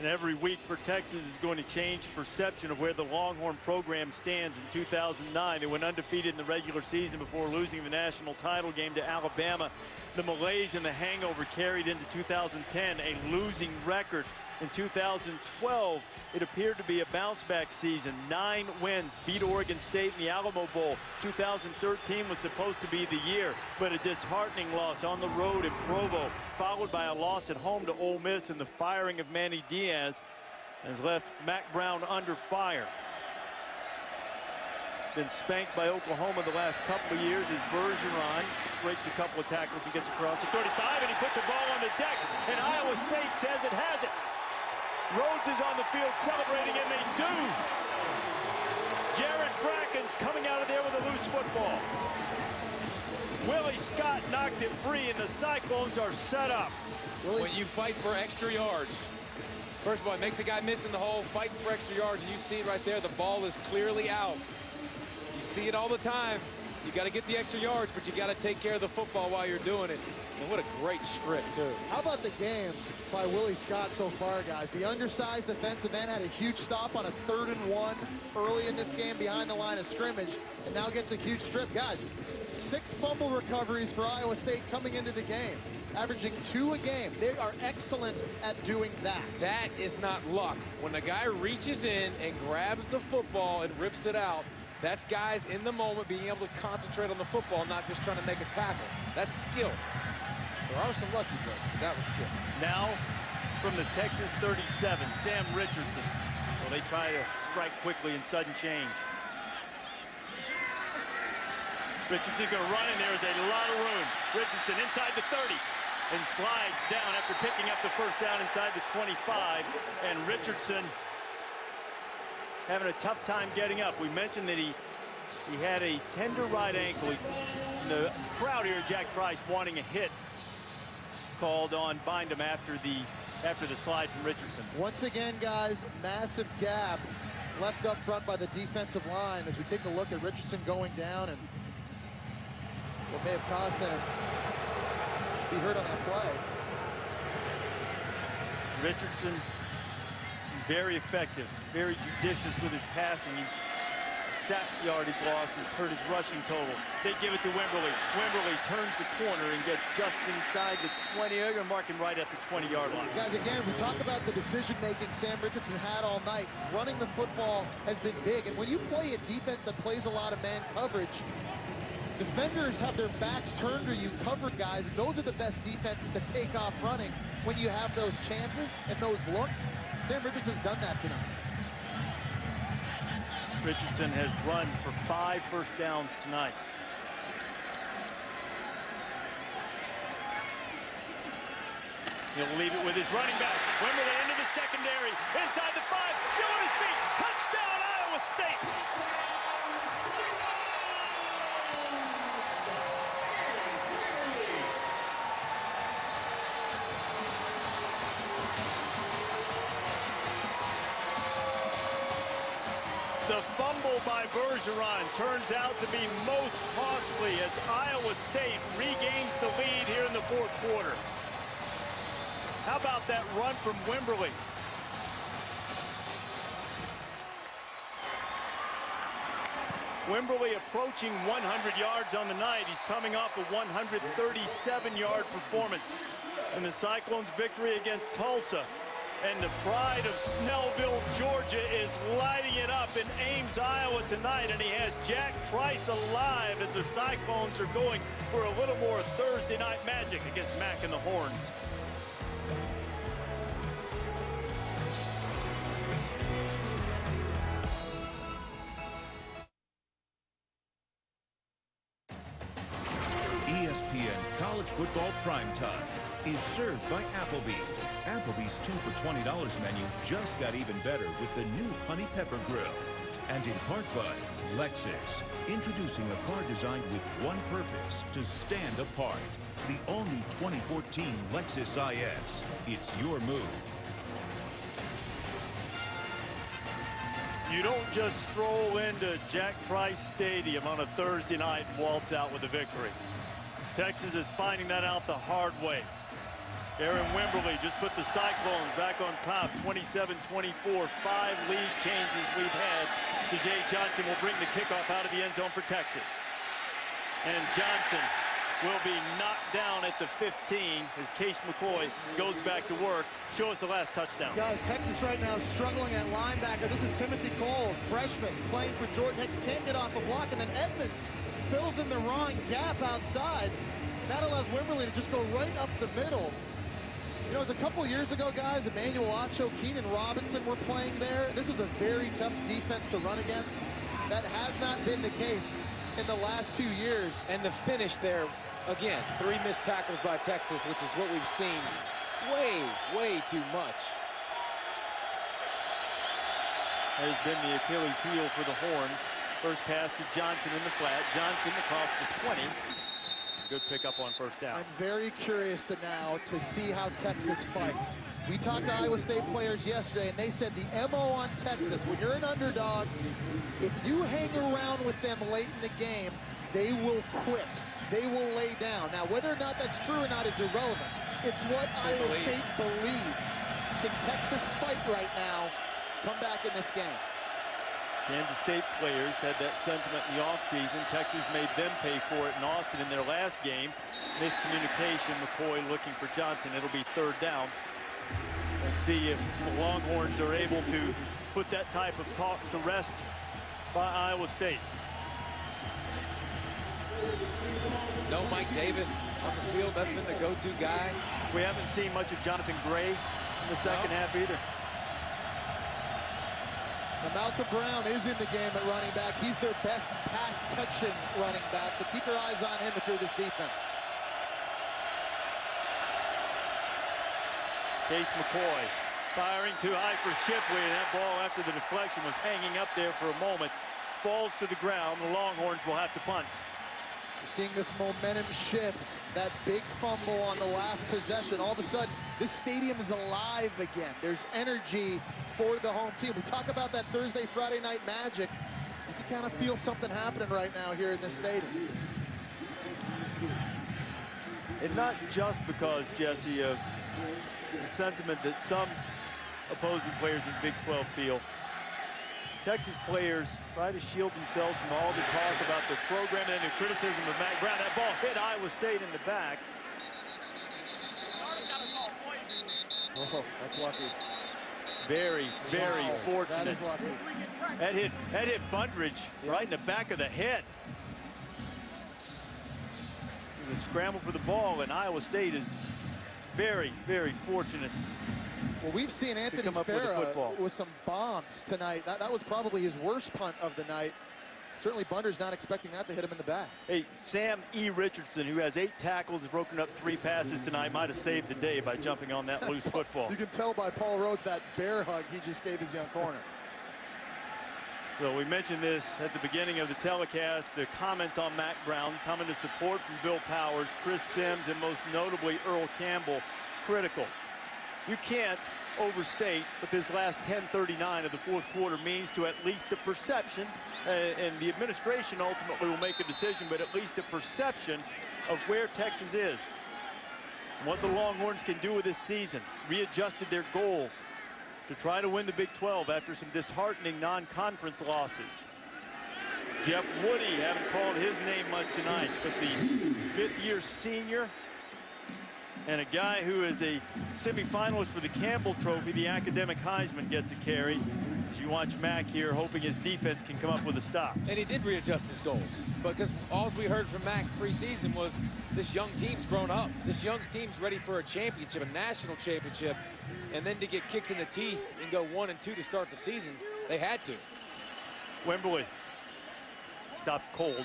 and every week for Texas is going to change the perception of where the Longhorn program stands. In 2009, they went undefeated in the regular season before losing the national title game to Alabama. The malaise and the hangover carried into 2010, a losing record. In 2012, it appeared to be a bounce-back season. 9 wins, beat Oregon State in the Alamo Bowl. 2013 was supposed to be the year, but a disheartening loss on the road in Provo, followed by a loss at home to Ole Miss, and the firing of Manny Diaz has left Mac Brown under fire. Been spanked by Oklahoma the last couple of years as Bergeron breaks a couple of tackles. He gets across the 35, and he put the ball on the deck, and Iowa State says it has it. Rhodes is on the field celebrating, and they do. Jared Bracken's coming out of there with a loose football. Willie Scott knocked it free, and the Cyclones are set up. When you fight for extra yards, first of all, it makes a guy miss in the hole, fighting for extra yards, and you see it right there, the ball is clearly out. You see it all the time. You got to get the extra yards, but you got to take care of the football while you're doing it. And what a great strip, too. How about the game by Willie Scott so far, guys? The undersized defensive end had a huge stop on a 3rd and 1 early in this game behind the line of scrimmage, and now gets a huge strip. Guys, 6 fumble recoveries for Iowa State coming into the game, averaging 2 a game. They are excellent at doing that. That is not luck. When the guy reaches in and grabs the football and rips it out, that's guys in the moment being able to concentrate on the football, not just trying to make a tackle. That's skill. There are some lucky breaks, but that was skill. Now, from the Texas 37, Sam Richardson. Well, they try to strike quickly in sudden change. Richardson going to run, and there is a lot of room. Richardson inside the 30 and slides down after picking up the first down inside the 25. And Richardson having a tough time getting up. We mentioned that he had a tender right ankle. The crowd here, Jack Trice, wanting a hit called on Bindum after the slide from Richardson. Once again, guys, massive gap left up front by the defensive line as we take a look at Richardson going down and what may have caused him to be hurt on that play. Richardson very effective, very judicious with his passing. He's sack yardage lost, has hurt his rushing total. They give it to Wimberly. Wimberly turns the corner and gets just inside the 20. They're going to mark him right at the 20-yard line. Guys, again, we talk about the decision-making Sam Richardson had all night. Running the football has been big. And when you play a defense that plays a lot of man coverage, defenders have their backs turned to you, covered guys, and those are the best defenses to take off running when you have those chances and those looks. Sam Richardson's done that tonight. Richardson has run for 5 first downs tonight. He'll leave it with his running back. Wimberly into the secondary, inside the 5, still on his feet. Touchdown, Iowa State! The fumble by Bergeron turns out to be most costly as Iowa State regains the lead here in the 4th quarter. How about that run from Wimberly? Wimberly approaching 100 yards on the night. He's coming off a 137-yard performance in the Cyclones' victory against Tulsa. And the pride of Snellville, Georgia is lighting it up in Ames, Iowa tonight. And he has Jack Trice alive as the Cyclones are going for a little more Thursday night magic against Mack and the Horns. ESPN College Football Primetime is served by Applebee's. Applebee's 2 for $20 menu just got even better with the new Honey Pepper Grill. And in part by Lexus, introducing a car designed with one purpose, to stand apart. The all-new 2014 Lexus IS. It's your move. You don't just stroll into Jack Trice Stadium on a Thursday night and waltz out with a victory. Texas is finding that out the hard way. Aaron Wimberly just put the Cyclones back on top, 27-24. 5 lead changes we've had. Jay Johnson will bring the kickoff out of the end zone for Texas. And Johnson will be knocked down at the 15 as Case McCoy goes back to work. Show us the last touchdown. Guys, Texas right now is struggling at linebacker. This is Timothy Cole, freshman, playing for Jordan Hicks. Can't get off a block, and then Edmonds fills in the wrong gap outside. That allows Wimberly to just go right up the middle. You know, it was a couple years ago, guys, Emmanuel Acho, Keenan Robinson were playing there. This was a very tough defense to run against. That has not been the case in the last 2 years. And the finish there, again, 3 missed tackles by Texas, which is what we've seen way too much. Has been the Achilles heel for the Horns. First pass to Johnson in the flat. Johnson across the 20. Good pickup on first down. I'm very curious now to see how Texas fights. We talked to Iowa State players yesterday, and they said the MO on Texas, when you're an underdog, if you hang around with them late in the game, they will quit. They will lay down. Now, whether or not that's true or not is irrelevant. It's what Iowa State believes. Can Texas fight right now, come back in this game? Kansas State players had that sentiment in the offseason. Texas made them pay for it in Austin in their last game. Miscommunication, McCoy looking for Johnson. It'll be 3rd down. We'll see if the Longhorns are able to put that type of talk to rest by Iowa State. No Mike Davis on the field. That's been the go-to guy. We haven't seen much of Jonathan Gray in the second half either. Now, Malcolm Brown is in the game at running back. He's their best pass-catching running back, so keep your eyes on him if you're this defense. Case McCoy firing too high for Shipley, and that ball after the deflection was hanging up there for a moment. Falls to the ground. The Longhorns will have to punt. We're seeing this momentum shift, that big fumble on the last possession. All of a sudden, this stadium is alive again. There's energy for the home team. We talk about that Thursday, Friday night magic. You can kind of feel something happening right now here in this stadium. And not just because, Jesse, of the sentiment that some opposing players in the Big 12 feel. Texas players try to shield themselves from all the talk about their program and the criticism of Mack Brown. That ball hit Iowa State in the back. Oh, that's lucky. Very, very fortunate. That is lucky. That hit Bundridge right in the back of the head. It was a scramble for the ball, and Iowa State is very, very fortunate. Well, we've seen Anthony Farah with some bombs tonight. That was probably his worst punt of the night. Certainly Bunder's not expecting that to hit him in the back. Hey, Sam E. Richardson, who has 8 tackles, has broken up 3 passes tonight, might have saved the day by jumping on that loose football. You can tell by Paul Rhodes that bear hug he just gave his young corner. So we mentioned this at the beginning of the telecast, the comments on Mack Brown, coming to support from Bill Powers, Chris Sims, and most notably Earl Campbell, critical. You can't overstate what this last 10:39 of the fourth quarter means to at least the perception, and the administration ultimately will make a decision, but at least the perception of where Texas is. What the Longhorns can do with this season, readjusted their goals to try to win the Big 12 after some disheartening non-conference losses. Jeff Woody, haven't called his name much tonight, but the 5th-year senior and a guy who is a semifinalist for the Campbell Trophy, the academic Heisman, gets a carry. As you watch Mack here, hoping his defense can come up with a stop. And he did readjust his goals, because all we heard from Mack preseason was this young team's grown up. This young team's ready for a championship, a national championship, and then to get kicked in the teeth and go 1-2 to start the season, they had to. Wimberly stopped cold.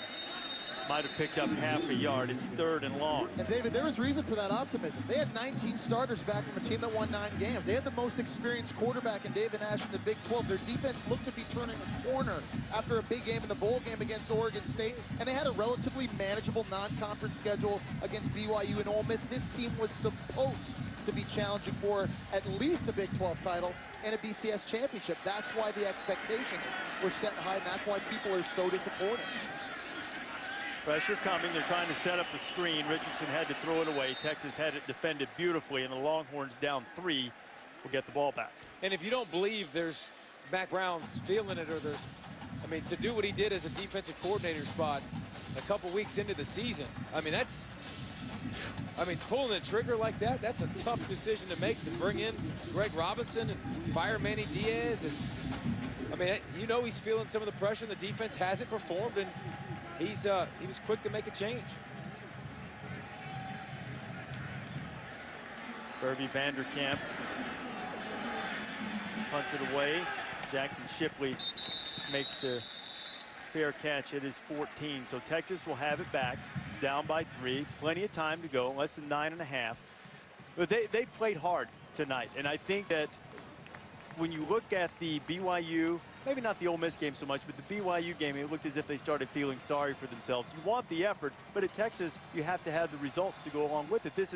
Might have picked up half a yard. It's 3rd and long. And David, there was reason for that optimism. They had 19 starters back from a team that won 9 games. They had the most experienced quarterback in David Nash in the Big 12. Their defense looked to be turning a corner after a big game in the bowl game against Oregon State. And they had a relatively manageable non-conference schedule against BYU and Ole Miss. This team was supposed to be challenging for at least a Big 12 title and a BCS championship. That's why the expectations were set high, and that's why people are so disappointed. Pressure coming. They're trying to set up the screen. Richardson had to throw it away. Texas had it defended beautifully, and the Longhorns down 3 will get the ball back. And if you don't believe there's Mack Brown's feeling it, or there's, I mean, to do what he did as a defensive coordinator spot a couple weeks into the season, I mean, that's, I mean, pulling the trigger like that, that's a tough decision to make, to bring in Greg Robinson and fire Manny Diaz. And I mean, you know, he's feeling some of the pressure, and the defense hasn't performed, and he was quick to make a change. Kirby Vanderkamp punts it away. Jackson Shipley makes the fair catch. It is 14, so Texas will have it back, down by 3. Plenty of time to go, less than 9.5. But they've played hard tonight, and I think that when you look at the BYU, maybe not the Ole Miss game so much, but the BYU game, it looked as if they started feeling sorry for themselves. You want the effort, but at Texas, you have to have the results to go along with it. This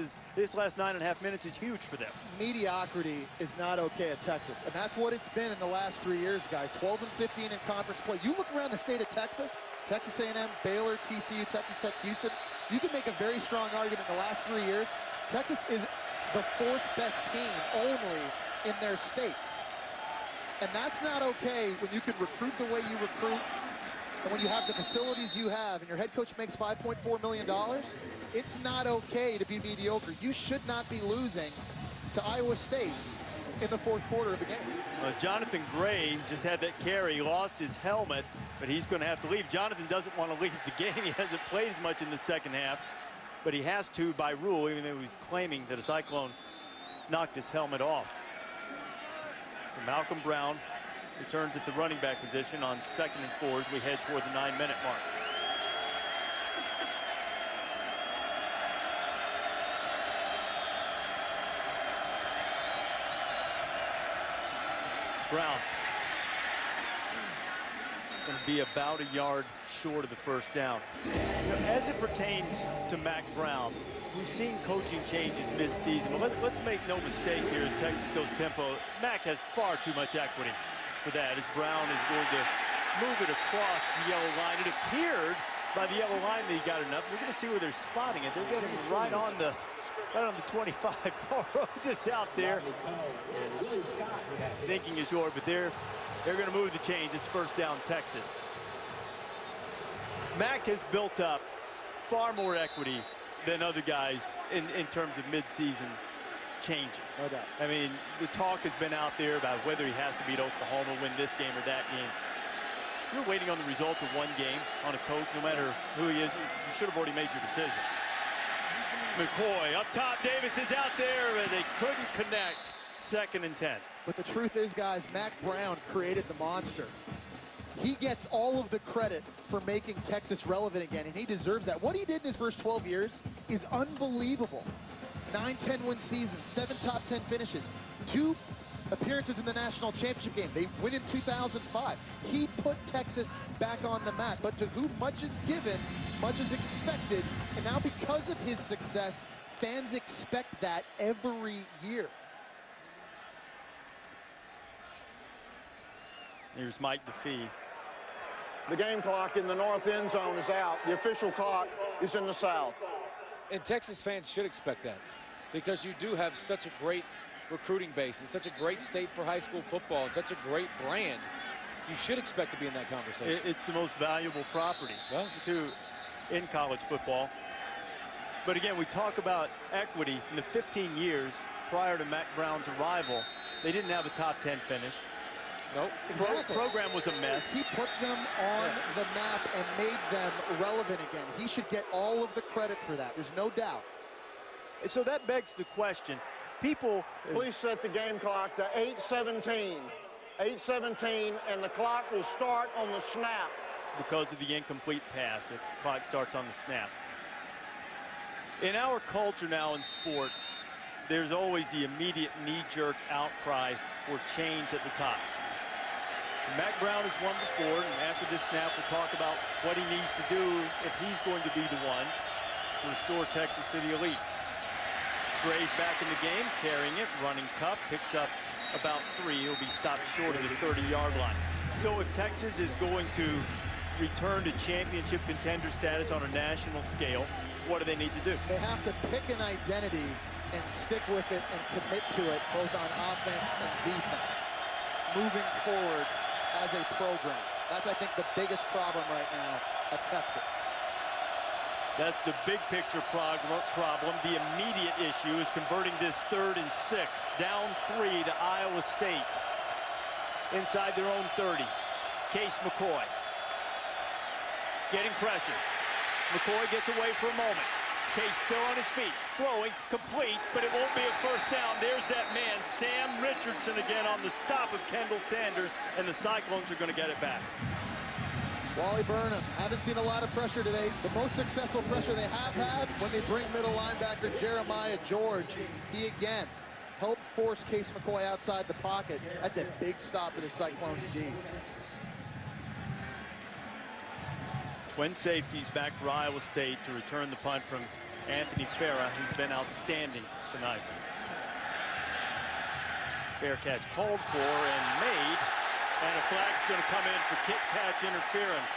last 9.5 minutes is huge for them. Mediocrity is not okay at Texas, and that's what it's been in the last 3 years, guys. 12-15 in conference play. You look around the state of Texas, Texas A&M, Baylor, TCU, Texas Tech, Houston, you can make a very strong argument in the last 3 years. Texas is the 4th best team only in their state. And that's not okay when you can recruit the way you recruit, and when you have the facilities you have, and your head coach makes $5.4 million. It's not okay to be mediocre. You should not be losing to Iowa State in the 4th quarter of the game. Jonathan Gray just had that carry, lost his helmet, but he's going to have to leave. Jonathan doesn't want to leave the game. He hasn't played as much in the second half, but he has to by rule, even though he's claiming that a cyclone knocked his helmet off. Malcolm Brown returns at the running back position on 2nd and 4 as we head toward the 9-minute mark. Brown going to be about a yard short of the first down. You know, as it pertains to Mack Brown, we've seen coaching changes mid-season, but let's make no mistake here as Texas goes tempo. Mack has far too much equity for that, as Brown is going to move it across the yellow line. It appeared by the yellow line that he got enough. We're going to see where they're spotting it. They're getting right on the right on the 25. Paul Rhodes is out there. Thinking is short, but they're going to move the chains. It's first down, Texas. Mack has built up far more equity than other guys in terms of midseason changes. No doubt. I mean, the talk has been out there about whether he has to beat Oklahoma, win this game or that game. If you're waiting on the result of one game on a coach, no matter who he is, you should have already made your decision. McCoy up top. Davis is out there. They couldn't connect. 2nd and 10. But the truth is, guys, Mack Brown created the monster. He gets all of the credit for making Texas relevant again, and he deserves that. What he did in his first 12 years is unbelievable. 9 10-win seasons, 7 top 10 finishes, 2 appearances in the national championship game. They win in 2005. He put Texas back on the map, but to whom much is given, much is expected. And now because of his success, fans expect that every year. Here's Mike DeFee. The game clock in the north end zone is out. The official clock is in the south. And Texas fans should expect that, because you do have such a great recruiting base and such a great state for high school football and such a great brand. You should expect to be in that conversation. It's the most valuable property in college football. But again, we talk about equity. In the 15 years prior to Mack Brown's arrival, they didn't have a top 10 finish. Nope. Exactly. Program was a mess. He put them on the map and made them relevant again. He should get all of the credit for that. There's no doubt. So that begs the question. People... Please set the game clock to 8:17. 8:17, and the clock will start on the snap. Because of the incomplete pass, the clock starts on the snap. In our culture now in sports, there's always the immediate knee-jerk outcry for change at the top. Mack Brown has won before, and after this snap, we'll talk about what he needs to do if he's going to be the one to restore Texas to the elite. Gray's back in the game, carrying it, running tough, picks up about 3. He'll be stopped short of the 30-yard line. So if Texas is going to return to championship contender status on a national scale, what do they need to do? They have to pick an identity and stick with it and commit to it, both on offense and defense, moving forward as a program. That's, I think, the biggest problem right now at Texas. That's the big picture problem. The immediate issue is converting this 3rd and 6, down 3 to Iowa State, inside their own 30. Case McCoy getting pressure. McCoy gets away for a moment. Case still on his feet, throwing, complete, but it won't be a first down. There's that man, Sam Richardson, again on the stop of Kendall Sanders, and the Cyclones are going to get it back. Wally Burnham, haven't seen a lot of pressure today. The most successful pressure they have had when they bring middle linebacker Jeremiah George. He again helped force Case McCoy outside the pocket. That's a big stop for the Cyclones D. Twin safeties back for Iowa State to return the punt from Anthony Farah, who's been outstanding tonight. Fair catch called for and made, and a flag's going to come in for kick-catch interference.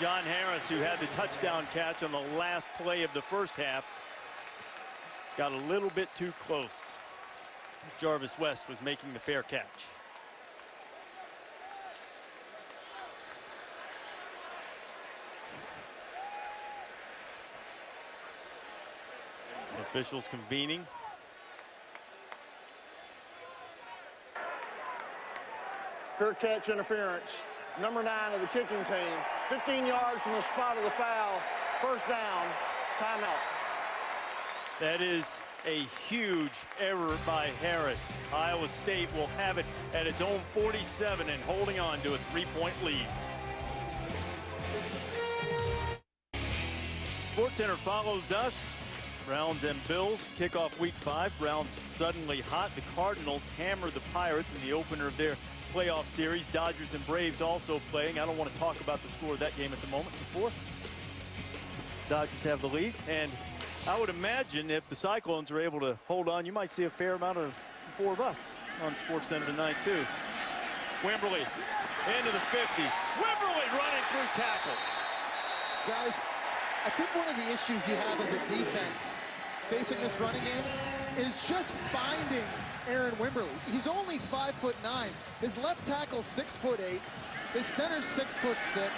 John Harris, who had the touchdown catch on the last play of the first half, got a little bit too close as Jarvis West was making the fair catch. Officials convening. Fair catch interference. Number 9 of the kicking team. 15 yards from the spot of the foul. First down. Timeout. That is a huge error by Harris. Iowa State will have it at its own 47 and holding on to a 3-point lead. SportsCenter follows us. Browns and Bills kick off week 5. Browns suddenly hot. The Cardinals hammer the Pirates in the opener of their playoff series. Dodgers and Braves also playing. I don't want to talk about the score of that game at the moment. The 4th. Dodgers have the lead. And I would imagine if the Cyclones are able to hold on, you might see a fair amount of the 4 of us on SportsCenter tonight too. Wimberly into the 50. Wimberly running through tackles. Guys, I think one of the issues you have as a defense facing this running game is just finding Aaron Wimberly. He's only 5'9". His left tackle's 6'8". His center's 6'6".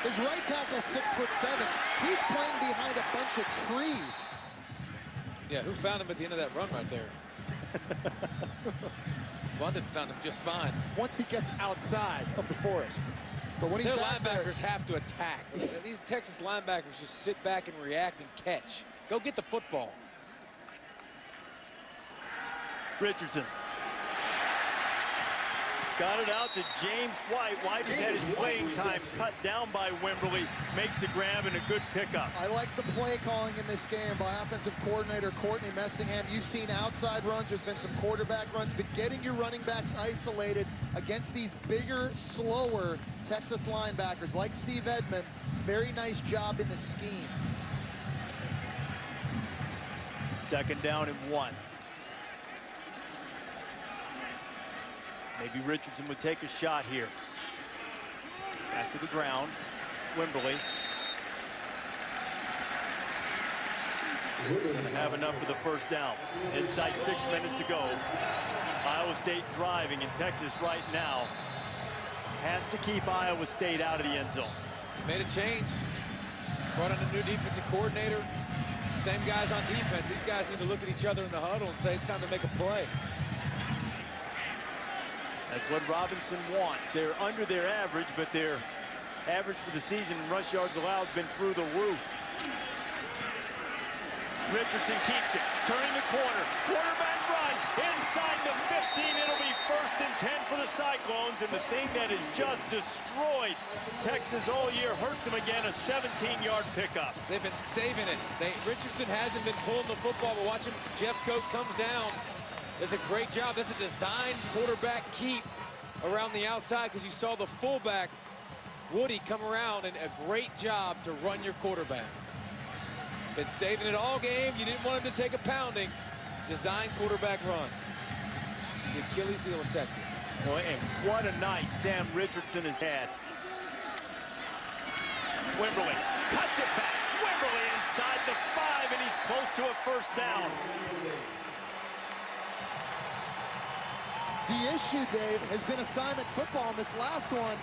His right tackle's 6'7". He's playing behind a bunch of trees. Yeah, who found him at the end of that run right there? London found him just fine. Once he gets outside of the forest. But when he's Their back linebackers there, have to attack. These Texas linebackers just sit back and react and catch. Go get the football. Richardson. Got it out to James White. White has had his playing time cut down by Wimberly. Makes the grab and a good pickup. I like the play calling in this game by offensive coordinator Courtney Messingham. You've seen outside runs. There's been some quarterback runs, but getting your running backs isolated against these bigger, slower Texas linebackers like Steve Edmond, very nice job in the scheme. 2nd down and 1. Maybe Richardson would take a shot here. Back to the ground. Wimberly. Going to have enough for the 1st down. Inside 6 minutes to go. Iowa State driving, and Texas right now has to keep Iowa State out of the end zone. Made a change. Brought in a new defensive coordinator. Same guys on defense. These guys need to look at each other in the huddle and say it's time to make a play. That's what Robinson wants. They're under their average, but their average for the season in rush yards allowed has been through the roof. Richardson keeps it, turning the corner. Quarterback run inside the 15. It'll be 1st and 10 for the Cyclones. And the thing that has just destroyed Texas all year hurts them again, a 17-yard pickup. They've been saving it. Richardson hasn't been pulling the football, but watch him. Jeff Coat comes down. Does a great job. That's a designed quarterback keep around the outside because you saw the fullback, Woody, come around, and a great job to run your quarterback. Been saving it all game. You didn't want him to take a pounding. Designed quarterback run. The Achilles heel of Texas. Boy, and what a night Sam Richardson has had. Wimberly cuts it back. Wimberly inside the 5, and he's close to a 1st down. The issue, Dave, has been assignment football in this last one.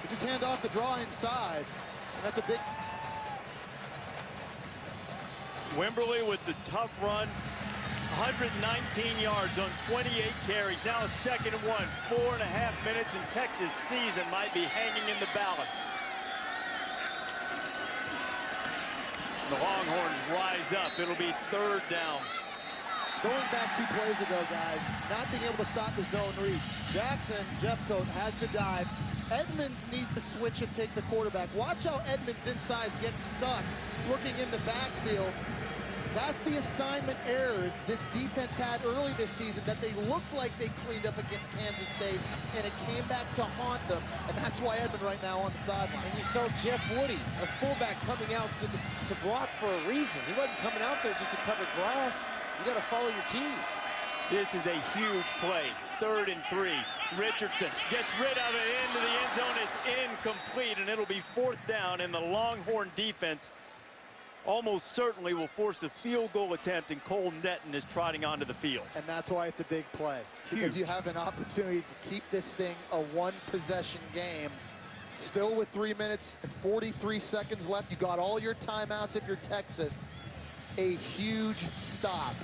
You just hand off the draw inside, and that's a big... Wimberly with the tough run, 119 yards on 28 carries. Now a 2nd and 1, 4.5 minutes, and Texas season might be hanging in the balance. The Longhorns rise up. It'll be 3rd down. Going back 2 plays ago, guys, not being able to stop the zone read. Jackson, Jeff Coat, has the dive. Edmonds needs to switch and take the quarterback. Watch how Edmonds inside gets stuck looking in the backfield. That's the assignment errors this defense had early this season that they looked like they cleaned up against Kansas State, and it came back to haunt them, and that's why Edmond right now on the sideline. And you saw Jeff Woody, a fullback, coming out to block for a reason. He wasn't coming out there just to cover grass. You got to follow your keys. This is a huge play. 3rd and 3. Richardson gets rid of it into the end zone. It's incomplete, and it'll be 4th down, and the Longhorn defense almost certainly will force a field goal attempt, and Cole Netton is trotting onto the field. And that's why it's a big play. Because you have an opportunity to keep this thing a 1-possession game. Still with 3 minutes and 43 seconds left. You got all your timeouts if you're Texas. A huge stop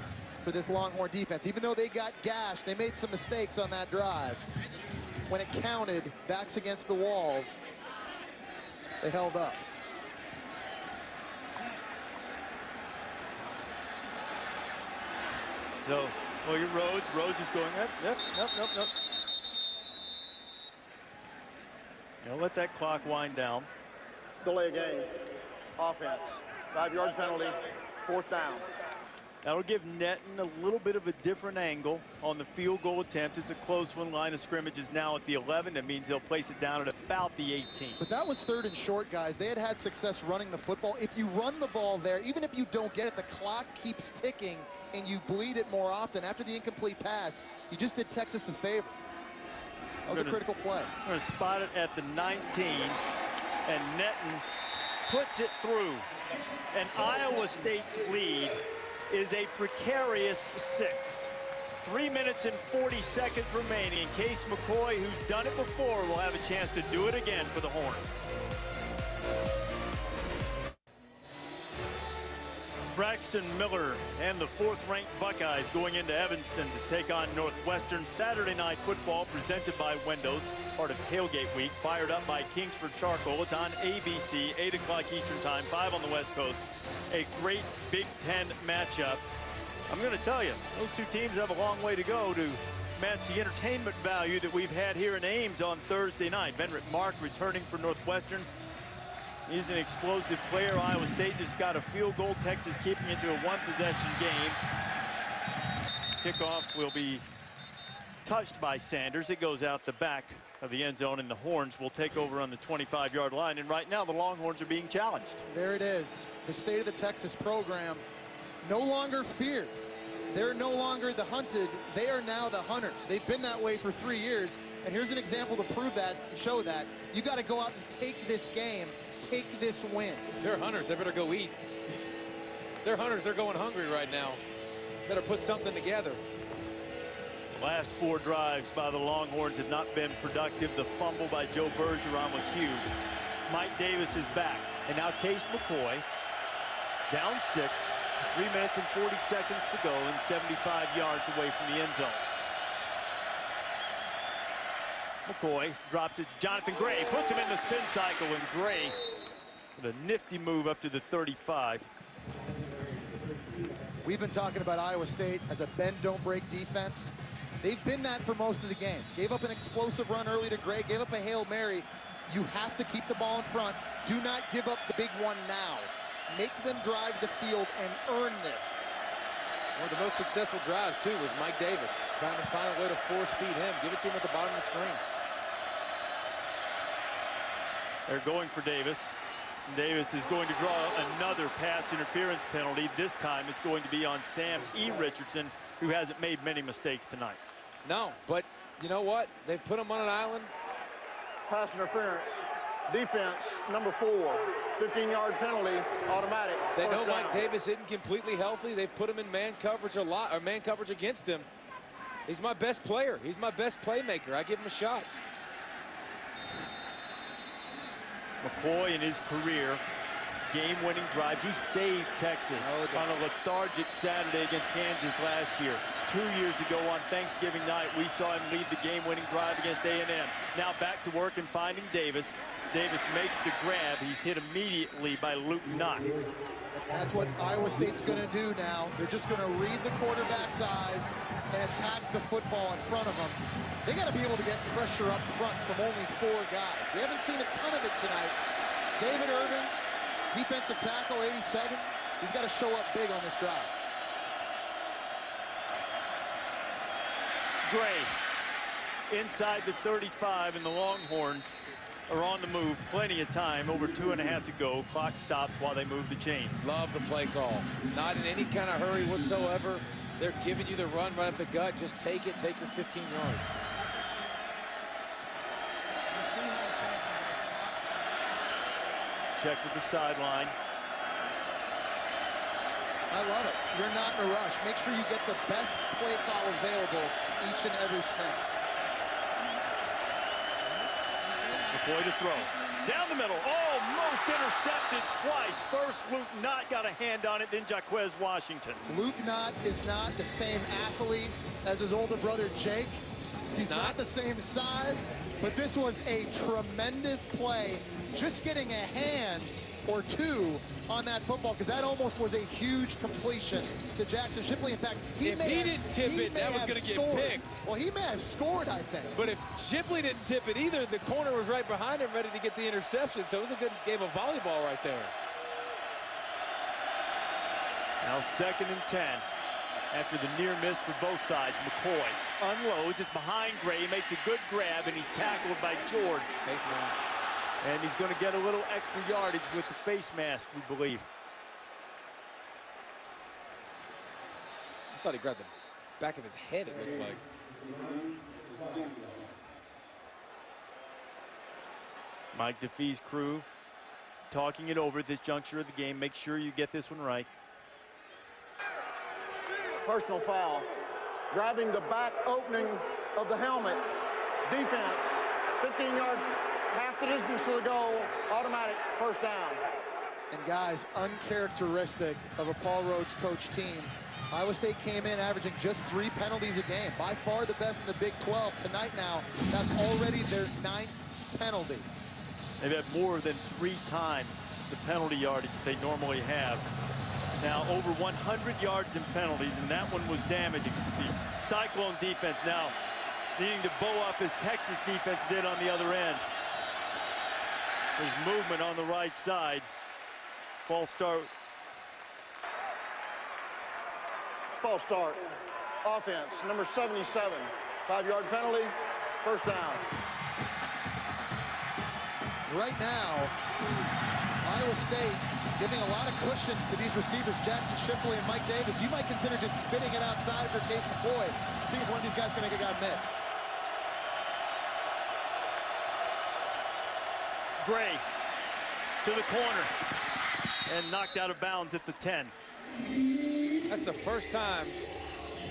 for this Longhorn defense. Even though they got gashed, they made some mistakes on that drive. When it counted, backs against the walls, they held up. So, look at Rhodes. Rhodes is going up. Yep. Now let that clock wind down. Delay game. Offense. 5-yard penalty. 4th down. That'll give Netton a little bit of a different angle on the field goal attempt. It's a close one. Line of scrimmage is now at the 11. That means they'll place it down at about the 18. But that was 3rd and short, guys. They had success running the football. If you run the ball there, even if you don't get it, the clock keeps ticking and you bleed it more often. After the incomplete pass, you just did Texas a favor. That was a critical play. We're going to spot it at the 19, and Netton puts it through. And Iowa State's lead is a precarious 6. 3 minutes and 40 seconds remaining. Case McCoy, who's done it before, will have a chance to do it again for the Hornets. Braxton Miller and the 4th-ranked Buckeyes going into Evanston to take on Northwestern. Saturday night football presented by Windows, part of Tailgate Week, fired up by Kingsford Charcoal. It's on ABC, 8 o'clock Eastern Time, 5 on the West Coast. A great Big Ten matchup. I'm going to tell you, those two teams have a long way to go to match the entertainment value that we've had here in Ames on Thursday night. Benrick Mark returning for Northwestern. He's an explosive player. Iowa State just got a field goal. Texas keeping it to a 1-possession game. Kickoff will be touched by Sanders. It goes out the back of the end zone, and the Horns will take over on the 25-yard line. And right now, the Longhorns are being challenged. There it is. The state of the Texas program, no longer feared. They're no longer the hunted. They are now the hunters. They've been that way for 3 years. And here's an example to prove that and show that. You got to go out and take this game. Take this win. If they're hunters, they better go eat. If they're hunters, they're going hungry right now. Better put something together. The last 4 drives by the Longhorns have not been productive. The fumble by Joe Bergeron was huge. Mike Davis is back. And now Case McCoy down 6. 3 minutes and 40 seconds to go and 75 yards away from the end zone. McCoy drops it to Jonathan Gray, puts him in the spin cycle, and Gray with a nifty move up to the 35. We've been talking about Iowa State as a bend-don't-break defense. They've been that for most of the game. Gave up an explosive run early to Gray, gave up a Hail Mary. You have to keep the ball in front. Do not give up the big one now. Make them drive the field and earn this. One of the most successful drives, too, was Mike Davis, trying to find a way to force feed him. Give it to him at the bottom of the screen. They're going for Davis. Davis is going to draw another pass interference penalty. This time it's going to be on Sam E. Richardson, who hasn't made many mistakes tonight. No, but you know what? They've put him on an island. Pass interference. Defense, number 4. 15-yard penalty, automatic. They know First down. Mike Davis isn't completely healthy. They've put him in man coverage a lot, or man coverage against him. He's my best player. He's my best playmaker. I give him a shot. McCoy in his career, game-winning drives. He saved Texas on a lethargic Saturday against Kansas last year. 2 years ago on Thanksgiving night, we saw him lead the game-winning drive against A&M. Now back to work and finding Davis. Davis makes the grab. He's hit immediately by Luke Knott. That's what Iowa State's going to do now. They're just going to read the quarterback's eyes and attack the football in front of them. They got to be able to get pressure up front from only 4 guys. We haven't seen a ton of it tonight. David Irving, defensive tackle, 87. He's got to show up big on this drive. Gray inside the 35, and the Longhorns are on the move. Plenty of time, over 2.5 to go. Clock stops while they move the chains. Love the play call. Not in any kind of hurry whatsoever. They're giving you the run right up the gut. Just take it. Take your 15 yards. Check with the sideline. I love it. You're not in a rush. Make sure you get the best play call available each and every snap. McCoy to throw. Down the middle. Almost intercepted twice. First, Luke Knott got a hand on it, then Jaquez Washington. Luke Knott is not the same athlete as his older brother, Jake. He's not the same size, but this was a tremendous play. Just getting a hand or 2 on that football, because that almost was a huge completion to Jackson Shipley. In fact, if he didn't tip it, that was going to get picked. Well, he may have scored, I think. But if Shipley didn't tip it either, the corner was right behind him, ready to get the interception. So it was a good game of volleyball right there. Now 2nd and 10. After the near miss for both sides, McCoy unloads, is behind Gray, makes a good grab, and he's tackled by George. Face mask. And he's going to get a little extra yardage with the face mask, we believe. I thought he grabbed the back of his head, it looked like. Mike DeFee's crew talking it over at this juncture of the game. Make sure you get this one right. Personal foul. Grabbing the back opening of the helmet. Defense. 15-yard, half the distance to the goal. Automatic first down. And guys, uncharacteristic of a Paul Rhodes coach team. Iowa State came in averaging just 3 penalties a game. By far the best in the Big 12. Tonight now, that's already their 9th penalty. They've had more than 3 times the penalty yardage they normally have. Now over 100 yards in penalties, and that one was damaging. The Cyclone defense now needing to bow up as Texas defense did on the other end. There's movement on the right side. False start. False start. Offense, number 77. 5-yard penalty, first down. Right now, Iowa State giving a lot of cushion to these receivers, Jackson Shipley and Mike Davis. You might consider just spitting it outside if you're Case McCoy. See if one of these guys can make a guy miss. Gray to the corner and knocked out of bounds at the 10. That's the first time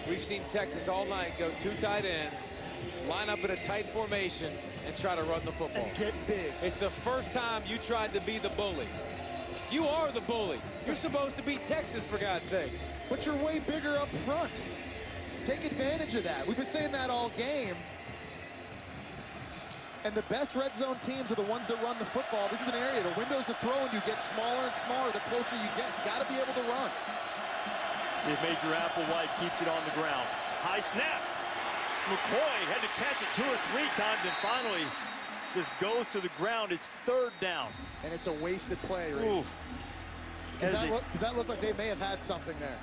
we've seen Texas all night go 2 tight ends, line up in a tight formation, and try to run the football. And get big. It's the first time you tried to be the bully. You are the bully. You're supposed to beat Texas, for God's sakes. But you're way bigger up front. Take advantage of that. We've been saying that all game. And the best red zone teams are the ones that run the football. This is an area, the windows to throw in, you get smaller and smaller the closer you get. You got to be able to run. If Major Applewhite keeps it on the ground. High snap. McCoy had to catch it 2 or 3 times and finally just goes to the ground. It's 3rd down. And it's a wasted play, Reese. Because that looked like they may have had something there.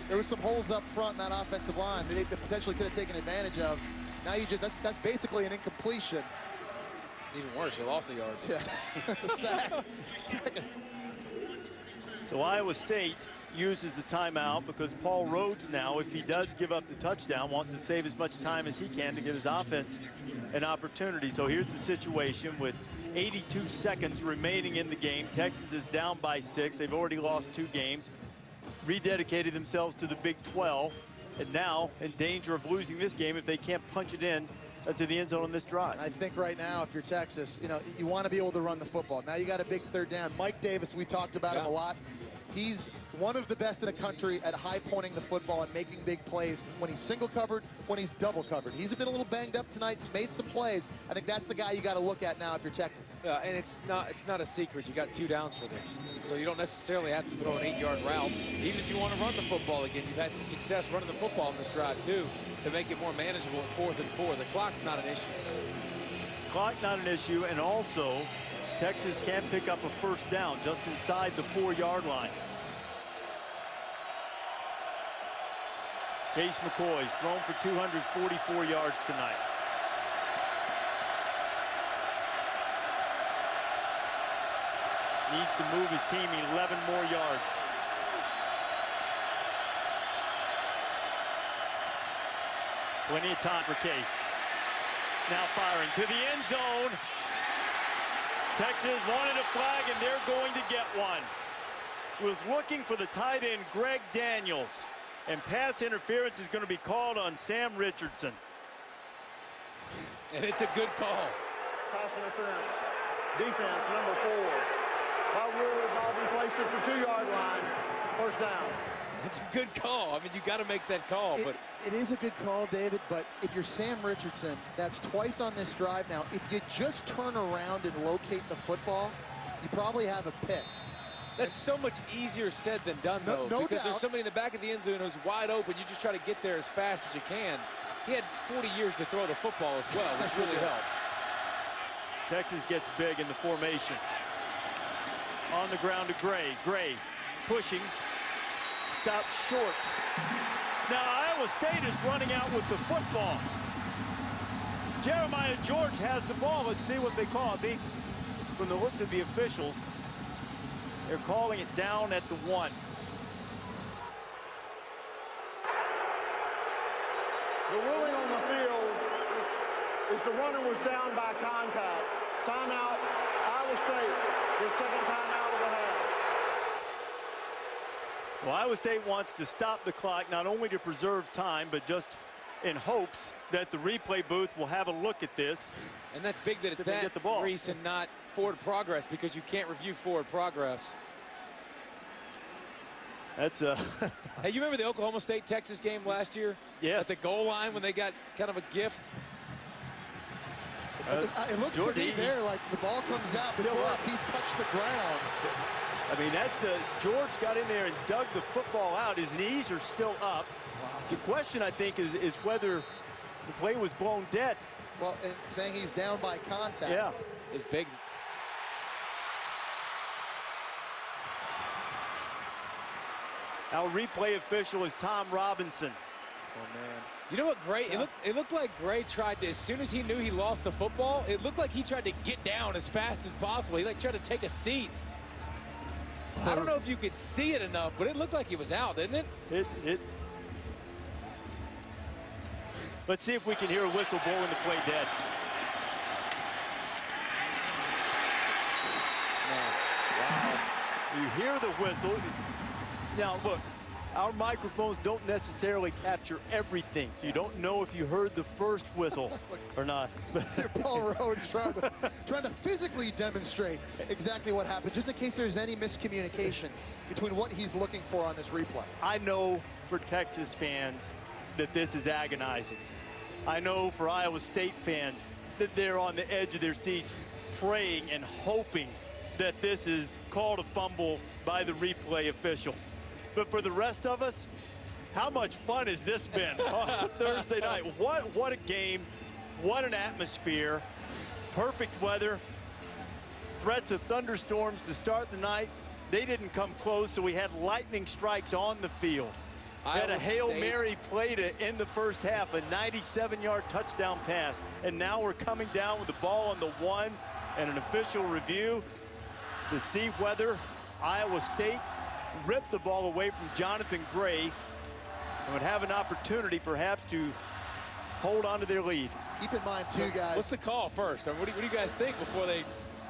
There was some holes up front in that offensive line that they potentially could have taken advantage of. Now you just, that's basically an incompletion. Even worse, you lost a yard. Yeah, that's a sack. Second. So Iowa State uses the timeout because Paul Rhodes now, if he does give up the touchdown, wants to save as much time as he can to give his offense an opportunity. So here's the situation with 82 seconds remaining in the game. Texas is down by 6. They've already lost 2 games, rededicated themselves to the Big 12, and now in danger of losing this game if they can't punch it in to the end zone on this drive. I think right now, if you're Texas, you want to be able to run the football. Now you got a big 3rd down. Mike Davis, we've talked about him a lot. He's one of the best in the country at high pointing the football and making big plays when he's single covered, when he's double covered. He's been a little banged up tonight. He's made some plays. I think that's the guy you got to look at now if you're Texas. Yeah, and it's not a secret. You got 2 downs for this. So you don't necessarily have to throw an 8-yard route. Even if you want to run the football again, you've had some success running the football in this drive too to make it more manageable at 4th and 4. The clock's not an issue. Clock not an issue, and also Texas can't pick up a 1st down just inside the 4-yard line. Case McCoy's thrown for 244 yards tonight. Needs to move his team 11 more yards. Plenty of time for Case. Now firing to the end zone. Texas wanted a flag, and they're going to get one. Was looking for the tight end, Greg Daniels. And pass interference is going to be called on Sam Richardson. And it's a good call. Pass interference. Defense, number 4. By rule, ball be placed at the 2-yard line. First down. It's a good call. I mean, you got to make that call. But it is a good call, David, but if you're Sam Richardson, that's twice on this drive now. If you just turn around and locate the football, you probably have a pick. That's so much easier said than done, though, because there's somebody in the back of the end zone who's wide open. You just try to get there as fast as you can. He had 40 years to throw the football as well, which really helped. Texas gets big in the formation. On the ground to Gray. Gray pushing. Stopped short. Now Iowa State is running out with the football. Jeremiah George has the ball. Let's see what they call. I think from the looks of the officials, they're calling it down at the 1. The ruling on the field is the runner was down by contact. Timeout, Iowa Iowa State, his second time out of the half. Well, Iowa State wants to stop the clock, not only to preserve time, but just in hopes that the replay booth will have a look at this. And that's big that it's that, Reese, and not forward progress, because you can't review forward progress. That's a... Hey, you remember the Oklahoma State-Texas game last year? Yes. At the goal line when they got kind of a gift? It looks to me there like the ball comes out before he's touched the ground. I mean, that's the... George got in there and dug the football out. His knees are still up. Wow. The question, I think, is whether the play was blown dead. Well, and saying he's down by contact. Yeah. It's big. Our replay official is Tom Robinson. Oh, man. You know what, Gray? It looked like Gray tried to, as soon as he knew he lost the football, it looked like he tried to get down as fast as possible. He tried to take a seat. I don't know if you could see it enough, but it looked like he was out, didn't it? Let's see if we can hear a whistle blowing the play dead. Wow. You hear the whistle. Now, look, our microphones don't necessarily capture everything, so you don't know if you heard the first whistle or not. Paul Rhodes trying to physically demonstrate exactly what happened, just in case there's any miscommunication between what he's looking for on this replay. I know for Texas fans that this is agonizing. I know for Iowa State fans that they're on the edge of their seats praying and hoping that this is called a fumble by the replay official. But for the rest of us, how much fun has this been on Thursday night? What a game. What an atmosphere. Perfect weather. Threats of thunderstorms to start the night. They didn't come close, so we had lightning strikes on the field. We had a Hail Mary play to end the first half, a 97-yard touchdown pass. And now we're coming down with the ball on the 1 and an official review to see whether Iowa State ripped the ball away from Jonathan Gray and would have an opportunity perhaps to hold on to their lead. Keep in mind, too, guys. What's the call first? What do you guys think before they...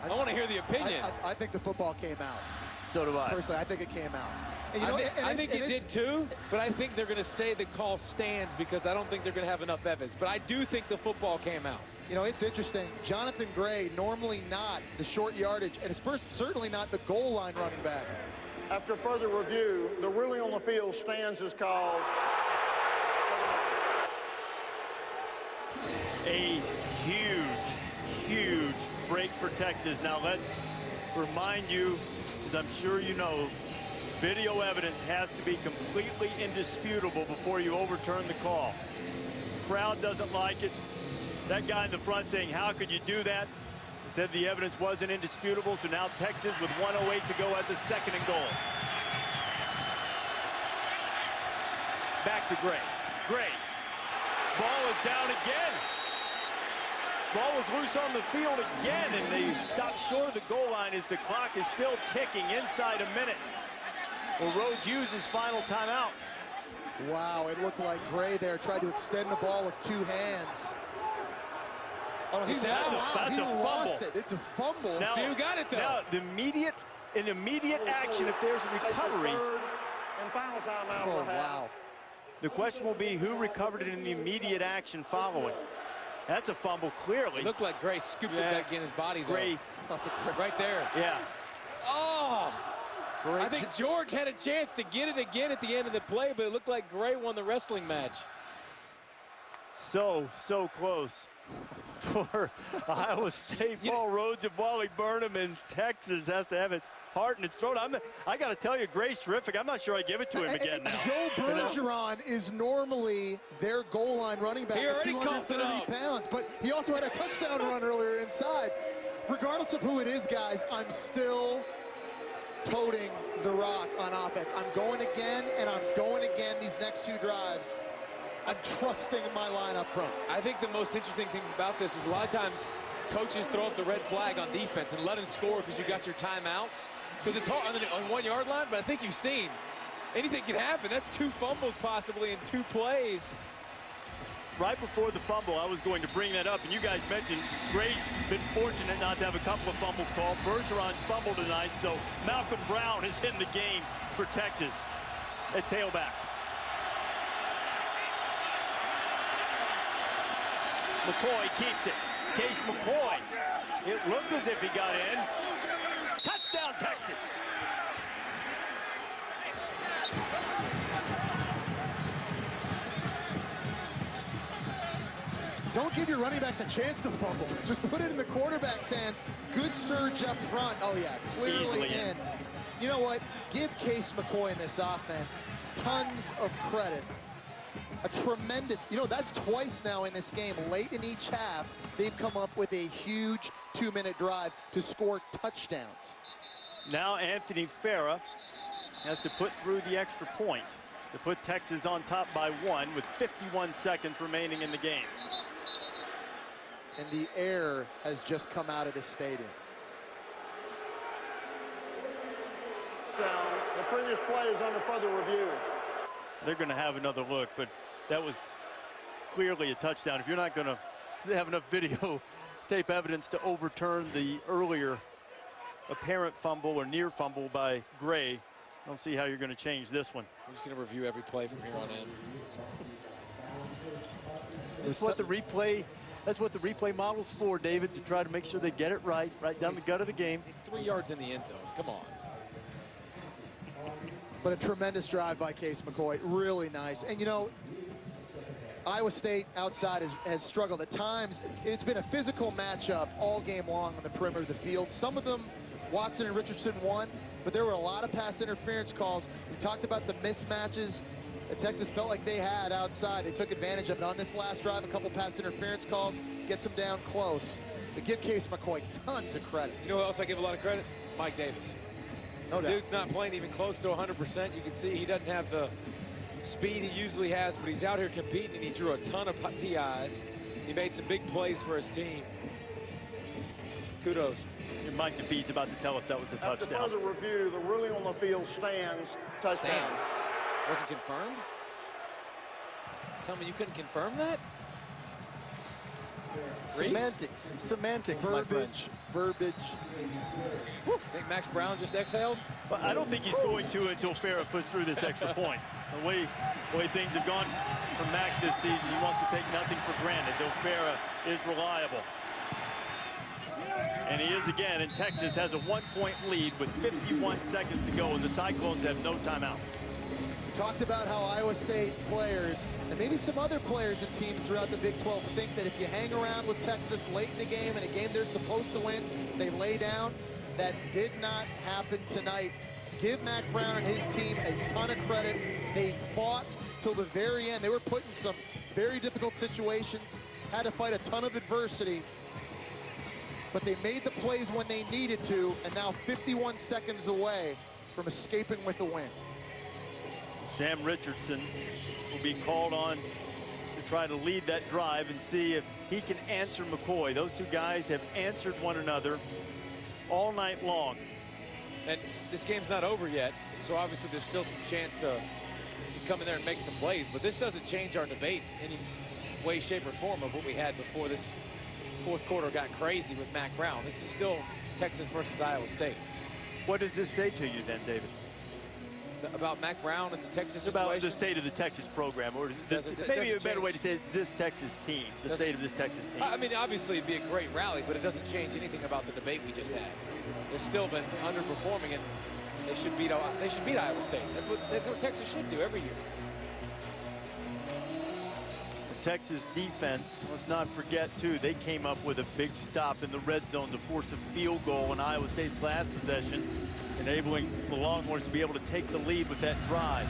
I want to hear the opinion. I think the football came out. So do I. Personally, I think it came out. And I think it did too, but I think they're going to say the call stands because I don't think they're going to have enough evidence. But I do think the football came out. You know, it's interesting. Jonathan Gray, normally not the short yardage, and certainly not the goal line running back. After further review, the ruling on the field stands is called. A huge break for Texas. Now let's remind you, as I'm sure you know, video evidence has to be completely indisputable before you overturn the call. Crowd doesn't like it. That guy in the front saying, how could you do that? He said the evidence wasn't indisputable, so now Texas with 1:08 to go has a 2nd and goal. Back to Gray. Gray. Ball is down again. Ball was loose on the field again, and they stopped short of the goal line as the clock is still ticking inside a minute. Well, Rhodes used his final timeout. Wow, it looked like Gray there tried to extend the ball with 2 hands. Oh, that's a lost fumble. It. It's a fumble. Now, see who got it, though. Now, in immediate action, if there's a recovery. And final timeout. Oh, wow. The question will be who recovered it in the immediate action following. That's a fumble, clearly. It looked like Gray scooped it back in his body, though. Gray. That's a great. Right there. Yeah. Oh! I think George had a chance to get it again at the end of the play, but it looked like Gray won the wrestling match. So close for Iowa State. Paul Rhodes and Wally Burnham, and Texas has to have its heart in its throat. I got to tell you, Gray's terrific. I'm not sure I give it to him again now. Joe Bergeron is normally their goal line running back at 230 pounds, but he also had a touchdown run earlier inside. Regardless of who it is, guys, I'm still toting the rock on offense. I'm going again, and I'm going again these next 2 drives. I'm trusting my line up front. I think the most interesting thing about this is a lot of times coaches throw up the red flag on defense and let them score because you got your timeouts. Because it's hard on 1 yard line, but I think you've seen anything can happen. That's 2 fumbles possibly in 2 plays. right before the fumble, I was going to bring that up, and you guys mentioned Gray's been fortunate not to have a couple of fumbles called. Bergeron's fumbled tonight, so Malcolm Brown is in the game for Texas at tailback. McCoy keeps it. Case McCoy. It looked as if he got in. Touchdown, Texas. Don't give your running backs a chance to fumble. Just put it in the quarterback's hands. Good surge up front. Oh, yeah, clearly Easily in. You know what? Give Case McCoy in this offense tons of credit. A tremendous, you know, that's twice now in this game. Late in each half, they've come up with a huge 2-minute drive to score touchdowns. Now Anthony Farah has to put through the extra point to put Texas on top by 1 with 51 seconds remaining in the game. And the air has just come out of the stadium. Down. The previous play is under further review. They're going to have another look, but that was clearly a touchdown. If you're not going to have enough video tape evidence to overturn the earlier apparent fumble or near fumble by Gray, I don't see how you're going to change this one. I'm just going to review every play from here on in. That's what the replay model's for, David, to try to make sure they get it right down the gut of the game. He's 3 yards in the end zone. Come on. But a tremendous drive by Case McCoy. Really nice. And, you know, Iowa State outside has struggled at times. It's been a physical matchup all game long on the perimeter of the field. Some of them, Watson and Richardson won, but there were a lot of pass interference calls. We talked about the mismatches that Texas felt like they had outside. They took advantage of it on this last drive. A couple pass interference calls, gets them down close. But give Case McCoy tons of credit. You know who else I give a lot of credit? Mike Davis. No doubt. Dude's not playing even close to 100%. You can see he doesn't have the speed he usually has, but he's out here competing, and he drew a ton of PIs. He made some big plays for his team. Kudos. And Mike DeVee's about to tell us that was a touchdown. After further review, the ruling on the field stands. Touchdown. Stands. Wasn't confirmed? Tell me you couldn't confirm that? Semantics. Semantics, my friend. Verbiage. Think Max Brown just exhaled? But I don't think he's going to until Farah puts through this extra point. The way things have gone for Mac this season, he wants to take nothing for granted, though Farah is reliable. And he is again, and Texas has a 1-point lead with 51 seconds to go, and the Cyclones have no timeouts. We talked about how Iowa State players, and maybe some other players and teams throughout the Big 12, think that if you hang around with Texas late in the game, in a game they're supposed to win, they lay down. That did not happen tonight. Give Mac Brown and his team a ton of credit. They fought till the very end. They were put in some very difficult situations, had to fight a ton of adversity, but they made the plays when they needed to, and now 51 seconds away from escaping with the win. Sam Richardson will be called on to try to lead that drive and see if he can answer McCoy. Those two guys have answered one another all night long. And this game's not over yet, so obviously there's still some chance to come in there and make some plays, but this doesn't change our debate any way, shape, or form of what we had before this fourth quarter got crazy with Mac Brown. This is still Texas versus Iowa State. What does this say to you then, David? About Mac Brown and the Texas situation? About the state of the Texas program, or maybe a better way to say it, this Texas team, the state of this Texas team. I mean, obviously it'd be a great rally, but it doesn't change anything about the debate we just had. They've still been underperforming, and they should beat Iowa State. That's what Texas should do every year. The Texas defense, let's not forget too, they came up with a big stop in the red zone to force a field goal in Iowa State's last possession, enabling the Longhorns to be able to take the lead with that drive.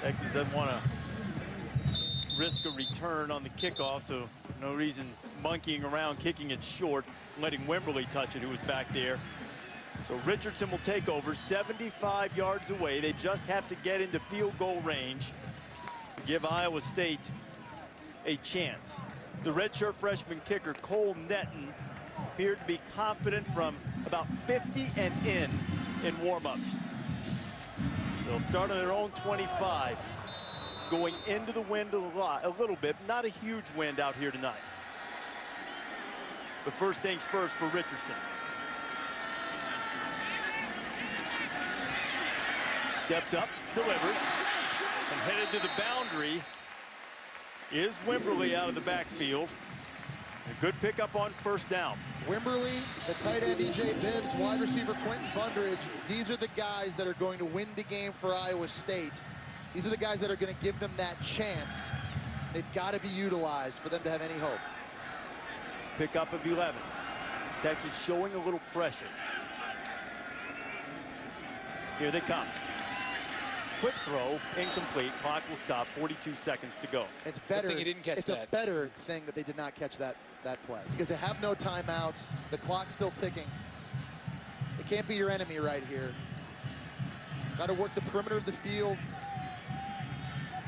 Texas doesn't want to risk a return on the kickoff, so no reason monkeying around, kicking it short, letting Wimberly touch it, who was back there. So Richardson will take over, 75 yards away. They just have to get into field goal range to give Iowa State a chance. The redshirt freshman kicker, Cole Netton, appeared to be confident from about 50 and in warm-ups. They'll start on their own 25. It's going into the wind a little bit. Not a huge wind out here tonight. But first things first for Richardson. Steps up, delivers, and headed to the boundary is Wimberly out of the backfield. A good pickup on first down. Wimberly, the tight end E.J. Bibbs, wide receiver Quentin Bundridge. These are the guys that are going to win the game for Iowa State. These are the guys that are going to give them that chance. They've got to be utilized for them to have any hope. Pickup of 11. Texas showing a little pressure. Here they come. Quick throw, incomplete. Clock will stop. 42 seconds to go. It's better. Good thing he didn't catch that. It's a better thing that they did not catch that play because they have no timeouts. The clock's still ticking. It can't be your enemy right here. Got to work the perimeter of the field.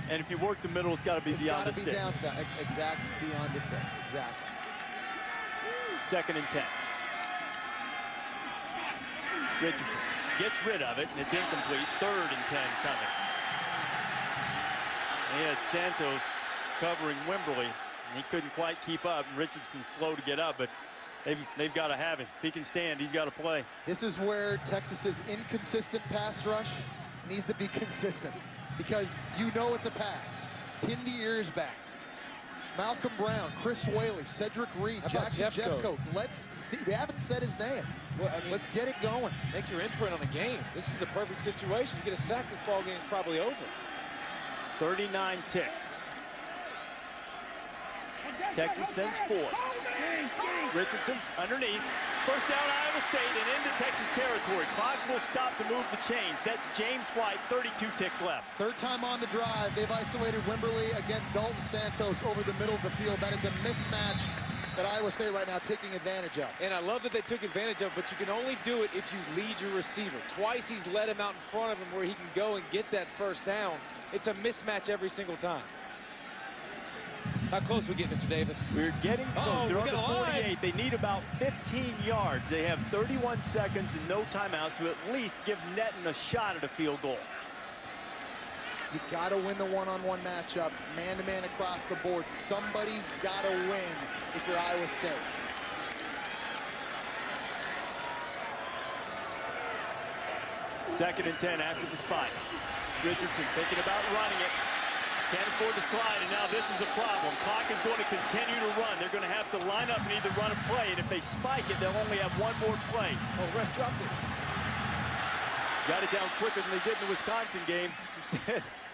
And if you work the middle, it's got to be beyond the sticks. Exactly, beyond the sticks. Exactly. 2nd and 10. Richardson gets rid of it, and it's incomplete. 3rd and 10 coming. They had Santos covering Wimberly, and he couldn't quite keep up. Richardson's slow to get up, but they've got to have him. If he can stand, he's got to play. This is where Texas's inconsistent pass rush needs to be consistent because you know it's a pass. Pin the ears back. Malcolm Brown, Chris Whaley, Cedric Reed, Jackson Jeffcoat. Let's see. We haven't said his name. Well, I mean, let's get it going. Make your imprint on the game. This is a perfect situation. You get a sack, this ball game is probably over. 39 ticks. Texas sends 4. Richardson underneath. First down Iowa State and into Texas territory. Clock will stop to move the chains. That's James White, 32 ticks left. 3rd time on the drive. They've isolated Wimberly against Dalton Santos over the middle of the field. That is a mismatch that Iowa State right now taking advantage of. And I love that they took advantage of, but you can only do it if you lead your receiver. Twice he's led him out in front of him where he can go and get that first down. It's a mismatch every single time. How close we get, Mr. Davis? We're getting close. They're on the 48. They need about 15 yards. They have 31 seconds and no timeouts to at least give Netton a shot at a field goal. You got to win the one-on-one matchup, man-to-man across the board. Somebody's got to win if you're Iowa State. Second and 10 after the spike. Richardson thinking about running it. Can't afford to slide, and now this is a problem. Clock is going to continue to run. They're going to have to line up and either run a play, and if they spike it, they'll only have one more play. Oh, Ref dropped it. Got it down quicker than they did in the Wisconsin game.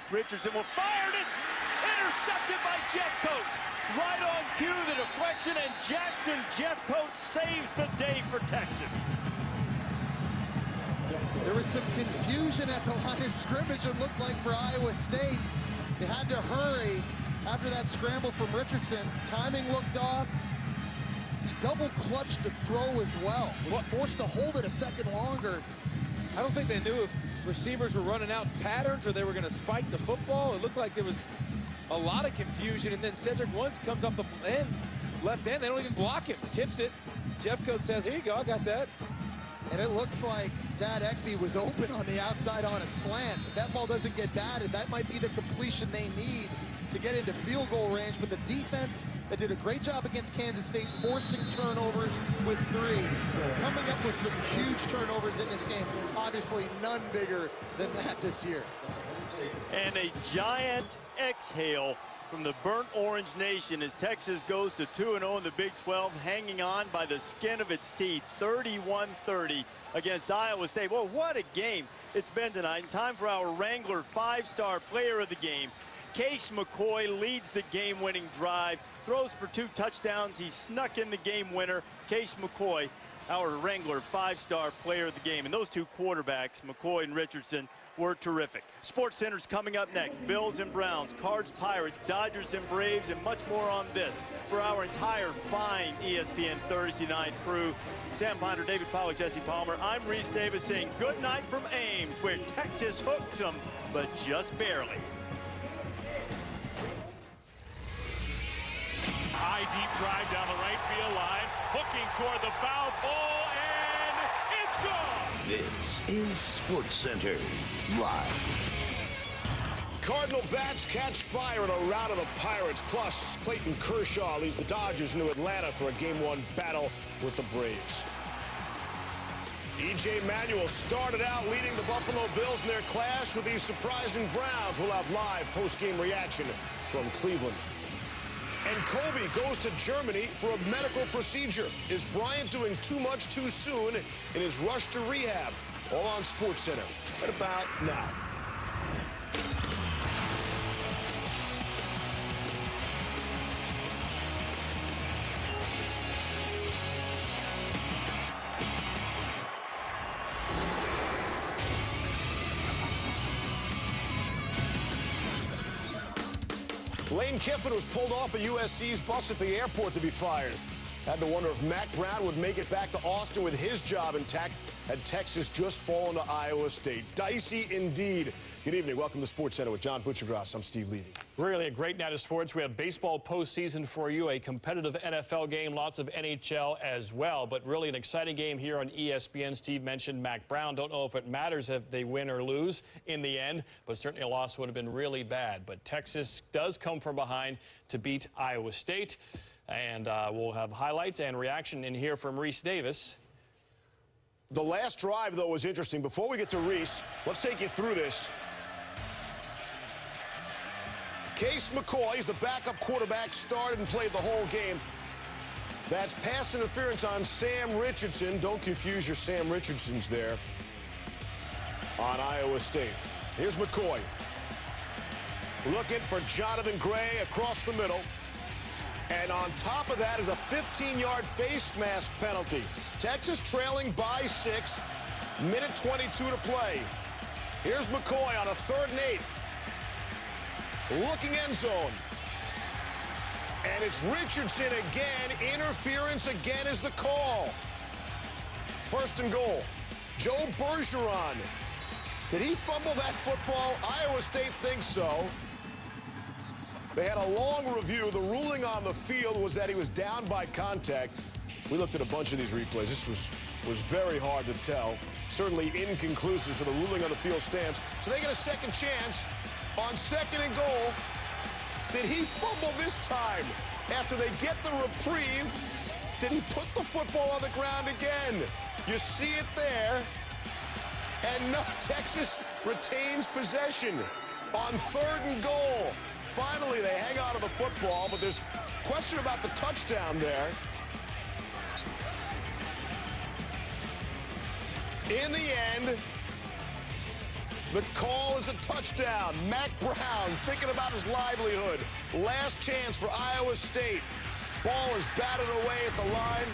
Richardson will fire, and it's intercepted by Jeffcoat. Right on cue, the deflection, and Jackson Jeffcoat saves the day for Texas. There was some confusion at the line of scrimmage, it looked like, for Iowa State. They had to hurry after that scramble from Richardson. Timing looked off. He double clutched the throw as well. Was forced to hold it a second longer. I don't think they knew if receivers were running out in patterns or they were going to spike the football. It looked like there was a lot of confusion, and then Cedric once comes off the end, left end. They don't even block him. Tips it. Jeffcoat says, here you go, I got that. And it looks like Dad Ekby was open on the outside on a slant. If that ball doesn't get batted, that might be the completion they need to get into field goal range. But the defense that did a great job against Kansas State, forcing turnovers with 3. Coming up with some huge turnovers in this game. Obviously none bigger than that this year. And a giant exhale from the Burnt Orange Nation as Texas goes to 2-0 in the Big 12, hanging on by the skin of its teeth, 31-30 against Iowa State. Well, what a game it's been tonight. And time for our Wrangler 5-star player of the game. Case McCoy leads the game-winning drive, throws for 2 touchdowns. He snuck in the game winner. Case McCoy, our Wrangler 5-star player of the game. And those 2 quarterbacks, McCoy and Richardson, were terrific. Sports Center's coming up next. Bills and Browns, Cards, Pirates, Dodgers and Braves, and much more on this for our entire fine ESPN Thursday night crew. Sam Ponder, David Pollack, Jesse Palmer. I'm Reese Davis saying good night from Ames, where Texas hooks them, but just barely. High deep drive down the right field line, hooking toward the foul pole, and it's gone. This is Sports Center Live. Cardinal bats catch fire in a rout of the Pirates. Plus, Clayton Kershaw leads the Dodgers into Atlanta for a Game 1 battle with the Braves. E.J. Manuel started out leading the Buffalo Bills in their clash with these surprising Browns. We'll have live post-game reaction from Cleveland. And Kobe goes to Germany for a medical procedure. Is Bryant doing too much too soon in his rush to rehab? All on SportsCenter right about now. Lane Kiffin was pulled off of USC's bus at the airport to be fired. Had to wonder if Mac Brown would make it back to Austin with his job intact had Texas just fallen to Iowa State. Dicey indeed. Good evening. Welcome to SportsCenter with John Butchergross. I'm Steve Levy. Really a great night of sports. We have baseball postseason for you, a competitive NFL game, lots of NHL as well, but really an exciting game here on ESPN. Steve mentioned Mac Brown. Don't know if it matters if they win or lose in the end, but certainly a loss would have been really bad. But Texas does come from behind to beat Iowa State. And we'll have highlights and reaction in here from Reese Davis. The last drive, though, was interesting. Before we get to Reese, let's take you through this. Case McCoy, he's the backup quarterback, started and played the whole game. That's pass interference on Sam Richardson. Don't confuse your Sam Richardsons there on Iowa State. Here's McCoy. Looking for Jonathan Gray across the middle. And on top of that is a 15-yard face mask penalty. Texas trailing by 6, minute 22 to play. Here's McCoy on a 3rd and 8. Looking end zone. And it's Richardson again. Interference again is the call. 1st and goal. Joe Bergeron. Did he fumble that football? Iowa State thinks so. They had a long review. The ruling on the field was that he was down by contact. We looked at a bunch of these replays. This was very hard to tell. Certainly inconclusive, so the ruling on the field stands. So they get a second chance on 2nd and goal. Did he fumble this time? After they get the reprieve, did he put the football on the ground again? You see it there. And no, Texas retains possession on 3rd and goal. Finally, they hang on to the football, but there's a question about the touchdown there. In the end, the call is a touchdown. Mac Brown thinking about his livelihood. Last chance for Iowa State. Ball is batted away at the line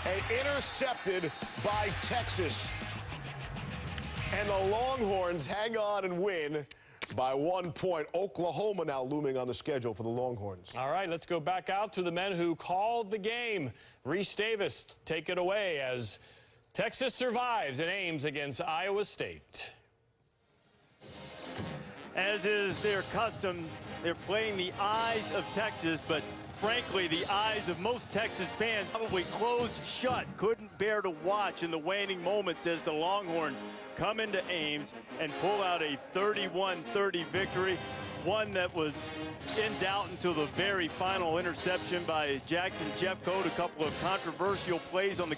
and intercepted by Texas. And the Longhorns hang on and win by 1 point. Oklahoma now looming on the schedule for the Longhorns. All right, let's go back out to the men who called the game. Reese Davis, take it away as Texas survives and aims against Iowa State. As is their custom, they're playing the eyes of Texas, but frankly, the eyes of most Texas fans probably closed shut, couldn't bear to watch in the waning moments as the Longhorns come into Ames and pull out a 31-30 victory, one that was in doubt until the very final interception by Jackson Jeffcoat, a couple of controversial plays on the